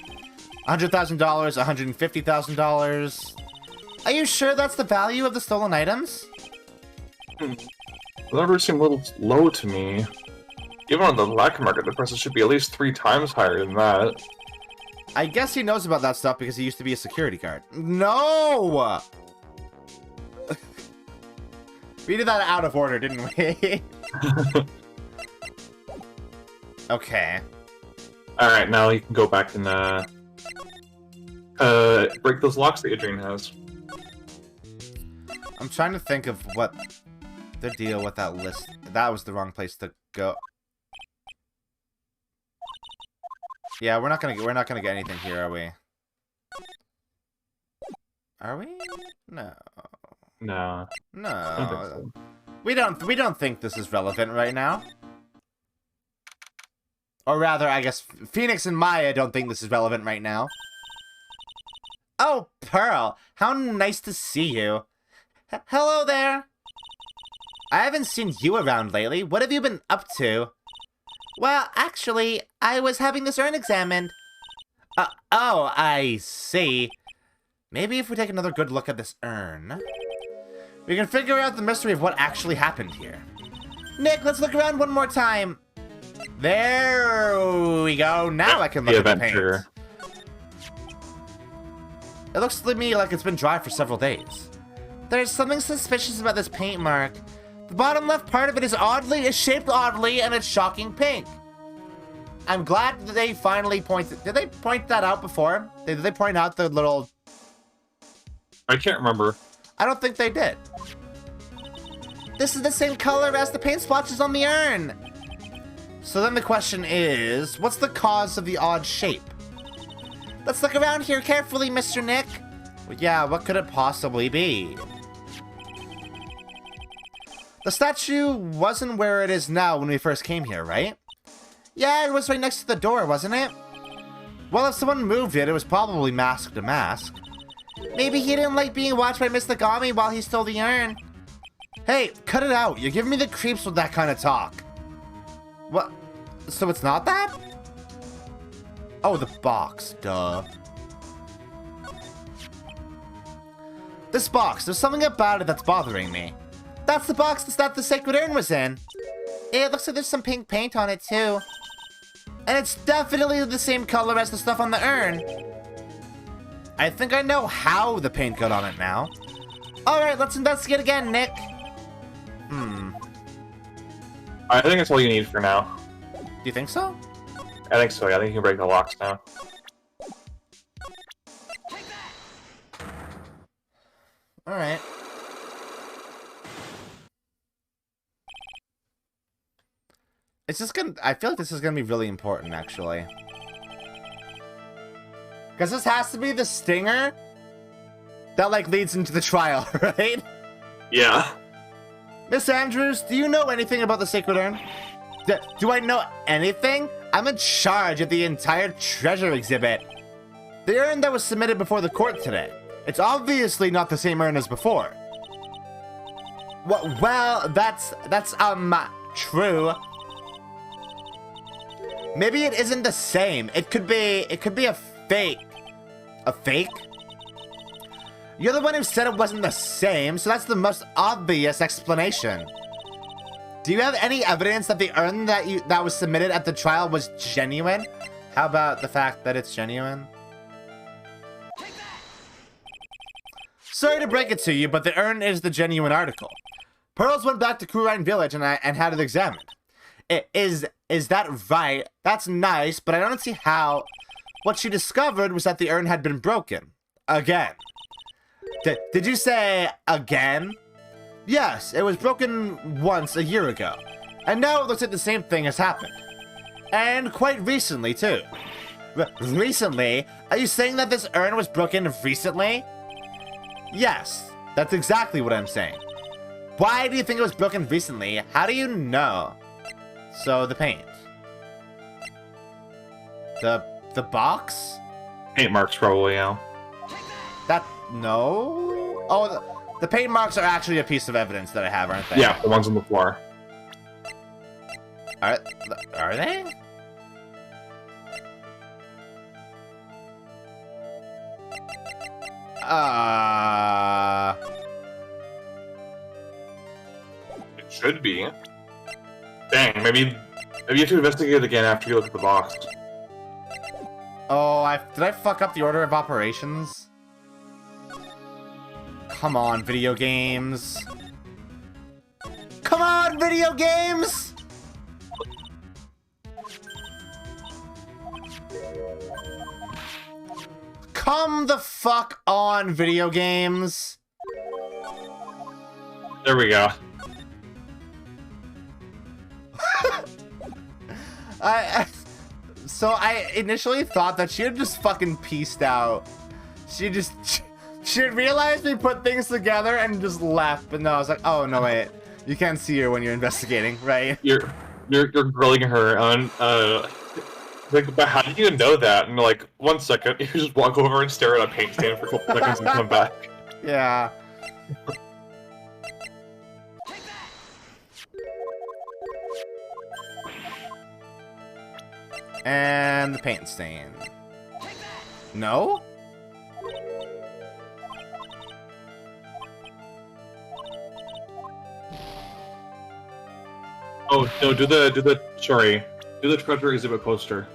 $100,000, $150,000. Are you sure that's the value of the stolen items? The numbers seem a little low to me. Even on the black market, the prices should be at least 3 times higher than that. I guess he knows about that stuff because he used to be a security guard. No! We did that out of order, didn't we? Okay. Alright, now you can go back and, break those locks that Adrian has. I'm trying to think of what the deal with that list. That was the wrong place to go. Yeah, we're not gonna get anything here, are we? Are we? No. No. No. I don't think so. We don't think this is relevant right now. Or rather, I guess Phoenix and Maya don't think this is relevant right now. Oh, Pearl, how nice to see you. Hello there. I haven't seen you around lately. What have you been up to? Well, actually, I was having this urn examined. Oh, I see. Maybe if we take another good look at this urn, we can figure out the mystery of what actually happened here. Nick, let's look around one more time. There we go. Now I can look at the paint. It looks to me like it's been dry for several days. There's something suspicious about this paint mark. The bottom left part of it is shaped oddly, and it's shocking pink. I'm glad that they finally pointed. Did they point that out before? Did they point out the little? I can't remember. I don't think they did. This is the same color as the paint splotches on the urn. So then the question is, what's the cause of the odd shape? Let's look around here carefully, Mr. Nick. Well, yeah, what could it possibly be? The statue wasn't where it is now when we first came here, right? Yeah, it was right next to the door, wasn't it? Well, if someone moved it, it was probably masked to mask. Maybe he didn't like being watched by Miss Nagami while he stole the urn. Hey, cut it out. You're giving me the creeps with that kind of talk. What? So it's not that? Oh, the box. Duh. This box. There's something about it that's bothering me. That's the box that the sacred urn was in. It looks like there's some pink paint on it, too. And it's definitely the same color as the stuff on the urn. I think I know how the paint got on it now. Alright, let's investigate again, Nick. I think that's all you need for now. Do you think so? I think so, yeah. I think you can break the locks now. Alright. It's just gonna... I feel like this is gonna be really important, actually. Because this has to be the stinger that, like, leads into the trial, right? Yeah. Miss Andrews, do you know anything about the Sacred Urn? Do I know anything? I'm in charge of the entire treasure exhibit. The urn that was submitted before the court today. It's obviously not the same urn as before. Well, that's true. Maybe it isn't the same. It could be a fake. A fake? You're the one who said it wasn't the same, so that's the most obvious explanation. Do you have any evidence that the urn that was submitted at the trial was genuine? How about the fact that it's genuine? Sorry to break it to you, but the urn is the genuine article. Pearls went back to Kurine Village and had it examined. Is that right? That's nice, but I don't see how. What she discovered was that the urn had been broken. Again. Did you say again? Yes, it was broken once a year ago. And now it looks like the same thing has happened. And quite recently, too. Recently? Are you saying that this urn was broken recently? Yes, that's exactly what I'm saying. Why do you think it was broken recently? How do you know? So, the paint. The box? Paint marks, probably, yeah. No? Oh, the paint marks are actually a piece of evidence that I have, aren't they? Yeah, the ones on the floor. Are they? It should be. Dang, maybe you have to investigate it again after you look at the box. Oh, did I fuck up the order of operations? Come on, video games. Come on, video games! Come the fuck on, video games. There we go. So I initially thought that she had just fucking pieced out. She had realized we put things together and just left. But no, I was like, oh no wait, you can't see her when you're investigating, right? You're grilling her on like, but how do you know that? And like, 1 second, you just walk over and stare at a paint stand for a couple seconds and come back. Yeah. And the paint stain. No? Oh no, do the treasure exhibit poster.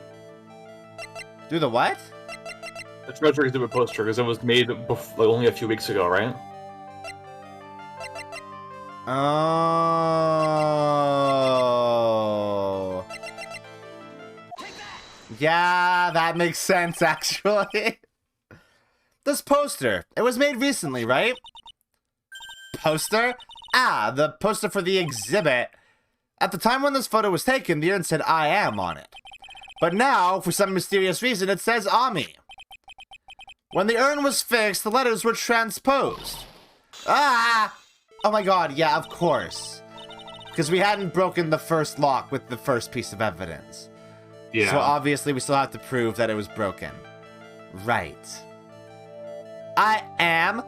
Do the what? The treasure exhibit poster, because it was made only a few weeks ago, right? Oh. Yeah, that makes sense, actually. This poster, it was made recently, right? Poster? Ah, the poster for the exhibit. At the time when this photo was taken, the urn said I am on it. But now, for some mysterious reason, it says Ami. When the urn was fixed, the letters were transposed. Ah! Oh my god, yeah, of course. Because we hadn't broken the first lock with the first piece of evidence. Yeah. So obviously we still have to prove that it was broken. Right. I am?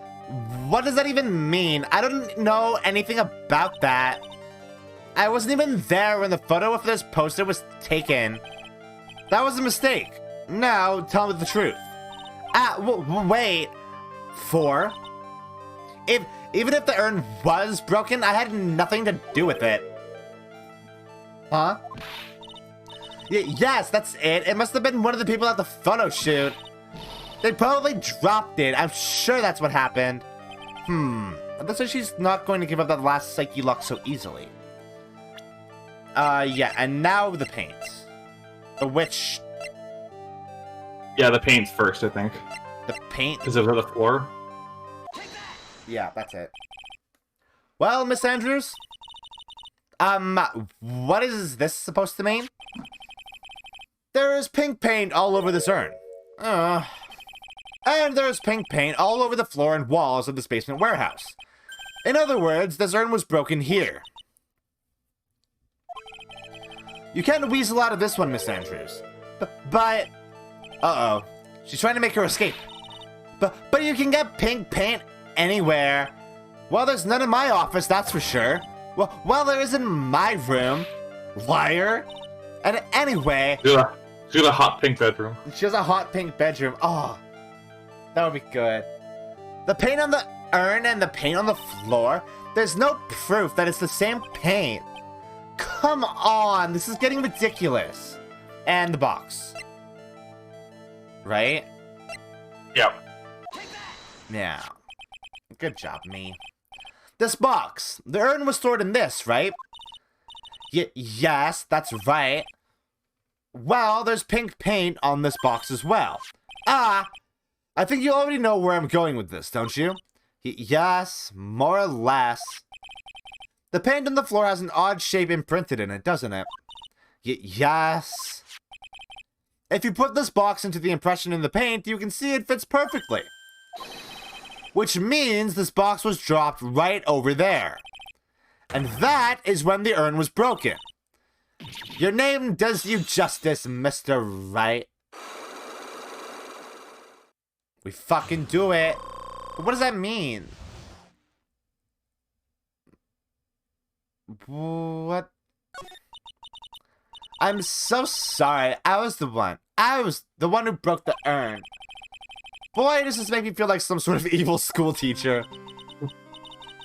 What does that even mean? I don't know anything about that. I wasn't even there when the photo of this poster was taken. That was a mistake. Now, tell me the truth. Wait. 4? Even if the urn was broken, I had nothing to do with it. Huh? Yes, that's it. It must have been one of the people at the photo shoot. They probably dropped it. I'm sure that's what happened. That's why she's not going to give up that last psyche lock so easily. Yeah, and now the paint. The witch. Yeah, the paint's first, I think. The paint? Because it was on the floor. Yeah, that's it. Well, Miss Andrews? What is this supposed to mean? There is pink paint all over this urn. And there's pink paint all over the floor and walls of this basement warehouse. In other words, this urn was broken here. You can't weasel out of this one, Miss Andrews. But... Uh-oh. She's trying to make her escape. But you can get pink paint anywhere. Well, there's none in my office, that's for sure. Well, there is in my room. Liar. And anyway... She got a hot pink bedroom. She has a hot pink bedroom. Oh, that would be good. The paint on the urn and the paint on the floor, there's no proof that it's the same paint. Come on, this is getting ridiculous. And the box. Right? Yep. Yeah. Good job, me. This box. The urn was stored in this, right? Yes, that's right. Well, there's pink paint on this box as well. I think you already know where I'm going with this, don't you? Yes, more or less. The paint on the floor has an odd shape imprinted in it, doesn't it? Yes. If you put this box into the impression in the paint, you can see it fits perfectly. Which means this box was dropped right over there. And that is when the urn was broken. Your name does you justice, Mr. Wright. We fucking do it. But what does that mean? What? I'm so sorry. I was the one who broke the urn. Boy, does this make me feel like some sort of evil school teacher.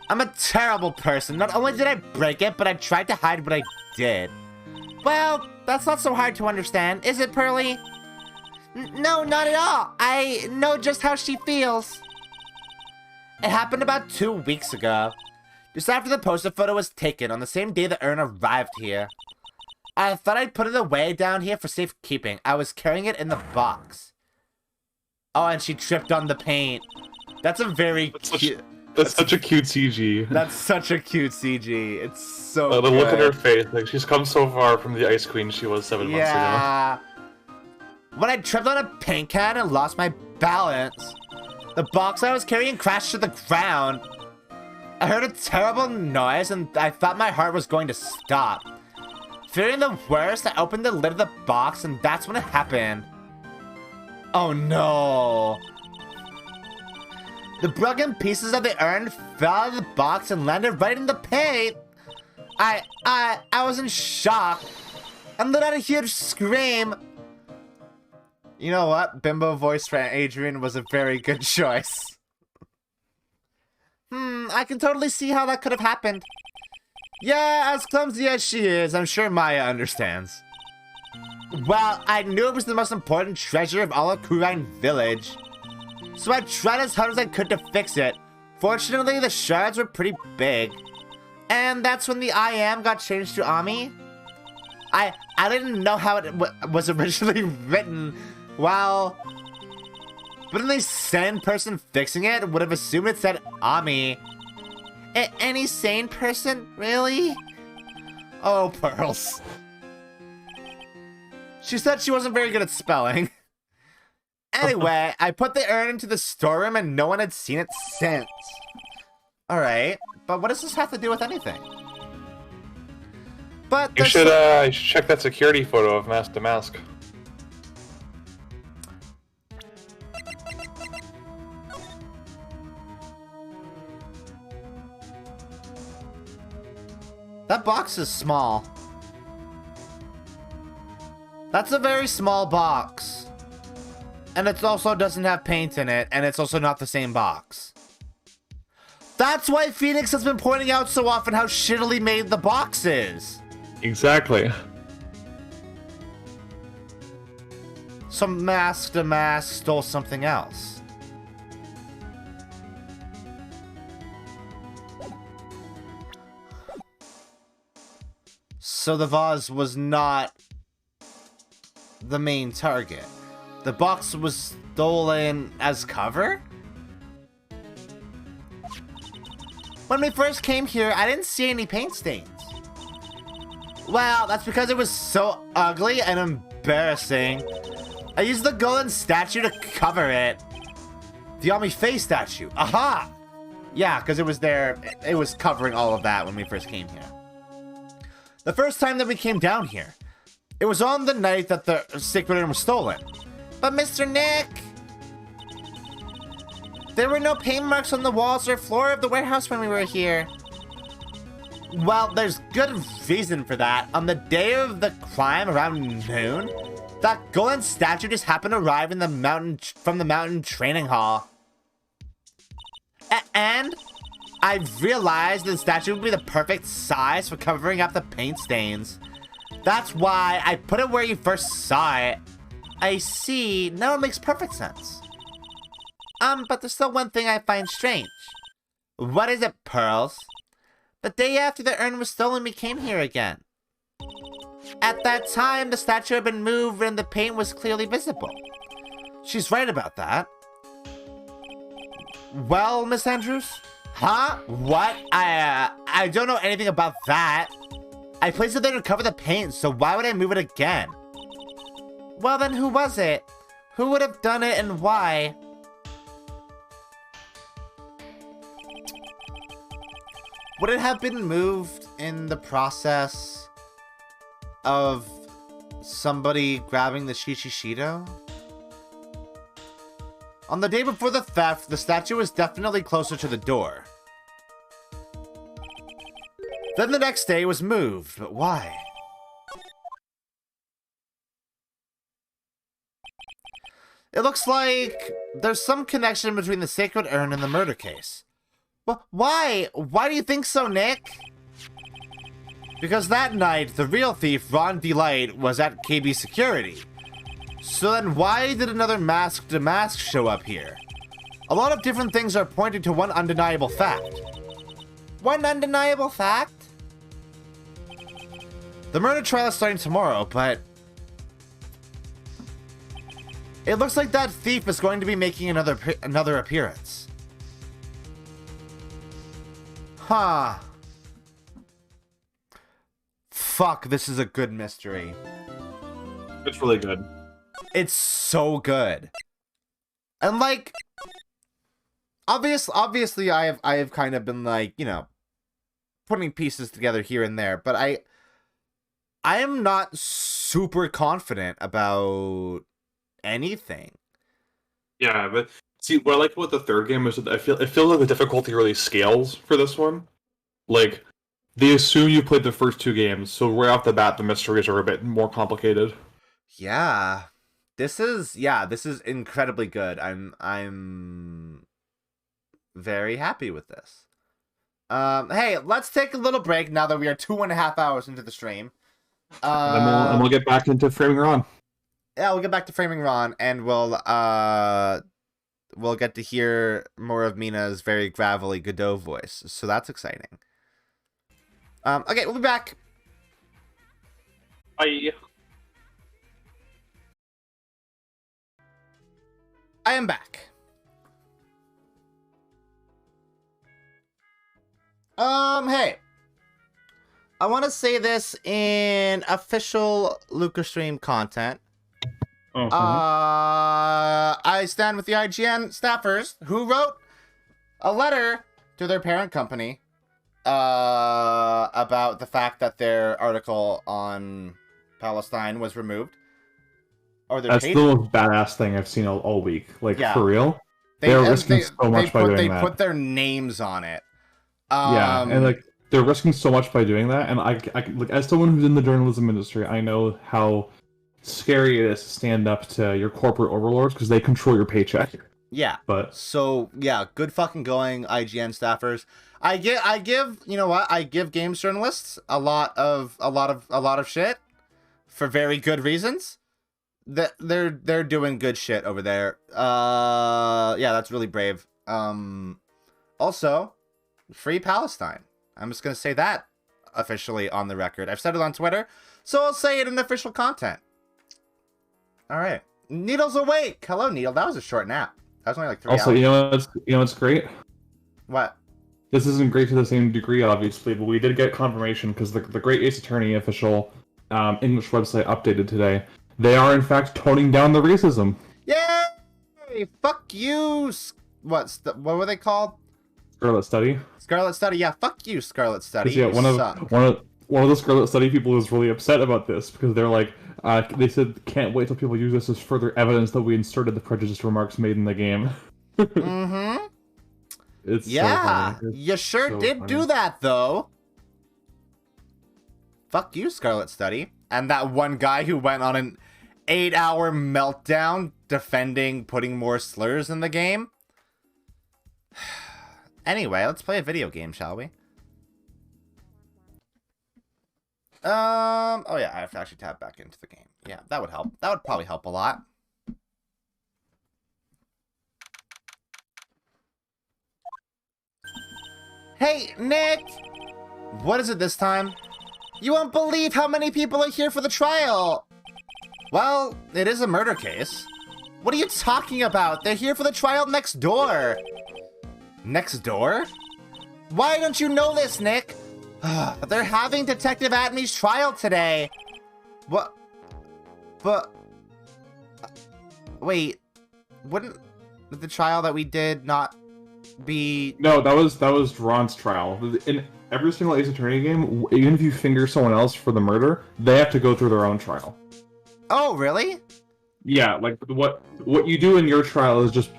I'm a terrible person. Not only did I break it, but I tried to hide what I did. Well, that's not so hard to understand, is it, Pearly? No, not at all. I know just how she feels. It happened about 2 weeks ago. Just after the poster photo was taken on the same day the urn arrived here. I thought I'd put it away down here for safekeeping. I was carrying it in the box. Oh, and she tripped on the paint. That's a very cute... That's such a cute CG. That's such a cute CG. It's so The good. look at her face, like she's come so far from the Ice Queen she was 7 months ago. When I tripped on a paint can and lost my balance, the box I was carrying crashed to the ground. I heard a terrible noise and I thought my heart was going to stop. Fearing the worst, I opened the lid of the box and that's when it happened. Oh no. The broken pieces of the urn fell out of the box and landed right in the paint. I was in shock and let out a huge scream. You know what? Bimbo voice for Adrian was a very good choice. I can totally see how that could have happened. Yeah, as clumsy as she is, I'm sure Maya understands. Well, I knew it was the most important treasure of all of Kurine Village. So I tried as hard as I could to fix it. Fortunately, the shards were pretty big. And that's when the I am got changed to Ami. I didn't know how it was originally written. Well, but any sane person fixing it would have assumed it said Ami. Any sane person? Really? Oh, Pearls. She said she wasn't very good at spelling. Anyway, I put the urn into the storeroom and no one had seen it since. Alright, but what does this have to do with anything? But You should check that security photo of Mask to Mask. That box is small. That's a very small box. And it also doesn't have paint in it, and it's also not the same box. That's why Phoenix has been pointing out so often how shittily made the box is. Exactly. Some Mask to Mask stole something else. So the vase was not the main target. The box was stolen as cover? When we first came here, I didn't see any paint stains. Well, that's because it was so ugly and embarrassing. I used the golden statue to cover it. The Ami face statue. Aha! Yeah, because it was there. It was covering all of that when we first came here. The first time that we came down here, it was on the night that the sacred urn was stolen. But Mr. Nick, there were no paint marks on the walls or floor of the warehouse when we were here. Well, there's good reason for that. On the day of the crime around noon, that golden statue just happened to arrive in the mountain from the mountain training hall. And I realized the statue would be the perfect size for covering up the paint stains. That's why I put it where you first saw it. I see. Now it makes perfect sense. But there's still one thing I find strange. What is it, Pearls? The day after the urn was stolen, we came here again. At that time, the statue had been moved and the paint was clearly visible. She's right about that. Well, Miss Andrews? Huh? What? I don't know anything about that. I placed it there to cover the paint, so why would I move it again? Well then, who was it? Who would have done it and why? Would it have been moved in the process of somebody grabbing the Shishishido? On the day before the theft, the statue was definitely closer to the door. Then the next day it was moved, but why? It looks like there's some connection between the sacred urn and the murder case. Why? Why do you think so, Nick? Because that night, the real thief, Ron Delight, was at KB Security. So then why did another Mask to Mask show up here? A lot of different things are pointing to one undeniable fact. One undeniable fact? The murder trial is starting tomorrow, but it looks like that thief is going to be making another appearance. Huh. Fuck, this is a good mystery. It's really good. It's so good. And like, obviously I have kind of been like, you know, putting pieces together here and there, but I am not super confident about anything. Yeah, but see, what I like about the third game is that it feels like the difficulty really scales for this one. Like, they assume you played the first two games, so right off the bat, the mysteries are a bit more complicated. Yeah. This is incredibly good. I'm very happy with this. Hey, let's take a little break now that we are 2.5 hours into the stream. And we'll get back into Framing Ron. Yeah, we'll get back to Framing Ron, and we'll get to hear more of Mina's very gravelly Godot voice. So that's exciting. Okay, we'll be back. Bye. I am back. Hey. I want to say this in official Luka stream content. I stand with the IGN staffers who wrote a letter to their parent company about the fact that their article on Palestine was removed. Or That's the most badass thing I've seen all week. Like, yeah. for real. They're risking so much by doing that. They put their names on it. Yeah, and like, they're risking so much by doing that, and I like, as someone who's in the journalism industry, I know how scary it is to stand up to your corporate overlords because they control your paycheck. Yeah. But so yeah, good fucking going, IGN staffers. I give you know what? I give games journalists a lot of shit for very good reasons. That they're doing good shit over there. Yeah, that's really brave. Also, free Palestine. I'm just gonna say that officially on the record. I've said it on Twitter, so I'll say it in official content. All right, Needle's awake. Hello, Needle. That was a short nap. That was only like 3 hours. Also, you know what's great? What? This isn't great to the same degree, obviously, but we did get confirmation because the Great Ace Attorney official English website updated today. They are in fact toning down the racism. Yay! Fuck you. What were they called? Scarlet Study. Scarlet Study. Yeah, fuck you, Scarlet Study. Yeah, one of the Scarlet Study people was really upset about this because they're like, they said, can't wait till people use this as further evidence that we inserted the prejudiced remarks made in the game. Mm-hmm. It's yeah, so funny. you sure so did funny. do that though. Fuck you, Scarlet Study. And that one guy who went on an 8-hour meltdown defending putting more slurs in the game. Anyway, let's play a video game, shall we? Oh yeah, I have to actually tab back into the game. Yeah, that would help. That would probably help a lot. Hey, Nick! What is it this time? You won't believe how many people are here for the trial! Well, it is a murder case. What are you talking about? They're here for the trial next door. Next door? Why don't you know this, Nick? They're having Detective Atmey's trial today. What? But... wait. Wouldn't the trial that we did not be... No, that was Ron's trial. In every single Ace Attorney game, even if you finger someone else for the murder, they have to go through their own trial. Oh, really? Yeah, like, what you do in your trial is just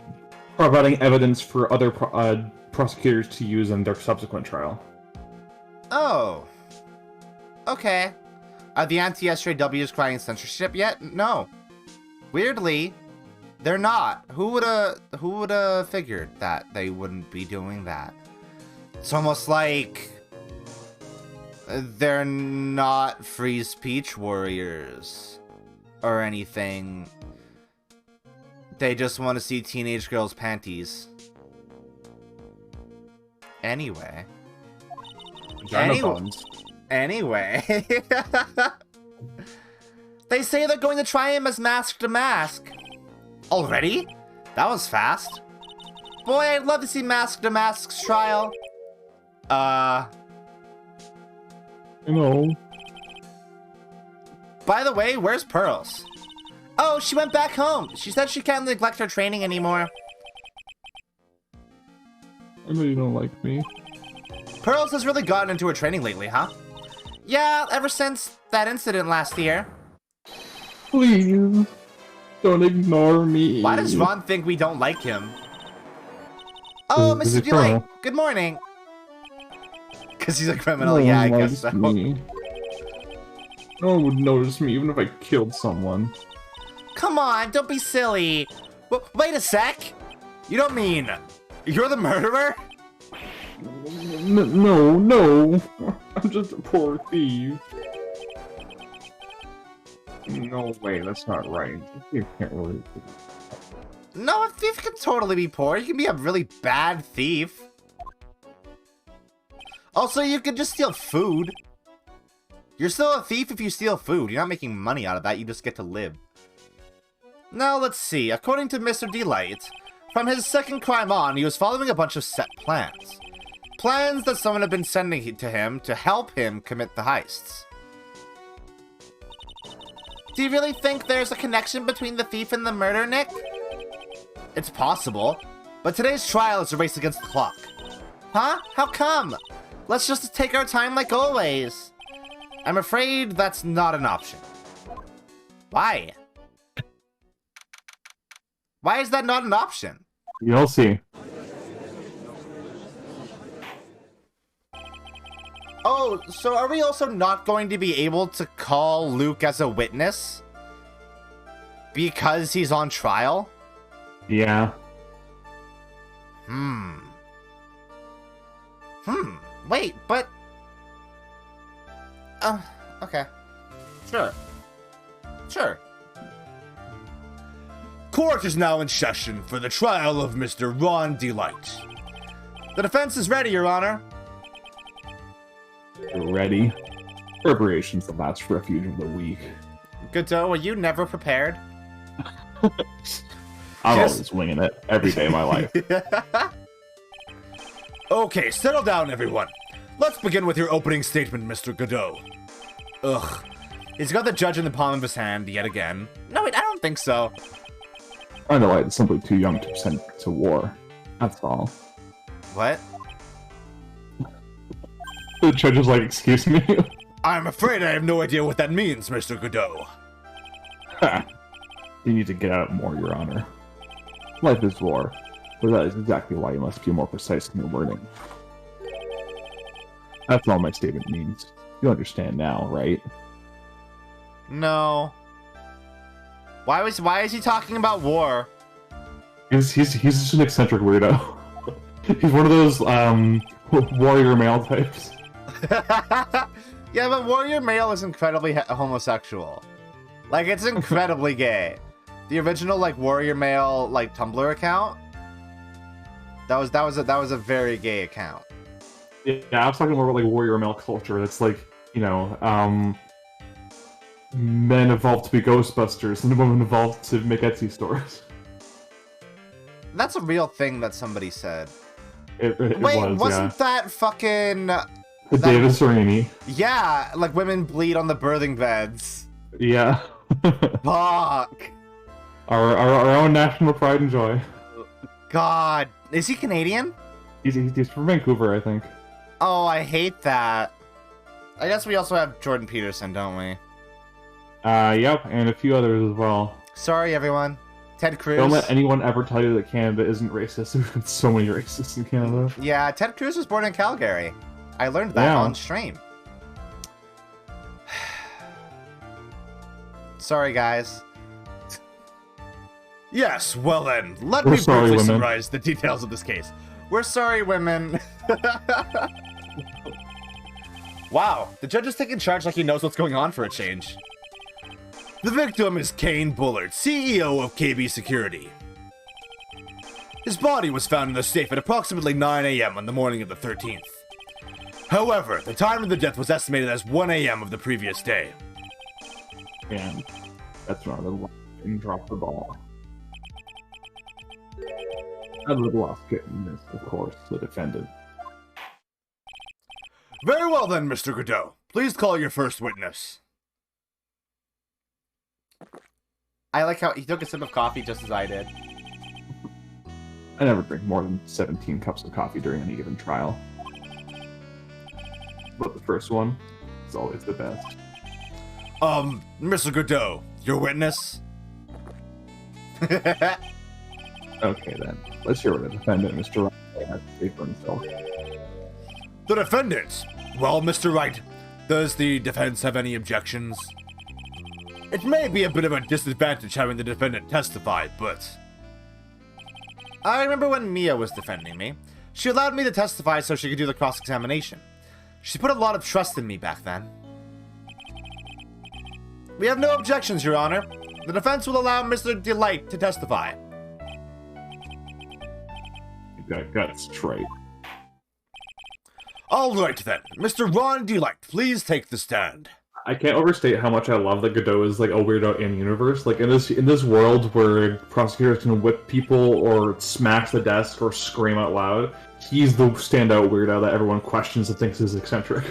providing evidence for other prosecutors to use in their subsequent trial. Oh. Okay. Are the anti-SJWs crying censorship yet? No. Weirdly, they're not. Who would've figured that they wouldn't be doing that? It's almost like they're not free speech warriors or anything. They just want to see teenage girls' panties. Anyway. Anyway. They say they're going to try him as mask to mask. Already? That was fast. Boy, I'd love to see Mask to Mask's trial. No. By the way, where's Pearls? Oh, she went back home. She said she can't neglect her training anymore. I know you don't like me. Pearls has really gotten into her training lately, huh? Yeah, ever since that incident last year. Please, don't ignore me. Why does Ron think we don't like him? Oh, Is Mr. it Delight, criminal? good morning. Because he's a criminal, No yeah, I one guess likes so. me. No one would notice me even if I killed someone. Come on, don't be silly. Wait a sec. You don't mean you're the murderer? No. I'm just a poor thief. No way, that's not right. You can't really. No, a thief can totally be poor. You can be a really bad thief. Also, you could just steal food. You're still a thief if you steal food. You're not making money out of that. You just get to live. Now, let's see. According to Mr. Delight, from his second crime on, he was following a bunch of set plans. Plans that someone had been sending to him to help him commit the heists. Do you really think there's a connection between the thief and the murder, Nick? It's possible, but today's trial is a race against the clock. Huh? How come? Let's just take our time like always. I'm afraid that's not an option. Why? Why is that not an option? You'll see. Oh, so are we also not going to be able to call Luke as a witness? Because he's on trial? Yeah. Wait, but... okay. Sure. Court is now in session for the trial of Mr. Ron Delight. The defense is ready, Your Honor. You're ready. Preparation's the last refuge of the weak. Godot, are you never prepared? I'm Yes. always winging it every day of my life. Okay, settle down, everyone. Let's begin with your opening statement, Mr. Godot. Ugh. He's got the judge in the palm of his hand yet again. No, wait, I don't think so. Underlight is simply too young to be sent to war. That's all. What? The judge is like, excuse me? I'm afraid I have no idea what that means, Mr. Godot. Ha. You need to get out more, Your Honor. Life is war, but that is exactly why you must be more precise in your wording. That's all my statement means. You understand now, right? No. Why is he talking about war? He's just an eccentric weirdo. He's one of those warrior male types. Yeah, but Warrior Mail is incredibly homosexual. Like, it's incredibly gay. The original, like, Warrior Mail, like, Tumblr account, that was a very gay account. Yeah, I was talking more about like warrior male culture. That's like, you know, men evolved to be Ghostbusters and women evolved to make Etsy stores. That's a real thing that somebody said. It Wait, was, wasn't that fucking... The Davis Rainey. Yeah, like women bleed on the birthing beds. Yeah. Fuck. Our own national pride and joy. God. Is he Canadian? He's from Vancouver, I think. Oh, I hate that. I guess we also have Jordan Peterson, don't we? Yep, and a few others as well. Sorry, everyone. Ted Cruz. Don't let anyone ever tell you that Canada isn't racist. We've got so many racists in Canada. Yeah, Ted Cruz was born in Calgary. I learned that on stream. Sorry, guys. Yes, well then, let me briefly summarize the details of this case. We're sorry, women. Wow, the judge is taking charge like he knows what's going on for a change. The victim is Kane Bullard, CEO of KB Security. His body was found in the safe at approximately 9 a.m. on the morning of the 13th. However, the time of the death was estimated as 1 a.m. of the previous day. And that's rather low and drop the ball. A little lost getting this, of course, the defendant. Very well then, Mr. Godot. Please call your first witness. I like how he took a sip of coffee just as I did. I never drink more than 17 cups of coffee during any given trial. But the first one is always the best. Mr. Godot, your witness? Okay then, let's hear what the defendant, Mr. Wright, has to say for himself. The defendant? Well, Mr. Wright, does the defense have any objections? It may be a bit of a disadvantage having the defendant testify, but... I remember when Mia was defending me. She allowed me to testify so she could do the cross-examination. She put a lot of trust in me back then. We have no objections, Your Honor. The defense will allow Mr. Delight to testify. You got it straight. All right then, Mr. Ron Delight, please take the stand. I can't overstate how much I love that Godot is like a weirdo in universe. Like in this world where prosecutors can whip people or smash the desk or scream out loud, he's the standout weirdo that everyone questions and thinks is eccentric.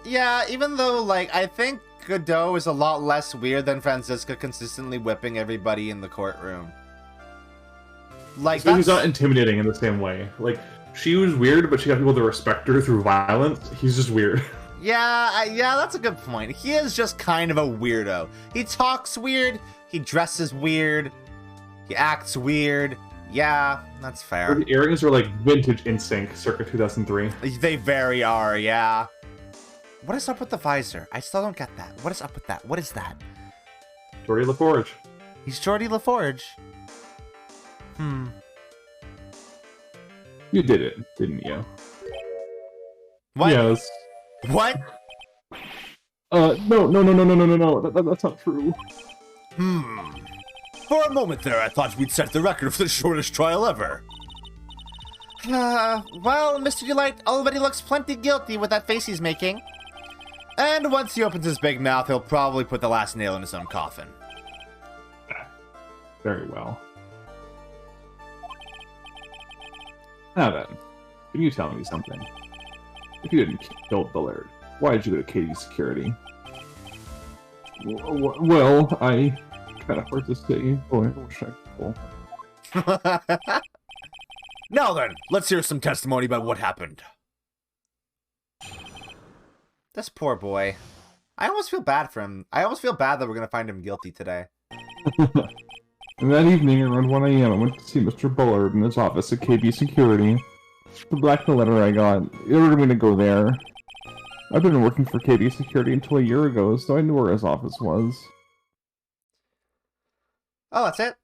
Yeah, even though, like, I think Godot is a lot less weird than Franziska consistently whipping everybody in the courtroom. Like, so he's not intimidating in the same way. Like, she was weird, but she got people to respect her through violence. He's just weird. Yeah, that's a good point. He is just kind of a weirdo. He talks weird, he dresses weird, he acts weird. Yeah, that's fair. The earrings are like vintage NSYNC, circa 2003. They very are, yeah. What is up with the visor? I still don't get that. What is up with that? What is that? Jordy LaForge. He's Jordy LaForge. You did it, didn't you? What? Yes. What? No. That's not true. For a moment there, I thought we'd set the record for the shortest trial ever. Well, Mr. Delight already looks plenty guilty with that face he's making. And once he opens his big mouth, he'll probably put the last nail in his own coffin. Very well. Now then, can you tell me something? If you didn't kill Bullard, why did you go to Katie's security? Well, I kind of hard to say. Boy, I wish I could. Now then, let's hear some testimony about what happened. This poor boy. I almost feel bad for him. I almost feel bad that we're going to find him guilty today. And that evening, around 1 a.m., I went to see Mr. Bullard in his office at KB Security. The Blackmail Letter I got, it ordered me to go there. I've been working for KB Security until a year ago, so I knew where his office was. Oh, that's it?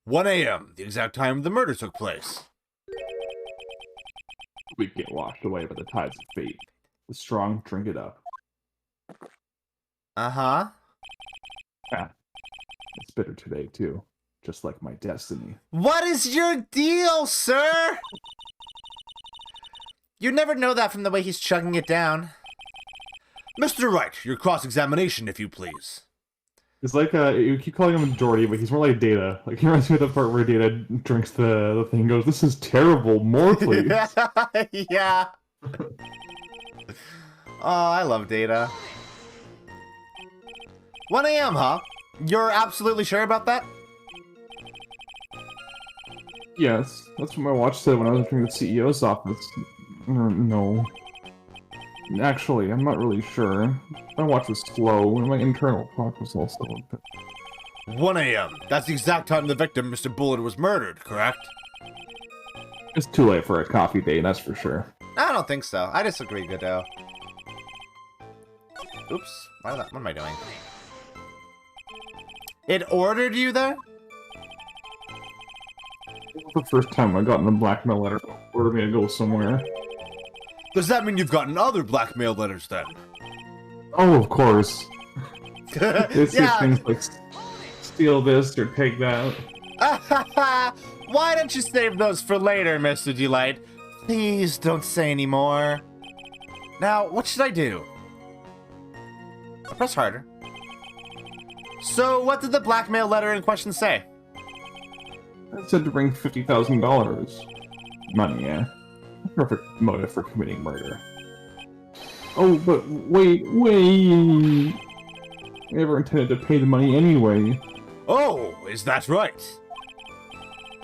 1 a.m., the exact time the murder took place. We get washed away by the tides of fate. The strong drink it up. Uh-huh. It's bitter today, too. Just like my destiny. What is your deal, sir? You never know that from the way he's chugging it down. Mr. Wright, your cross-examination, if you please. It's like, you keep calling him Jordy, but he's more like Data. Like, he reminds me of the part where Data drinks the thing and goes, "This is terrible, more please." Yeah. Oh, I love Data. 1 a.m., huh? You're absolutely sure about that? Yes, that's what my watch said when I was entering the CEO's office. No. Actually, I'm not really sure. My watch was slow, and my internal clock was also a bit... 1 a.m. That's the exact time the victim, Mr. Bullard, was murdered, correct? It's too late for a coffee date, that's for sure. I don't think so. I disagree, Godot. Oops. What am I doing? It ordered you there? The first time I got in a blackmail letter ordered me to go somewhere. Does that mean you've gotten other blackmail letters then? Oh, of course. It's Yeah. things like steal this or take that. Why don't you save those for later, Mr. Delight? Please don't say any more. Now, what should I do? I'll press harder. So, what did the blackmail letter in question say? It said to bring $50,000. Money, yeah. Perfect motive for committing murder. Oh, but wait. I never intended to pay the money anyway. Oh, is that right?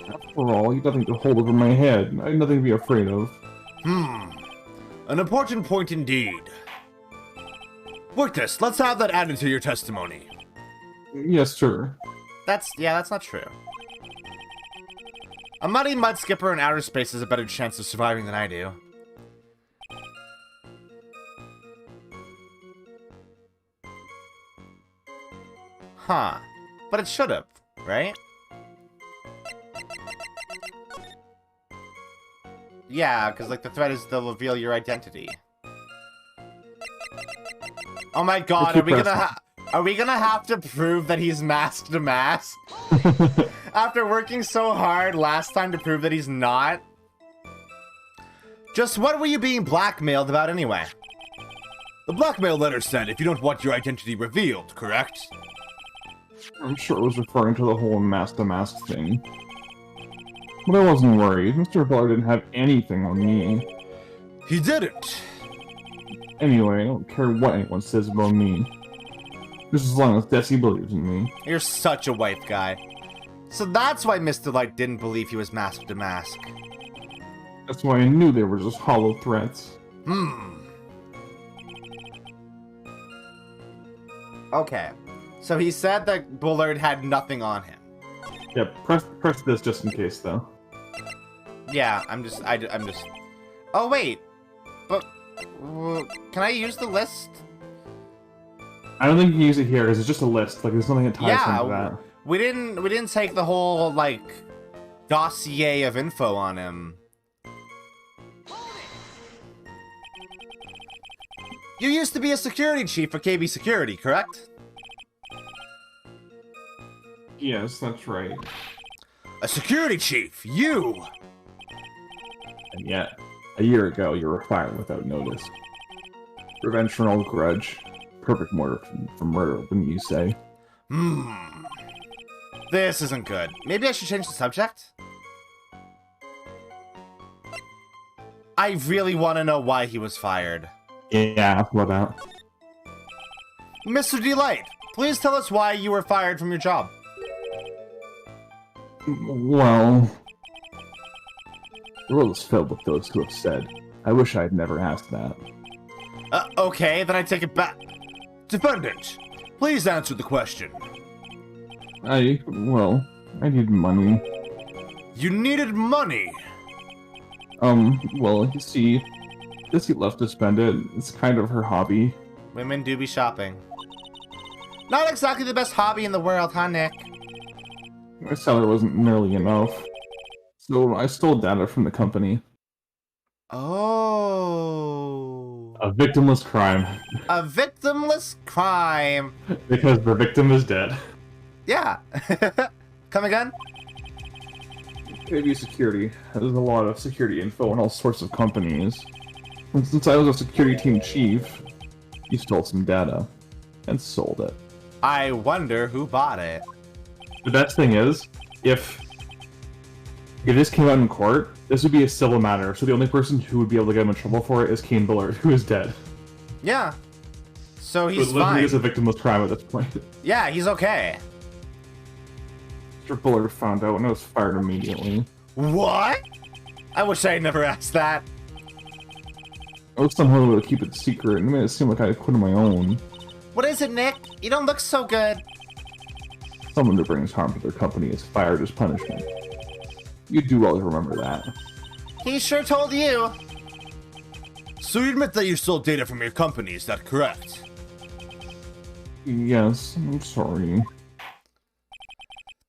After all, you have nothing to hold over my head. I have nothing to be afraid of. An important point indeed. Witness, let's have that added to your testimony. Yes, sir. That's not true. A muddy mud skipper in outer space has a better chance of surviving than I do. Huh. But it should have, right? Yeah, because like the threat is they'll reveal your identity. Oh my god, are we gonna have to prove that he's masked to mask? After working so hard last time to prove that he's not? Just what were you being blackmailed about anyway? The blackmail letter said if you don't want your identity revealed, correct? I'm sure it was referring to the whole mask-to-mask thing. But I wasn't worried. Mr. Bullard didn't have anything on me. He didn't. Anyway, I don't care what anyone says about me. Just as long as Desi believes in me. You're such a wife guy. So that's why Mr. Light didn't believe he was masked to mask. That's why I knew they were just hollow threats. Okay. So he said that Bullard had nothing on him. Yep, press this just in case, though. Yeah, I'm just... Oh, wait. But... can I use the list? I don't think you can use it here, because it's just a list. Like, there's nothing that ties into that. We didn't take the whole, like, dossier of info on him. You used to be a security chief for KB Security, correct? Yes, that's right. A security chief, you! And yet, a year ago, you were fired without notice. Revenge for an old grudge. Perfect motive for murder, wouldn't you say? This isn't good. Maybe I should change the subject? I really want to know why he was fired. Yeah, what about? Mr. Delight, please tell us why you were fired from your job. Well... The world is filled with those who have said, I wish I had never asked that. Okay, then I take it back. Defendant, please answer the question. I need money. You needed money! Well, you see, Desi loves to spend it. It's kind of her hobby. Women do be shopping. Not exactly the best hobby in the world, huh, Nick? My salary wasn't nearly enough. So I stole data from the company. Oh. A victimless crime. A victimless crime. Because the victim is dead. Yeah. Come again? KB Security has a lot of security info on all sorts of companies. And since I was a security team chief, you stole some data and sold it. I wonder who bought it. The best thing is, if this came out in court, this would be a civil matter, so the only person who would be able to get him in trouble for it is Kane Bullard, who is dead. Yeah. So he's it literally fine. is a victimless crime at this point. Yeah, he's okay. Mr. Bullard found out and I was fired immediately. What? I wish I had never asked that. I was somehow able to keep it secret and it made it seem like I quit on my own. What is it, Nick? You don't look so good. Someone who brings harm to their company is fired as punishment. You do always remember that. He sure told you. So you admit that you stole data from your company, is that correct? Yes, I'm sorry.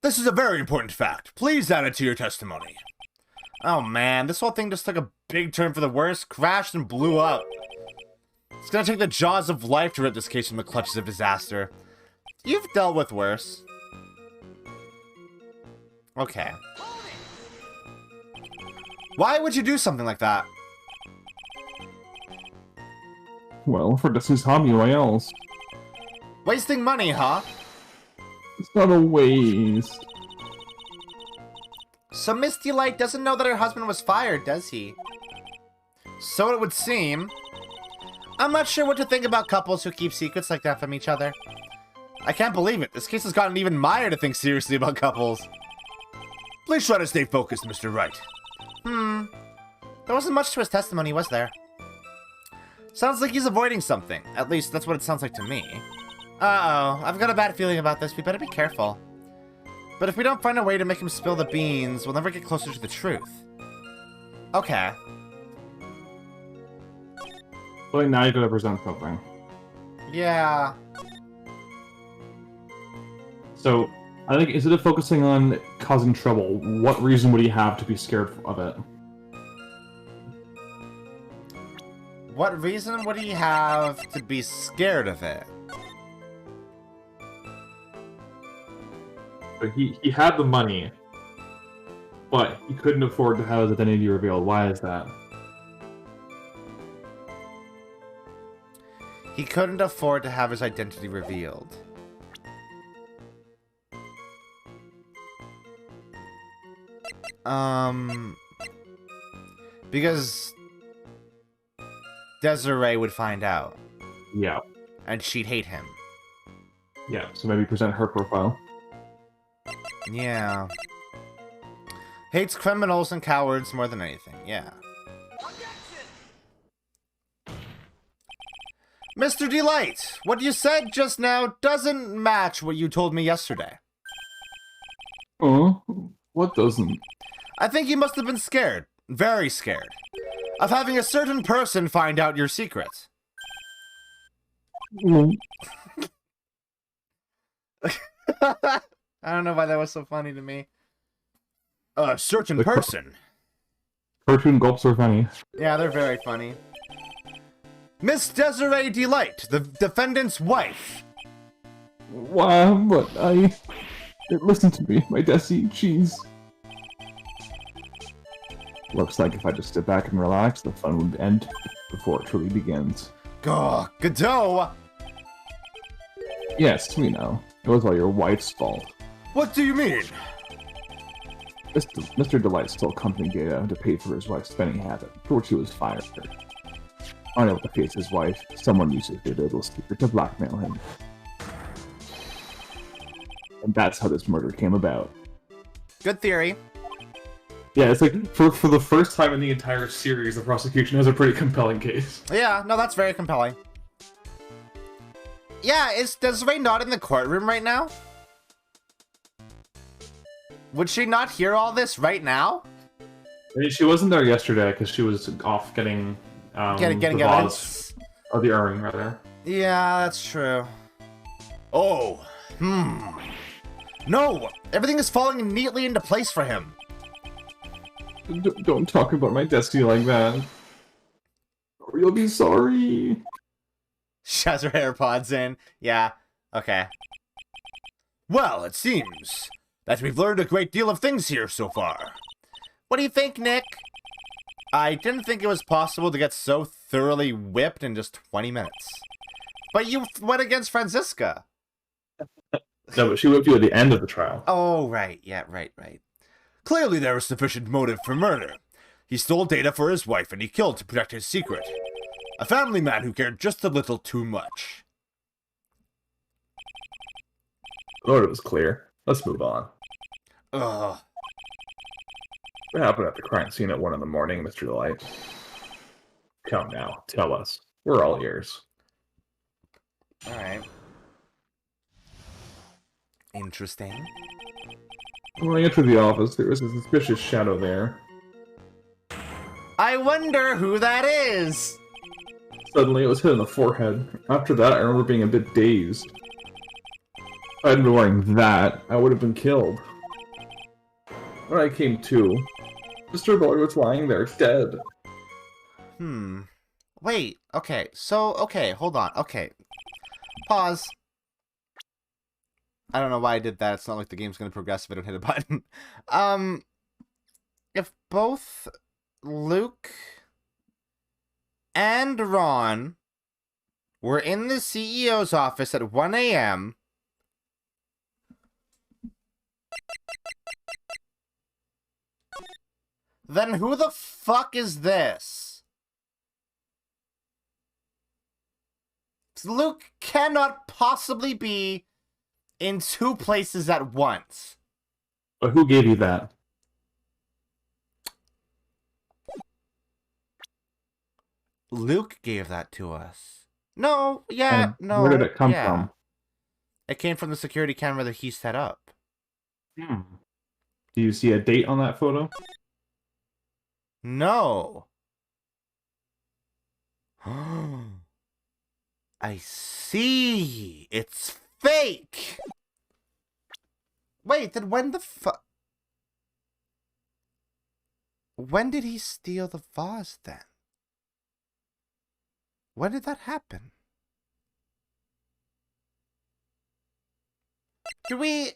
This is a very important fact. Please add it to your testimony. Oh man, this whole thing just took a big turn for the worse, crashed and blew up. It's gonna take the jaws of life to rip this case from the clutches of disaster. You've dealt with worse. Okay. Why would you do something like that? Well, for Destiny's hobby, why else? Wasting money, huh? It's not a waste. So Misty Light doesn't know that her husband was fired, does he? So it would seem. I'm not sure what to think about couples who keep secrets like that from each other. I can't believe it. This case has gotten even Meyer to think seriously about couples. Please try to stay focused, Mr. Wright. There wasn't much to his testimony, was there? Sounds like he's avoiding something. At least, that's what it sounds like to me. Uh-oh. I've got a bad feeling about this. We better be careful. But if we don't find a way to make him spill the beans, we'll never get closer to the truth. Okay. Well, now you gotta present something. Yeah. So, I think instead of focusing on causing trouble, what reason would he have to be scared of it? What reason would he have to be scared of it? But he had the money, but he couldn't afford to have his identity revealed. Why is that? He couldn't afford to have his identity revealed. Because Desiree would find out, Yeah. and she'd hate him. Yeah, so maybe present her profile. Yeah. Hates criminals and cowards more than anything, yeah. Mr. Delight, what you said just now doesn't match what you told me yesterday. Oh, what doesn't? I think you must have been scared, very scared, of having a certain person find out your secret. Well, I don't know why that was so funny to me. A certain person. cartoon gulps are funny. Yeah, they're very funny. Miss Desiree Delight, the defendant's wife. Wow, but listen to me, my Desi, jeez. Looks like if I just sit back and relax, the fun would end before it truly begins. Gah, Godot! Yes, we know. It was all your wife's fault. What do you mean? Mr. Delight stole company data to pay for his wife's spending habit, for which he was fired. Unable to face his wife, someone uses their little secret to blackmail him. And that's how this murder came about. Good theory. Yeah, it's like, for the first time in the entire series, the prosecution has a pretty compelling case. Yeah, no, that's very compelling. Yeah, is Desiree not in the courtroom right now? Would she not hear all this right now? I mean, she wasn't there yesterday because she was off getting Getting the evidence. vase, or the urn, rather. Yeah, that's true. Oh, No, everything is falling neatly into place for him. Don't talk about my destiny like that, or you'll be sorry. She has her AirPods in. Yeah, okay. well, it seems that we've learned a great deal of things here so far. What do you think, Nick? I didn't think it was possible to get so thoroughly whipped in just 20 minutes. But you went against Franziska. No, but she whipped you at the end of the trial. Oh, right. Yeah, right. Clearly there was sufficient motive for murder. He stole data for his wife and he killed to protect his secret. A family man who cared just a little too much. Lord, it was clear. Let's move on. Ugh. What happened at the crime scene at 1 in the morning, Mr. Delight? Come now, tell us. We're all ears. Alright. Interesting. When I entered the office, there was a suspicious shadow there. I wonder who that is! Suddenly, it was hit in the forehead. After that, I remember being a bit dazed. If I hadn't been wearing that, I would have been killed. When I came to, Mr. Bullard was lying there, dead. Wait, okay, hold on, okay. Pause. I don't know why I did that, it's not like the game's gonna progress if I don't hit a button. If both Luke and Ron were in the CEO's office at 1 a.m. Then who the fuck is this? Luke cannot possibly be in two places at once. But who gave you that? Luke gave that to us. No, yeah, And no. where did it come yeah. from? It came from the security camera that he set up. Do you see a date on that photo? No. I see. It's fake. Wait, then when the fuck? When did he steal the vase then? When did that happen? Do we...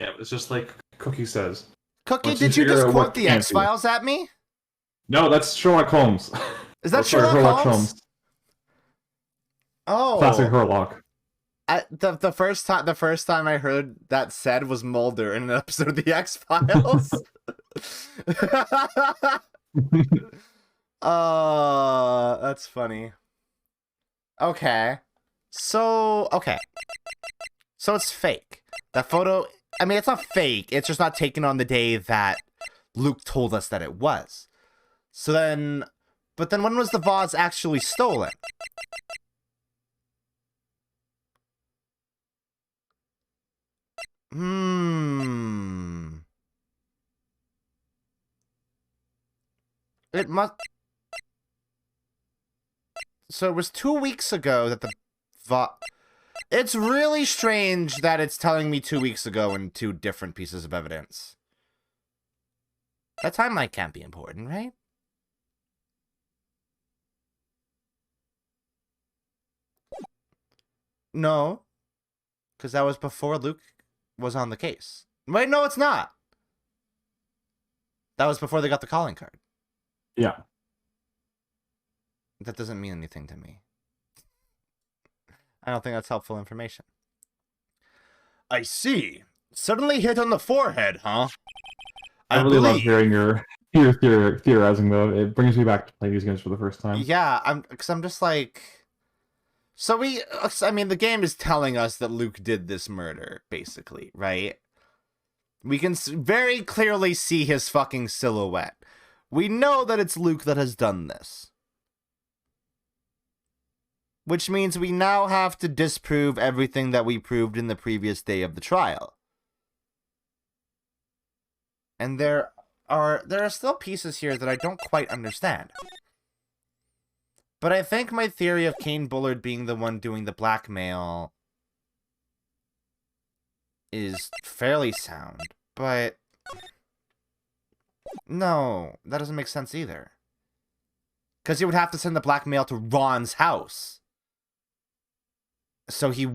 Yeah, it's just like Cookie says. Cookie, Once you did you figure just out quote what the can't be. X-Files at me? No, that's Sherlock Holmes. Is that Or, sorry, Sherlock Holmes? Oh. Classic Sherlock. The first time I heard that said was Mulder in an episode of the X-Files. That's funny. Okay. So it's fake. That photo, I mean, it's not fake. It's just not taken on the day that Luke told us that it was. So then, but then when was the vase actually stolen? It must... So it was 2 weeks ago that the It's really strange that it's telling me 2 weeks ago in two different pieces of evidence. That timeline can't be important, right? No. Because that was before Luke was on the case. Wait, no, it's not. That was before they got the calling card. Yeah. That doesn't mean anything to me. I don't think that's helpful information. I see. Suddenly hit on the forehead, huh? I really love hearing your theorizing, though. It brings me back to playing these games for the first time. Yeah, I'm just like... So I mean, the game is telling us that Luke did this murder, basically, right? We can very clearly see his fucking silhouette. We know that it's Luke that has done this. Which means we now have to disprove everything that we proved in the previous day of the trial. And there are still pieces here that I don't quite understand. But I think my theory of Kane Bullard being the one doing the blackmail is fairly sound, but no, that doesn't make sense either. Because he would have to send the blackmail to Ron's house. So he...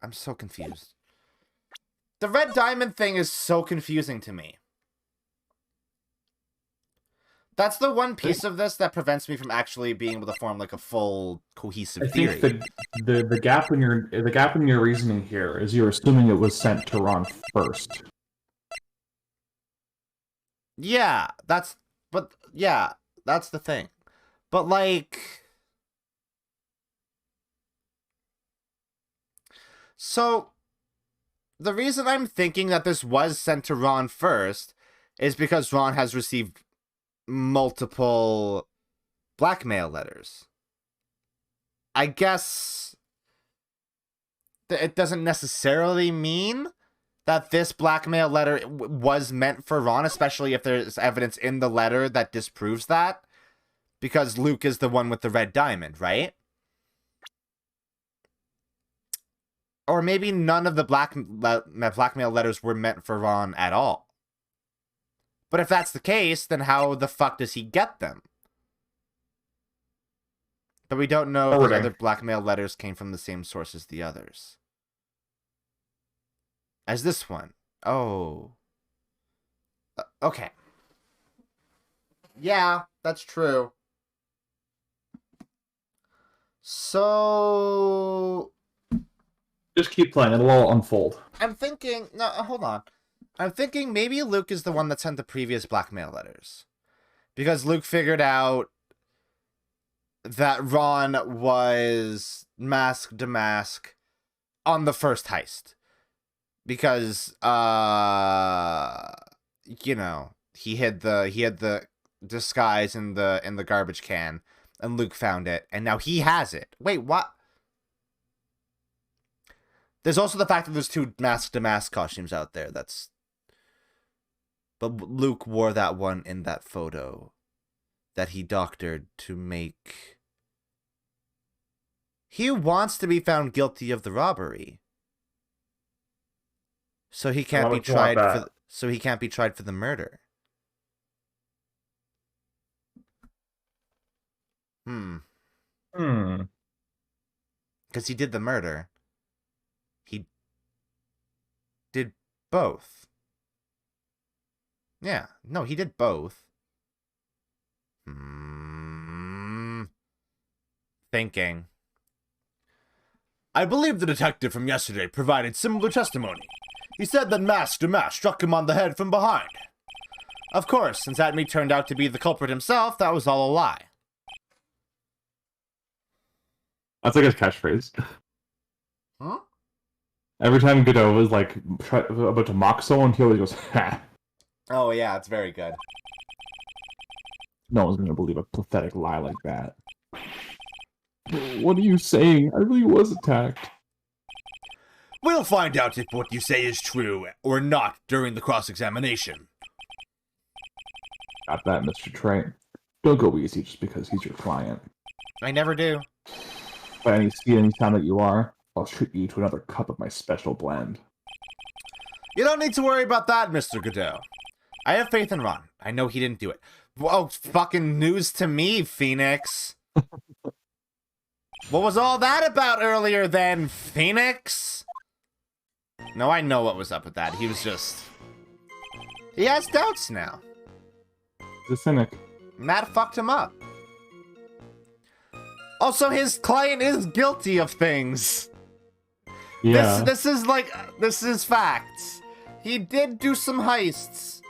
I'm so confused. The red diamond thing is so confusing to me. That's the one piece of this that prevents me from actually being able to form like a full cohesive theory. I think the gap in your reasoning here is you're assuming it was sent to Ron first. Yeah, that's the thing. But like, so the reason I'm thinking that this was sent to Ron first is because Ron has received multiple blackmail letters. I guess it doesn't necessarily mean that this blackmail letter was meant for Ron, especially if there's evidence in the letter that disproves that, because Luke is the one with the red diamond, right? Or maybe none of the blackmail letters were meant for Ron at all. But if that's the case, then how the fuck does he get them? But we don't know if the Forwarding. other blackmail letters came from the same source as the others. As this one. Oh. Okay. Yeah, that's true. So... Just keep playing. It'll all unfold. I'm thinking... No, hold on. I'm thinking maybe Luke is the one that sent the previous blackmail letters. Because Luke figured out that Ron was mask to mask on the first heist. Because, you know, he had the disguise in the garbage can, and Luke found it, and now he has it. Wait, what? There's also the fact that there's 2 mask to mask costumes out there. But Luke wore that one in that photo that he doctored to make. He wants to be found guilty of the robbery. So he can't be tried for the murder. Because he did the murder. He did both. Yeah, no, he did both. Thinking. I believe the detective from yesterday provided similar testimony. He said that mask to mask struck him on the head from behind. Of course, since Atme turned out to be the culprit himself, that was all a lie. That's like his catchphrase. Huh? Every time Godot was like about to mock someone, he always goes, "Ha." Oh yeah, it's very good. No one's gonna believe a pathetic lie like that. What are you saying? I really was attacked. We'll find out if what you say is true or not during the cross-examination. Got that, Mr. Trey. Don't go easy just because he's your client. I never do. By any speed any time that you are, I'll treat you to another cup of my special blend. You don't need to worry about that, Mr. Godot. I have faith in Ron. I know he didn't do it. Whoa, fucking news to me, Phoenix. What was all that about earlier then, Phoenix? No, I know what was up with that. He was just... He has doubts now. He's a cynic. Matt fucked him up. Also, his client is guilty of things. Yeah. This is facts. He did do some heists.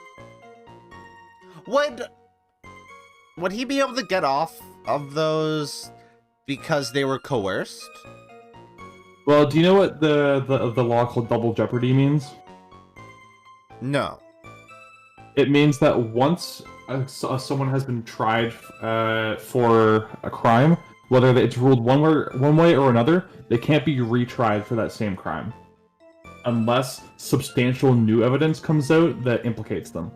Would he be able to get off of those because they were coerced? Well, do you know what the law called double jeopardy means? No. It means that once someone has been tried for a crime, whether it's ruled one way or another, they can't be retried for that same crime. Unless substantial new evidence comes out that implicates them.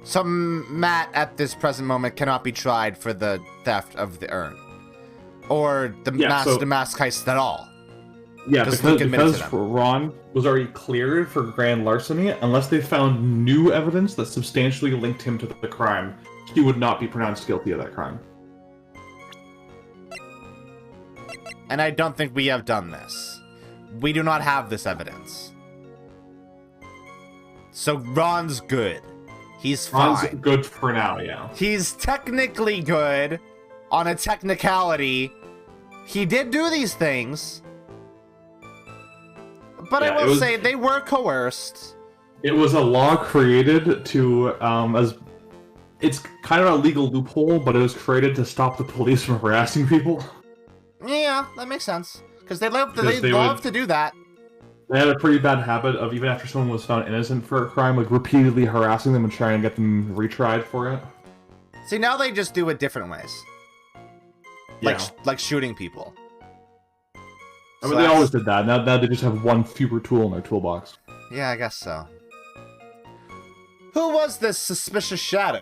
So Matt, at this present moment, cannot be tried for the theft of the urn. Or the mask heist at all. Yeah, because them. Ron was already cleared for grand larceny, unless they found new evidence that substantially linked him to the crime, he would not be pronounced guilty of that crime. And I don't think we have done this. We do not have this evidence. So Ron's good. He's fine. Ron's good for now, yeah. He's technically good on a technicality. He did do these things. But Yeah, I will say they were coerced. It was a law created to, it's kind of a legal loophole, but it was created to stop the police from harassing people. Yeah, that makes sense. Because they love to do that. They had a pretty bad habit of, even after someone was found innocent for a crime, like repeatedly harassing them and trying to get them retried for it. See, now they just do it different ways. Like shooting people. I mean, they always did that. Now they just have one fewer tool in their toolbox. Yeah, I guess so. Who was this suspicious shadow?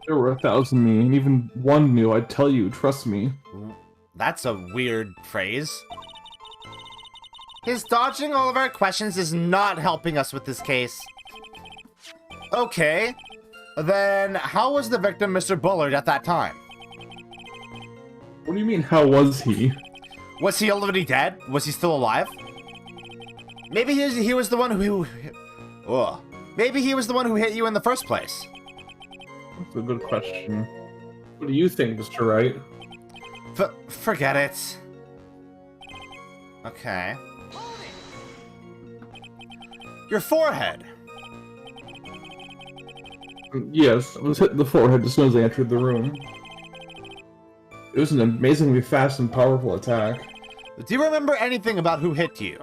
There were 1,000 me, and even one knew. I'd tell you, trust me. That's a weird phrase. His dodging all of our questions is not helping us with this case. Okay. Then, how was the victim Mr. Bullard at that time? What do you mean, how was he? Was he already dead? Was he still alive? Maybe he was the one who... Oh. Maybe he was the one who hit you in the first place. That's a good question. What do you think, Mr. Wright? Forget it. Okay. Your forehead. Yes, I was hit in the forehead as soon as I entered the room. It was an amazingly fast and powerful attack. Do you remember anything about who hit you?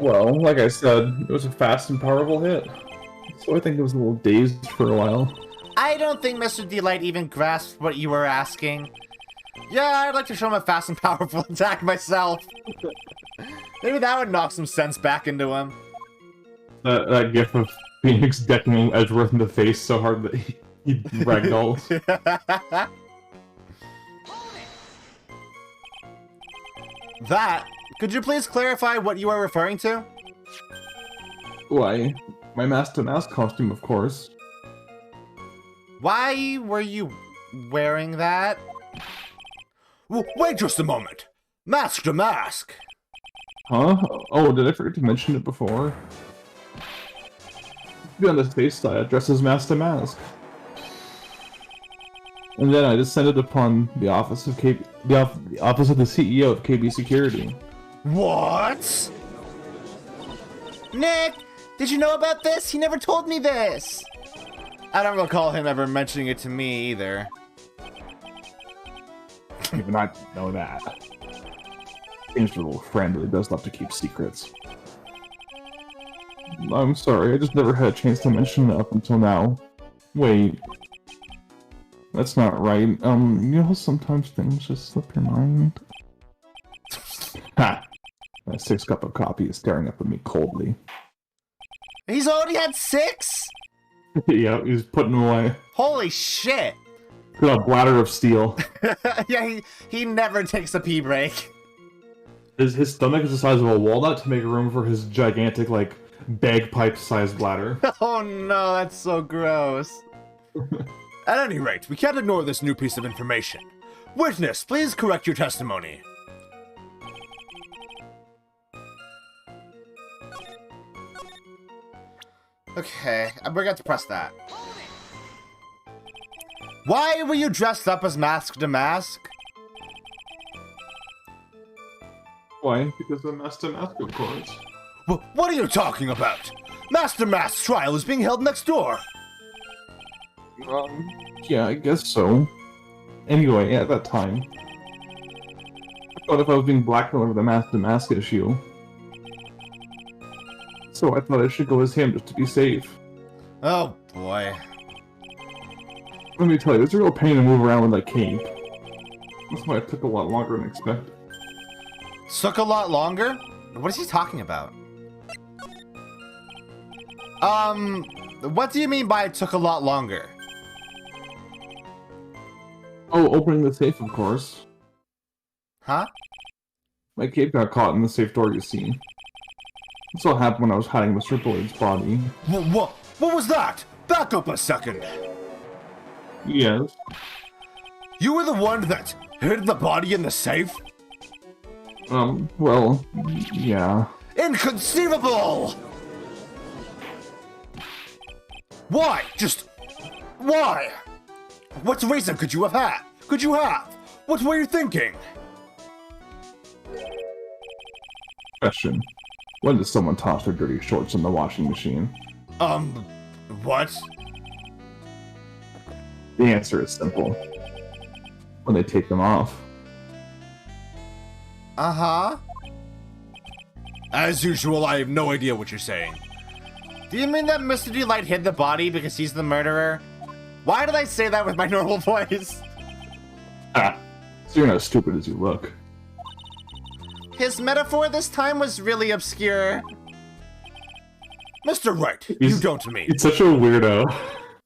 Well, like I said, it was a fast and powerful hit. So I think it was a little dazed for a while. I don't think Mr. Delight even grasped what you were asking. Yeah, I'd like to show him a fast and powerful attack myself. Maybe that would knock some sense back into him. That gif of Phoenix decking Edgeworth in the face so hard that he ragdolls. Could you please clarify what you are referring to? Why? My mask-to-mask costume, of course. Why were you wearing that? Wait just a moment. Mask to mask. Huh? Oh, did I forget to mention it before? To be on the safe side, I dress as mask to mask. And then I descended upon the office of the office of the CEO of KB Security. What? Nick, did you know about this? He never told me this. I don't recall him ever mentioning it to me either. Even I didn't know that. He's a little friend that does love to keep secrets. I'm sorry, I just never had a chance to mention it up until now. Wait. That's not right. You know, sometimes things just slip your mind. Ha! My 6th cup of coffee is staring up at me coldly. He's already had 6? Yeah, he's putting them away. Holy shit! Got a bladder of steel. Yeah, he never takes a pee break. His stomach is the size of a walnut to make room for his gigantic, like, bagpipe-sized bladder. Oh no, that's so gross. At any rate, we can't ignore this new piece of information. Witness, please correct your testimony. Okay, we're going to press that. Why were you dressed up as Mask to Mask? Why? Because I'm mask to mask, of course. What are you talking about? Master Mask's trial is being held next door. Yeah, I guess so. Anyway, at that time, I thought if I was being blackmailed over the mask-to-mask issue, so I thought I should go as him just to be safe. Oh boy. Let me tell you, it's a real pain to move around with that cape. That's why it took a lot longer than expected. Took a lot longer? What is he talking about? What do you mean by it took a lot longer? Oh, opening the safe, of course. Huh? My cape got caught in the safe door, you see. That's what happened when I was hiding Mr. Bullard's body. What was that? Back up a second. Yes. You were the one that hid the body in the safe? Well, yeah. Inconceivable! Why? Just... why? What reason could you have had? What were you thinking? Question. When does someone toss their dirty shorts in the washing machine? What? The answer is simple. When they take them off. Uh-huh. As usual, I have no idea what you're saying. Do you mean that Mr. Delight hid the body because he's the murderer? Why did I say that with my normal voice? Ah, so you're not as stupid as you look. His metaphor this time was really obscure. Mr. Wright, you don't mean. He's such a weirdo.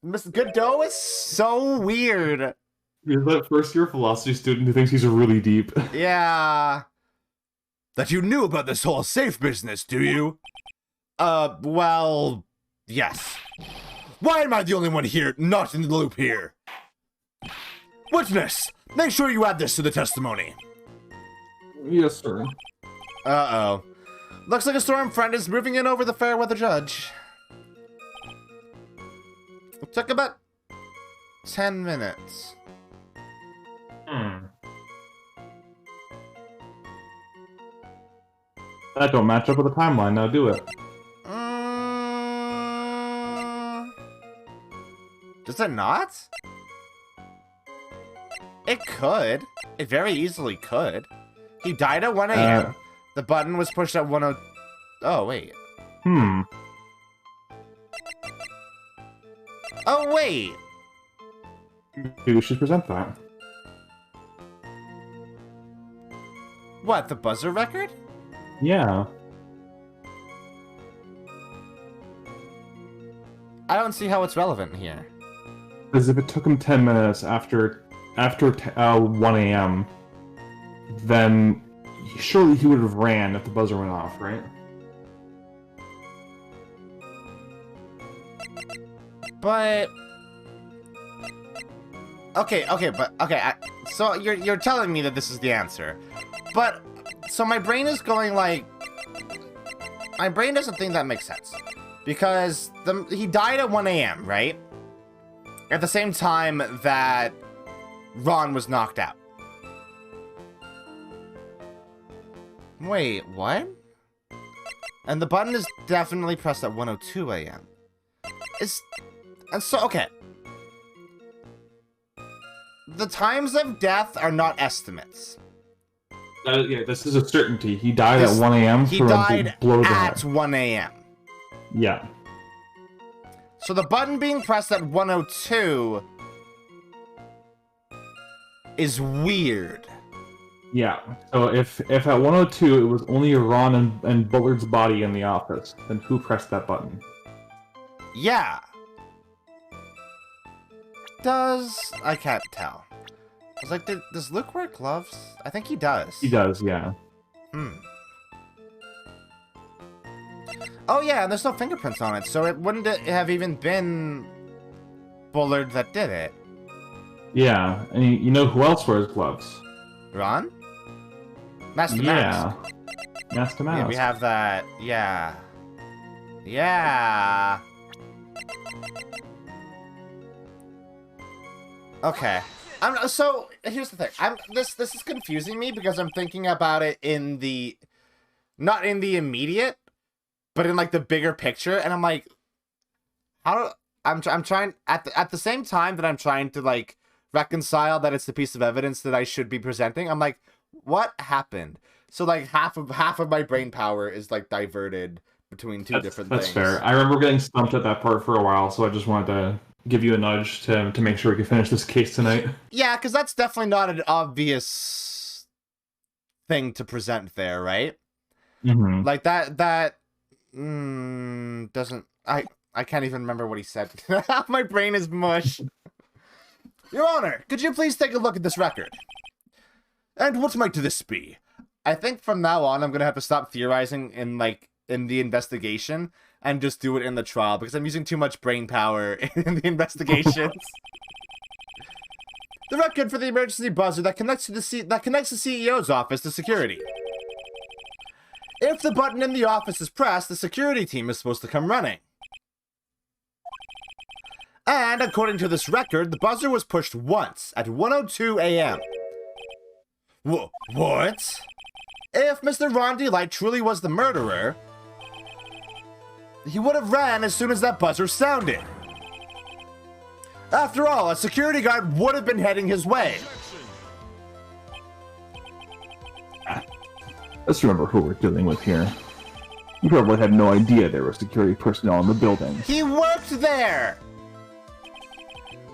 Mr. Godot is so weird. He's that first-year philosophy student who thinks he's really deep. Yeah. That you knew about this whole safe business, do you? Well, yes. Why am I the only one here, not in the loop here? Witness, make sure you add this to the testimony. Yes, sir. Uh-oh. Looks like a storm front is moving in over the fair weather judge. It took about 10 minutes. That don't match up with the timeline, now do it. Does it not? It could. It very easily could. He died at 1 a.m. The button was pushed at 1:00. Oh, wait. Oh, wait. Maybe we should present that. What, the buzzer record? Yeah. I don't see how it's relevant here. Because if it took him 10 minutes after 1 a.m., then surely he would have ran if the buzzer went off, right? But okay, so you're telling me that this is the answer, but so my brain is going like, my brain doesn't think that makes sense because he died at 1 a.m., right? At the same time that Ron was knocked out. Wait, what? And the button is definitely pressed at 1:02 a.m. And so, okay. The times of death are not estimates. Yeah, this is a certainty. He died at 1 a.m. He died at 1 a.m. Yeah. So the button being pressed at 1:02 is weird. Yeah. So if at 1:02 it was only Ron and Bullard's body in the office, then who pressed that button? Yeah. I can't tell. I was like, does Luke wear gloves? I think he does. He does, yeah. Oh yeah, and there's no fingerprints on it, so it wouldn't have even been Bullard that did it. Yeah, and you know who else wears gloves? Ron? Master Mouse. Master Mouse. Yeah, we have that. Yeah. Yeah. Okay. So here's the thing. This is confusing me because I'm thinking about it in the, not in the immediate, but in like the bigger picture, and I'm like, I'm trying at the same time that I'm trying to like reconcile that it's the piece of evidence that I should be presenting. I'm like, what happened? So like half of my brain power is like diverted between two different things. That's fair. I remember getting stumped at that part for a while, so I just wanted to give you a nudge to make sure we can finish this case tonight. Yeah, because that's definitely not an obvious thing to present there, right? Mm-hmm. Like that doesn't. I can't even remember what he said. My brain is mush. Your Honor, could you please take a look at this record? And what might this be? I think from now on, I'm gonna have to stop theorizing in the investigation and just do it in the trial because I'm using too much brain power in the investigations. The record for the emergency buzzer that connects the CEO's office to security. If the button in the office is pressed, the security team is supposed to come running. And according to this record, the buzzer was pushed once at 1:02 a.m. What? If Mr. Ron Light truly was the murderer, he would have ran as soon as that buzzer sounded. After all, a security guard would have been heading his way. Let's remember who we're dealing with here. You probably had no idea there were security personnel in the building. He worked there!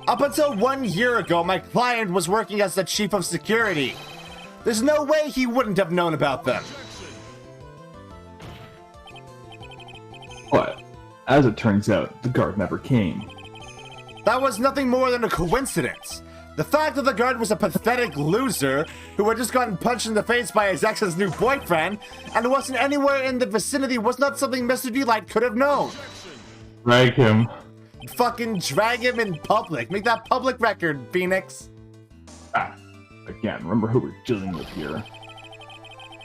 Up until 1 year ago, my client was working as the chief of security. There's no way he wouldn't have known about them. But, as it turns out, the guard never came. That was nothing more than a coincidence. The fact that the guard was a pathetic loser who had just gotten punched in the face by his ex's new boyfriend and wasn't anywhere in the vicinity was not something Mr. Light could have known. Drag him. Fucking drag him in public. Make that public record, Phoenix. Again, remember who we're dealing with here.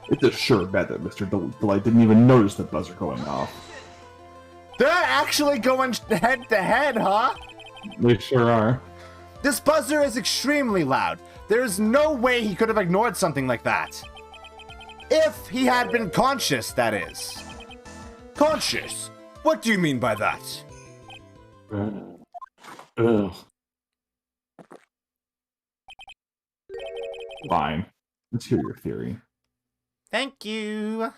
It's a sure bet that Mr. Delight didn't even notice the buzzer going off. They're actually going head to head, huh? They sure are. This buzzer is extremely loud. There's no way he could have ignored something like that. If he had been conscious, that is. Conscious? What do you mean by that? Ugh. Fine. Let's hear your theory. Thank you.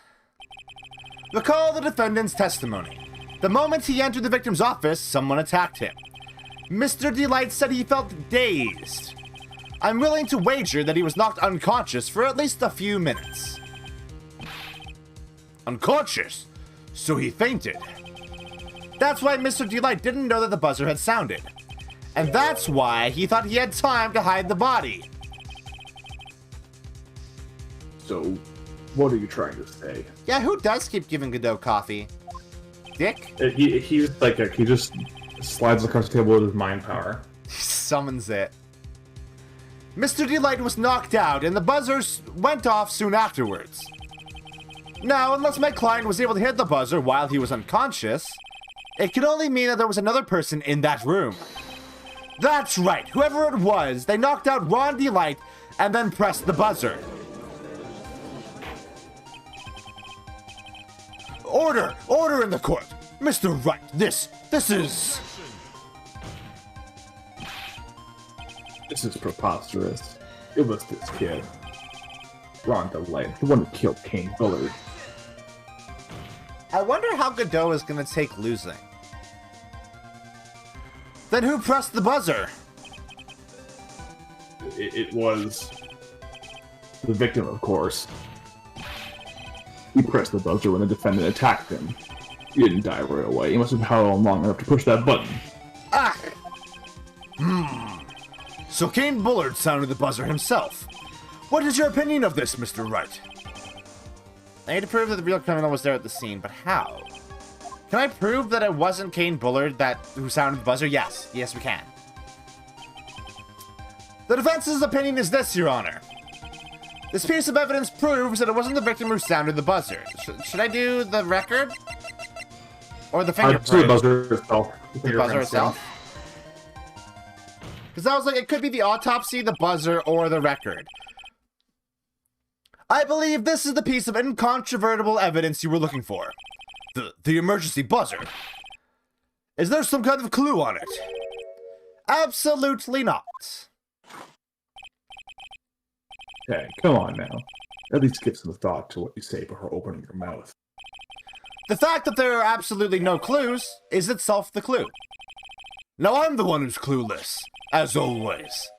Recall the defendant's testimony. The moment he entered the victim's office, someone attacked him. Mr. Delight said he felt dazed. I'm willing to wager that he was knocked unconscious for at least a few minutes. Unconscious? So he fainted. That's why Mr. Delight didn't know that the buzzer had sounded. And that's why he thought he had time to hide the body. So, what are you trying to say? Yeah, who does keep giving Godot coffee? Dick? He just slides across the table with his mind power. Summons it. Mr. Delight was knocked out and the buzzers went off soon afterwards. Now, unless my client was able to hit the buzzer while he was unconscious, it can only mean that there was another person in that room. That's right, whoever it was, they knocked out Ron Delight and then pressed the buzzer. Order! Order in the court! Mr. Wright, this is... This is preposterous. It was this kid. Ron Delight, the one who killed Kane Bullard. I wonder how Godot is going to take losing. Then who pressed the buzzer? It was the victim, of course. He pressed the buzzer when the defendant attacked him. He didn't die right away. He must have held on long enough to push that button. Ah! So Kane Bullard sounded the buzzer himself. What is your opinion of this, Mr. Wright? I need to prove that the real criminal was there at the scene, but how? Can I prove that it wasn't Kane Bullard who sounded the buzzer? Yes. Yes, we can. The defense's opinion is this, Your Honor. This piece of evidence proves that it wasn't the victim who sounded the buzzer. Should I do the record? Or the I'd fingerprint? say the buzzer itself. The buzzer itself? Because I was like, it could be the autopsy, the buzzer, or the record. I believe this is the piece of incontrovertible evidence you were looking for. The emergency buzzer. Is there some kind of clue on it? Absolutely not. Okay, come on now. At least give some thought to what you say before opening your mouth. The fact that there are absolutely no clues is itself the clue. Now I'm the one who's clueless, as always.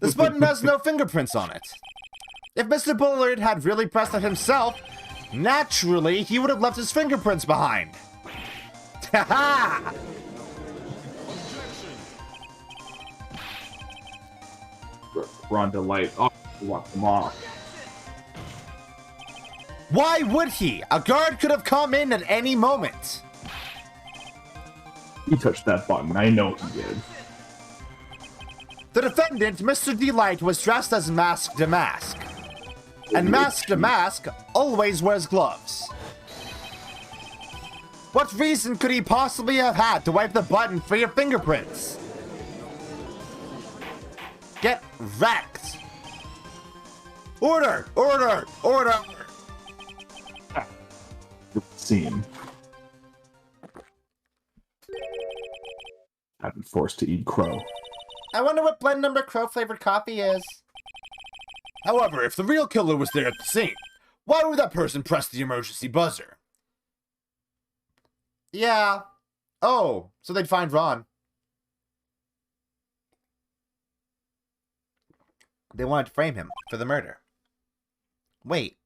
This button has no fingerprints on it. If Mr. Bullard had really pressed it himself, naturally he would have left his fingerprints behind. Ha-ha! Ron Delight walked them off. Why would he? A guard could have come in at any moment. He touched that button. I know he did. The defendant, Mr. Delight, was dressed as Mask to Mask. And Mask to Mask always wears gloves. What reason could he possibly have had to wipe the button for your fingerprints? Get wrecked! Order! Order! Order! Scene. I've been forced to eat crow. I wonder what blend number crow flavored coffee is. However, if the real killer was there at the scene, why would that person press the emergency buzzer? Yeah. Oh, so they'd find Ron. They wanted to frame him for the murder. Wait.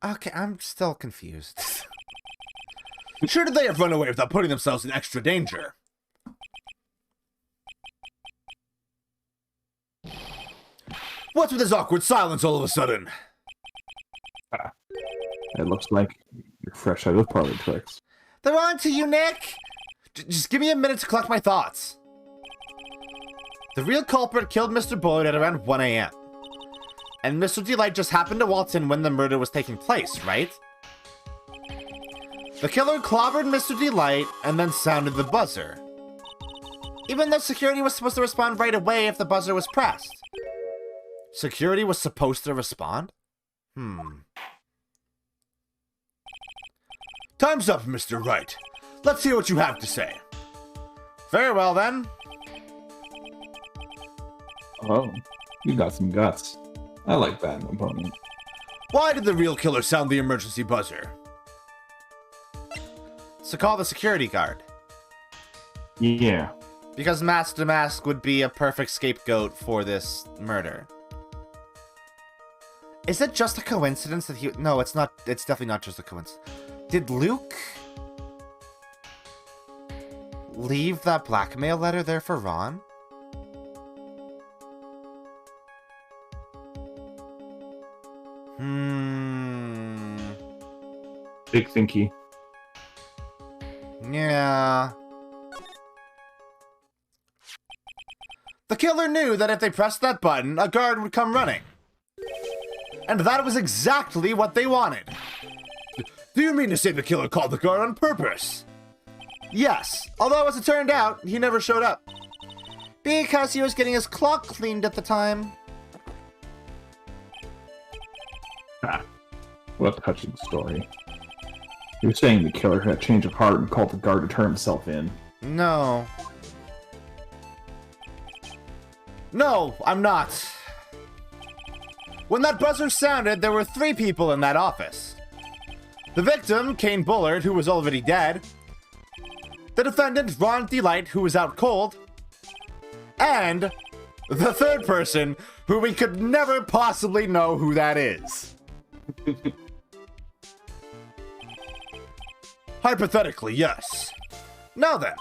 Okay, I'm still confused. Sure did they have run away without putting themselves in extra danger? What's with this awkward silence all of a sudden? It looks like you're fresh out of parlor tricks. They're on to you, Nick! Just give me a minute to collect my thoughts. The real culprit killed Mr. Bullard at around 1 a.m. And Mr. Delight just happened to waltz in when the murder was taking place, right? The killer clobbered Mr. Delight and then sounded the buzzer. Even though security was supposed to respond right away if the buzzer was pressed. Security was supposed to respond? Time's up, Mr. Wright. Let's hear what you have to say. Very well, then. Oh, you got some guts. I like that in an opponent. Why did the real killer sound the emergency buzzer? So call the security guard. Yeah. Because Mask to Mask would be a perfect scapegoat for this murder. Is it just a coincidence that he... No, it's not. It's definitely not just a coincidence. Did Luke leave that blackmail letter there for Ron? Big thinky. Yeah. The killer knew that if they pressed that button, a guard would come running. And that was exactly what they wanted. Do you mean to say the killer called the guard on purpose? Yes, although as it turned out, he never showed up. Because he was getting his clock cleaned at the time. Ah, what a touching story. You're saying the killer had a change of heart and called the guard to turn himself in. No. No, I'm not. When that buzzer sounded, there were 3 people in that office. The victim, Kane Bullard, who was already dead. The defendant, Ron Delight, who was out cold. And the 3rd person, who we could never possibly know who that is. Hypothetically, yes. Now then,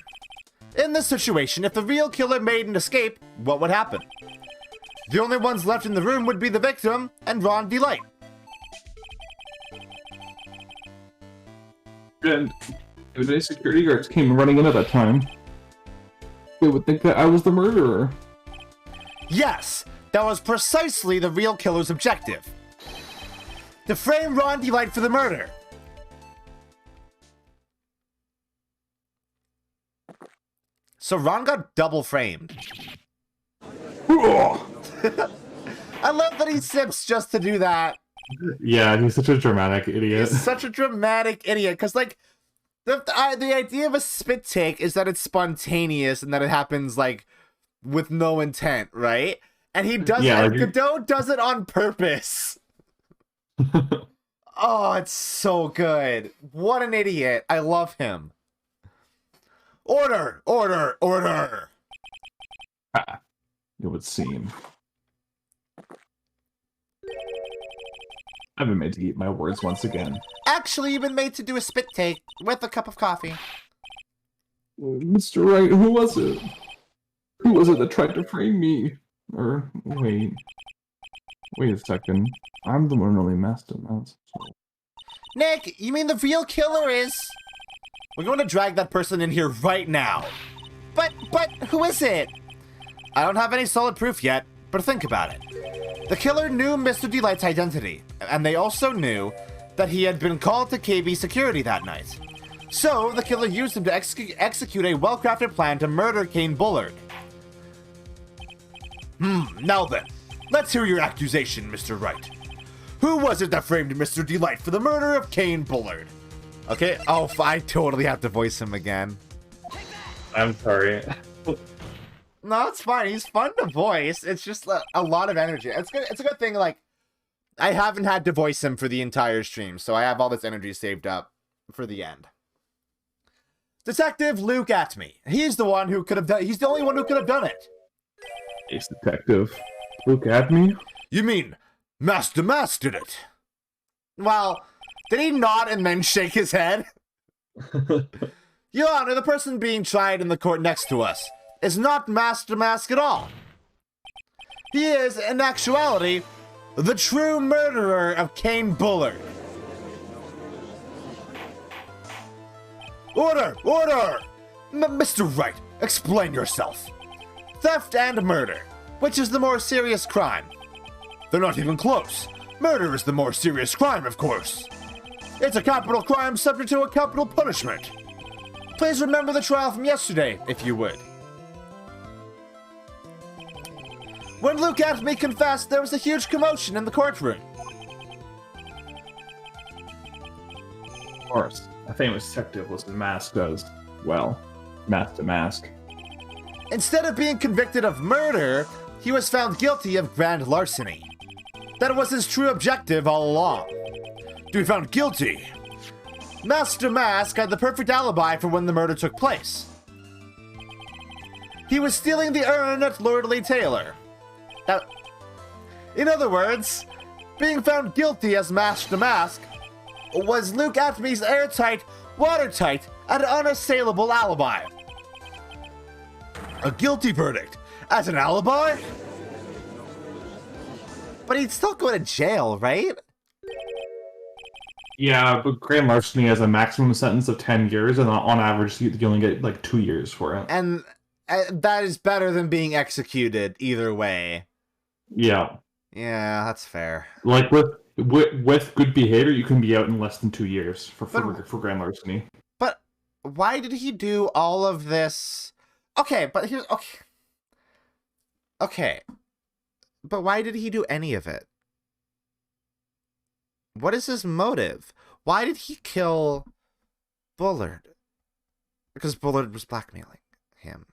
in this situation, if the real killer made an escape, what would happen? The only ones left in the room would be the victim and Ron Delight. And if any security guards came running in at that time, they would think that I was the murderer. Yes, that was precisely the real killer's objective. To frame Ron Delight for the murder. So Ron got double framed. I love that he sips just to do that. Yeah, he's such a dramatic idiot. He's such a dramatic idiot. Because, like, the idea of a spit take is that it's spontaneous and that it happens, like, with no intent, right? And he does it. Godot does it on purpose. Oh, it's so good. What an idiot. I love him. Order! Order! Order! It would seem. I've been made to eat my words once again. Actually, you've been made to do a spit take with a cup of coffee. Mr. Wright, who was it? Who was it that tried to frame me? Or, wait a second. I'm the one and only master mouse. Nick, you mean the real killer is... We're going to drag that person in here right now. But who is it? I don't have any solid proof yet, but think about it. The killer knew Mr. Delight's identity, and they also knew that he had been called to KB security that night. So, the killer used him to execute a well-crafted plan to murder Kane Bullard. Now then, let's hear your accusation, Mr. Wright. Who was it that framed Mr. Delight for the murder of Kane Bullard? Okay, oh, I totally have to voice him again. I'm sorry. No, it's fine. He's fun to voice. It's just a lot of energy. It's good. It's a good thing, like, I haven't had to voice him for the entire stream, so I have all this energy saved up for the end. Detective Luka Étoile. He's the one who could have done. He's the only one who could have done it. Ace Detective. Look at me. You mean Master Mask did it? Well, did he nod and then shake his head? Your Honor, the person being tried in the court next to us is not Master Mask at all. He is, in actuality, the true murderer of Kane Bullard. Order! Order! Mr. Wright, explain yourself. Theft and murder. Which is the more serious crime? They're not even close. Murder is the more serious crime, of course. It's a capital crime subject to a capital punishment. Please remember the trial from yesterday, if you would. When Luka Étoile confessed, there was a huge commotion in the courtroom. Of course, a famous detective was masked as, well, mask to mask. Instead of being convicted of murder, he was found guilty of grand larceny. That was his true objective all along. To be found guilty, Mask to Mask had the perfect alibi for when the murder took place. He was stealing the urn at Lordly Taylor. In other words, being found guilty as Mask to Mask was Luka Étoile's airtight, watertight, and unassailable alibi. A guilty verdict as an alibi? But he'd still go to jail, right? Yeah, but grand larceny has a maximum sentence of 10 years, and on average, you only get like 2 years for it. And that is better than being executed either way. Yeah. Yeah, that's fair. Like with good behavior, you can be out in less than 2 years for grand larceny. But why did he do all of this? Okay, but here's okay. Okay. But why did he do any of it? What is his motive? Why did he kill Bullard? Because Bullard was blackmailing him.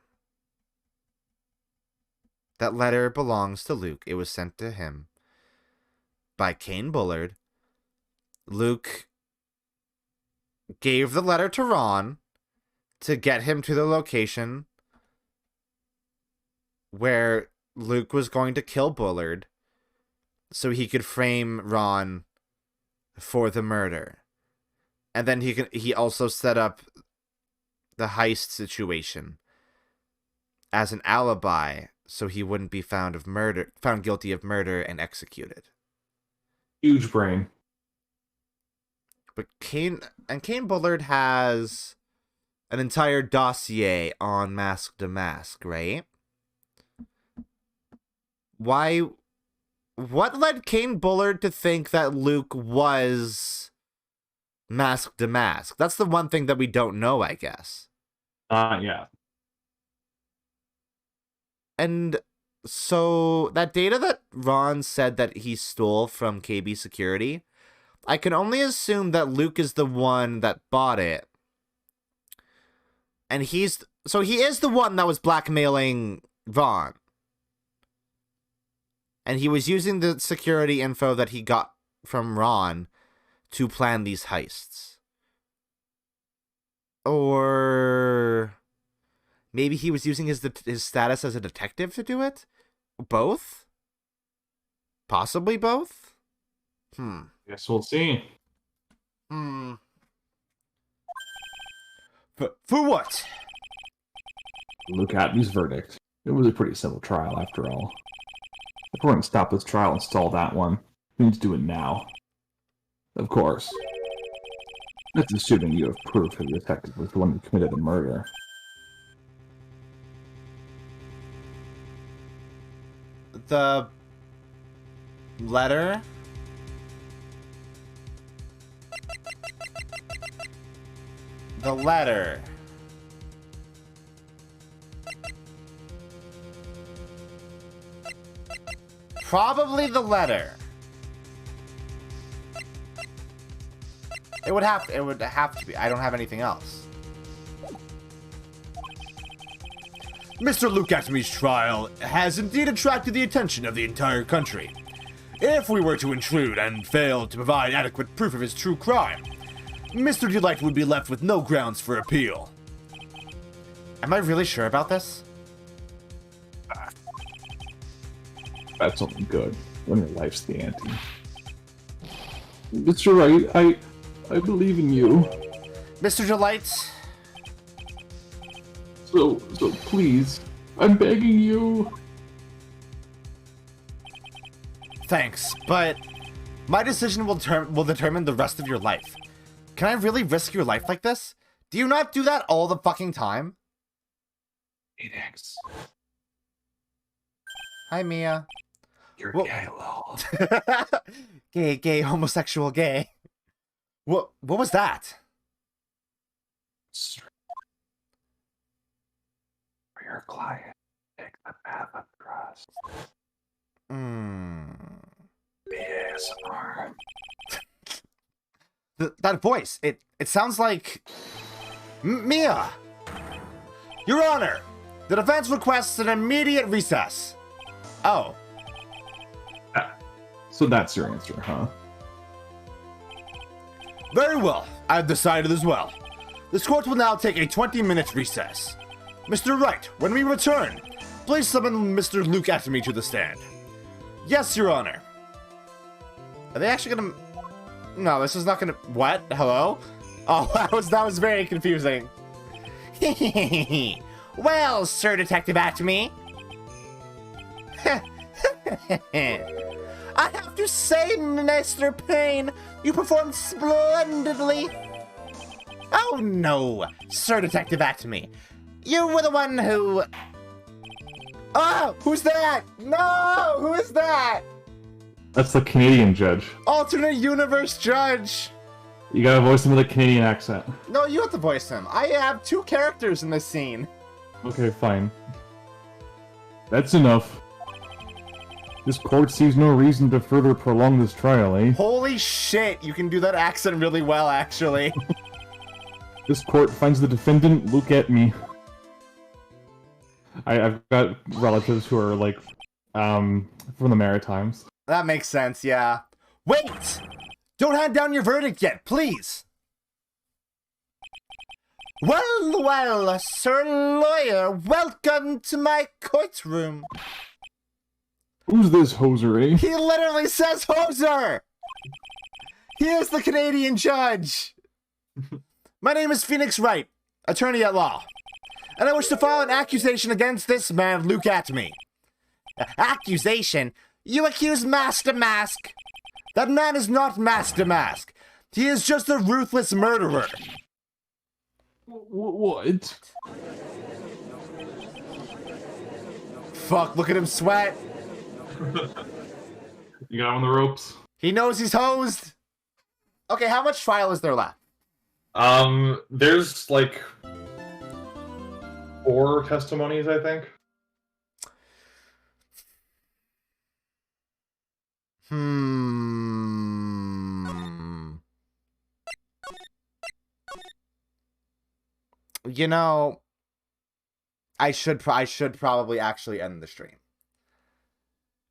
That letter belongs to Luke. It was sent to him by Kane Bullard. Luke gave the letter to Ron to get him to the location where Luke was going to kill Bullard so he could frame Ron for the murder. And then he also set up the heist situation as an alibi so he wouldn't be found guilty of murder and executed. Huge brain. But Kane Bullard has an entire dossier on Mask to Mask, right? What led Kane Bullard to think that Luke was Mask to Mask? That's the one thing that we don't know, I guess. Yeah. And so that data that Ron said that he stole from KB Security, I can only assume that Luke is the one that bought it. And he is the one that was blackmailing Ron. And he was using the security info that he got from Ron to plan these heists. Or maybe he was using his status as a detective to do it? Both? Possibly both? Guess we'll see. For what? Luka Étoile's verdict. It was a pretty simple trial after all. If we're going to stop this trial and stall that one, we need to do it now. Of course. That's assuming you have proof that the detective was the one who committed the murder. The letter? The letter. Probably the letter. It would have to be. I don't have anything else. Mr. Luka Étoile's trial has indeed attracted the attention of the entire country. If we were to intrude and fail to provide adequate proof of his true crime, Mr. Delight would be left with no grounds for appeal. Am I really sure about this? That's something good when your life's the ante. Mr. Wright, I believe in you. Mr. Delight? So please, I'm begging you. Thanks, but my decision will determine the rest of your life. Can I really risk your life like this? Do you not do that all the fucking time? 8x. Hi, Mia. You're Well- gay, lol. Gay, homosexual, gay. What was that? For your client, take the path of trust. ASMR. That voice, it sounds like... Mia! Your Honor! The defense requests an immediate recess. Oh. So that's your answer, huh? Very well. I've decided as well. This court will now take a 20-minute recess. Mr. Wright, when we return, please summon Mr. Luka Étoile to the stand. Yes, Your Honor. Are they actually gonna... No, this is not gonna... What? Hello? Oh, that was very confusing. Well, Sir Detective Attorney. I have to say, Mr. Payne, you performed splendidly. Oh no, Sir Detective Attorney. You were the one who... Oh, who's that? No, who is that? That's the Canadian judge. Alternate universe judge. You gotta voice him with a Canadian accent. No, you have to voice him. I have 2 characters in this scene. Okay, fine. That's enough. This court sees no reason to further prolong this trial, eh? Holy shit, you can do that accent really well, actually. This court finds the defendant Luka Étoile. I've got relatives who are, like, from the Maritimes. That makes sense, yeah. Wait! Don't hand down your verdict yet, please! Well, Sir Lawyer, welcome to my courtroom. Who's this hoser, eh? He literally says hoser! He is the Canadian judge! My name is Phoenix Wright, attorney at law, and I wish to file an accusation against this man, Luka Étoile. Accusation? You accuse Master Mask? That man is not Master Mask. He is just a ruthless murderer. What? Fuck, look at him sweat. You got him on the ropes. He knows he's hosed. Okay, how much trial is there left? There's like 4 testimonies, I think. You know, I should probably actually end the stream.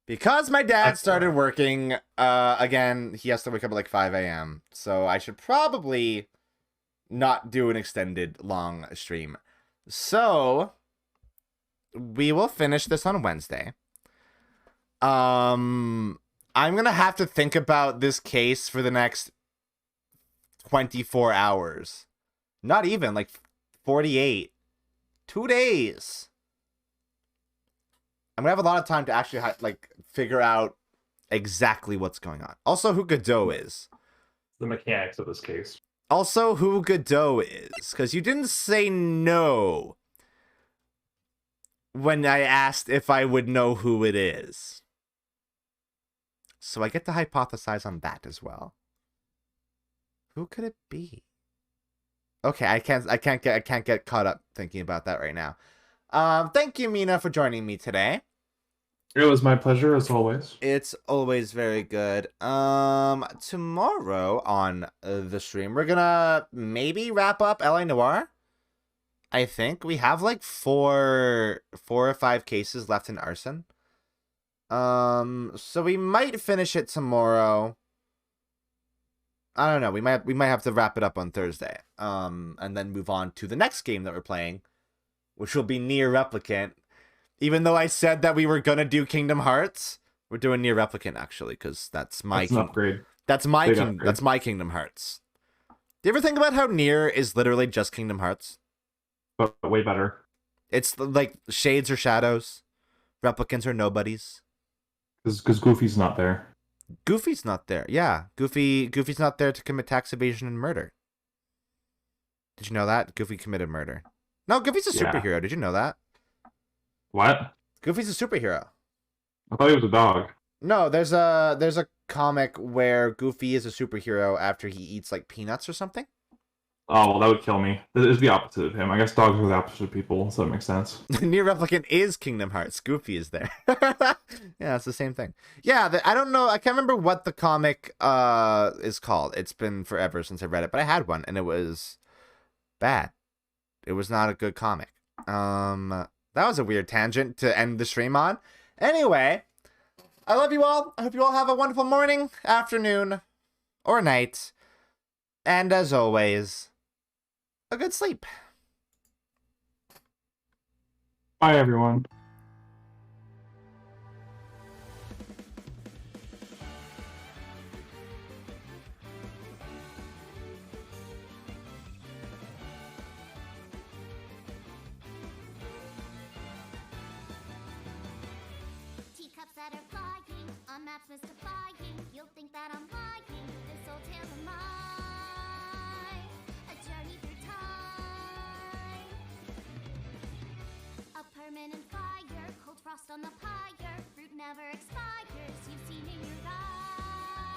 Because my dad started working, again, he has to wake up at like 5 a.m. So I should probably not do an extended long stream. So we will finish this on Wednesday. I'm going to have to think about this case for the next 24 hours. Not even, like 48. 2 days. I'm gonna have a lot of time to actually figure out exactly what's going on. Also, who Godot is. The mechanics of this case. Also, who Godot is, because you didn't say no when I asked if I would know who it is. So I get to hypothesize on that as well. Who could it be? Okay, I can't get caught up thinking about that right now. Thank you, Mina, for joining me today. It was my pleasure, as always. It's always very good. Tomorrow on the stream, we're gonna maybe wrap up L.A. Noire. I think we have like four or 5 cases left in arson. So we might finish it tomorrow. I don't know. We might have to wrap it up on Thursday. And then move on to the next game that we're playing, which will be Nier Replicant. Even though I said that we were gonna do Kingdom Hearts, we're doing Nier Replicant actually, because that's my An upgrade. That's my Kingdom Hearts. Do you ever think about how Nier is literally just Kingdom Hearts? But way better. It's like shades or shadows, replicants are nobodies. Because Goofy's not there. Goofy's not there. Yeah, Goofy's not there to commit tax evasion and murder. Did you know that? Goofy committed murder. No, Goofy's a superhero. Did you know that? What? Goofy's a superhero. I thought he was a dog. No, there's a comic where Goofy is a superhero after he eats like peanuts or something. Oh, well, that would kill me. That is the opposite of him. I guess dogs are the opposite of people, so that makes sense. Near Replicant is Kingdom Hearts. Goofy is there. Yeah, it's the same thing. Yeah, I don't know. I can't remember what the comic is called. It's been forever since I read it, but I had one and it was bad. It was not a good comic. That was a weird tangent to end the stream on. Anyway, I love you all. I hope you all have a wonderful morning, afternoon, or night. And as always, a good sleep. Bye, everyone. Teacups that are flying on maps mystifying. You'll think that I'm lying.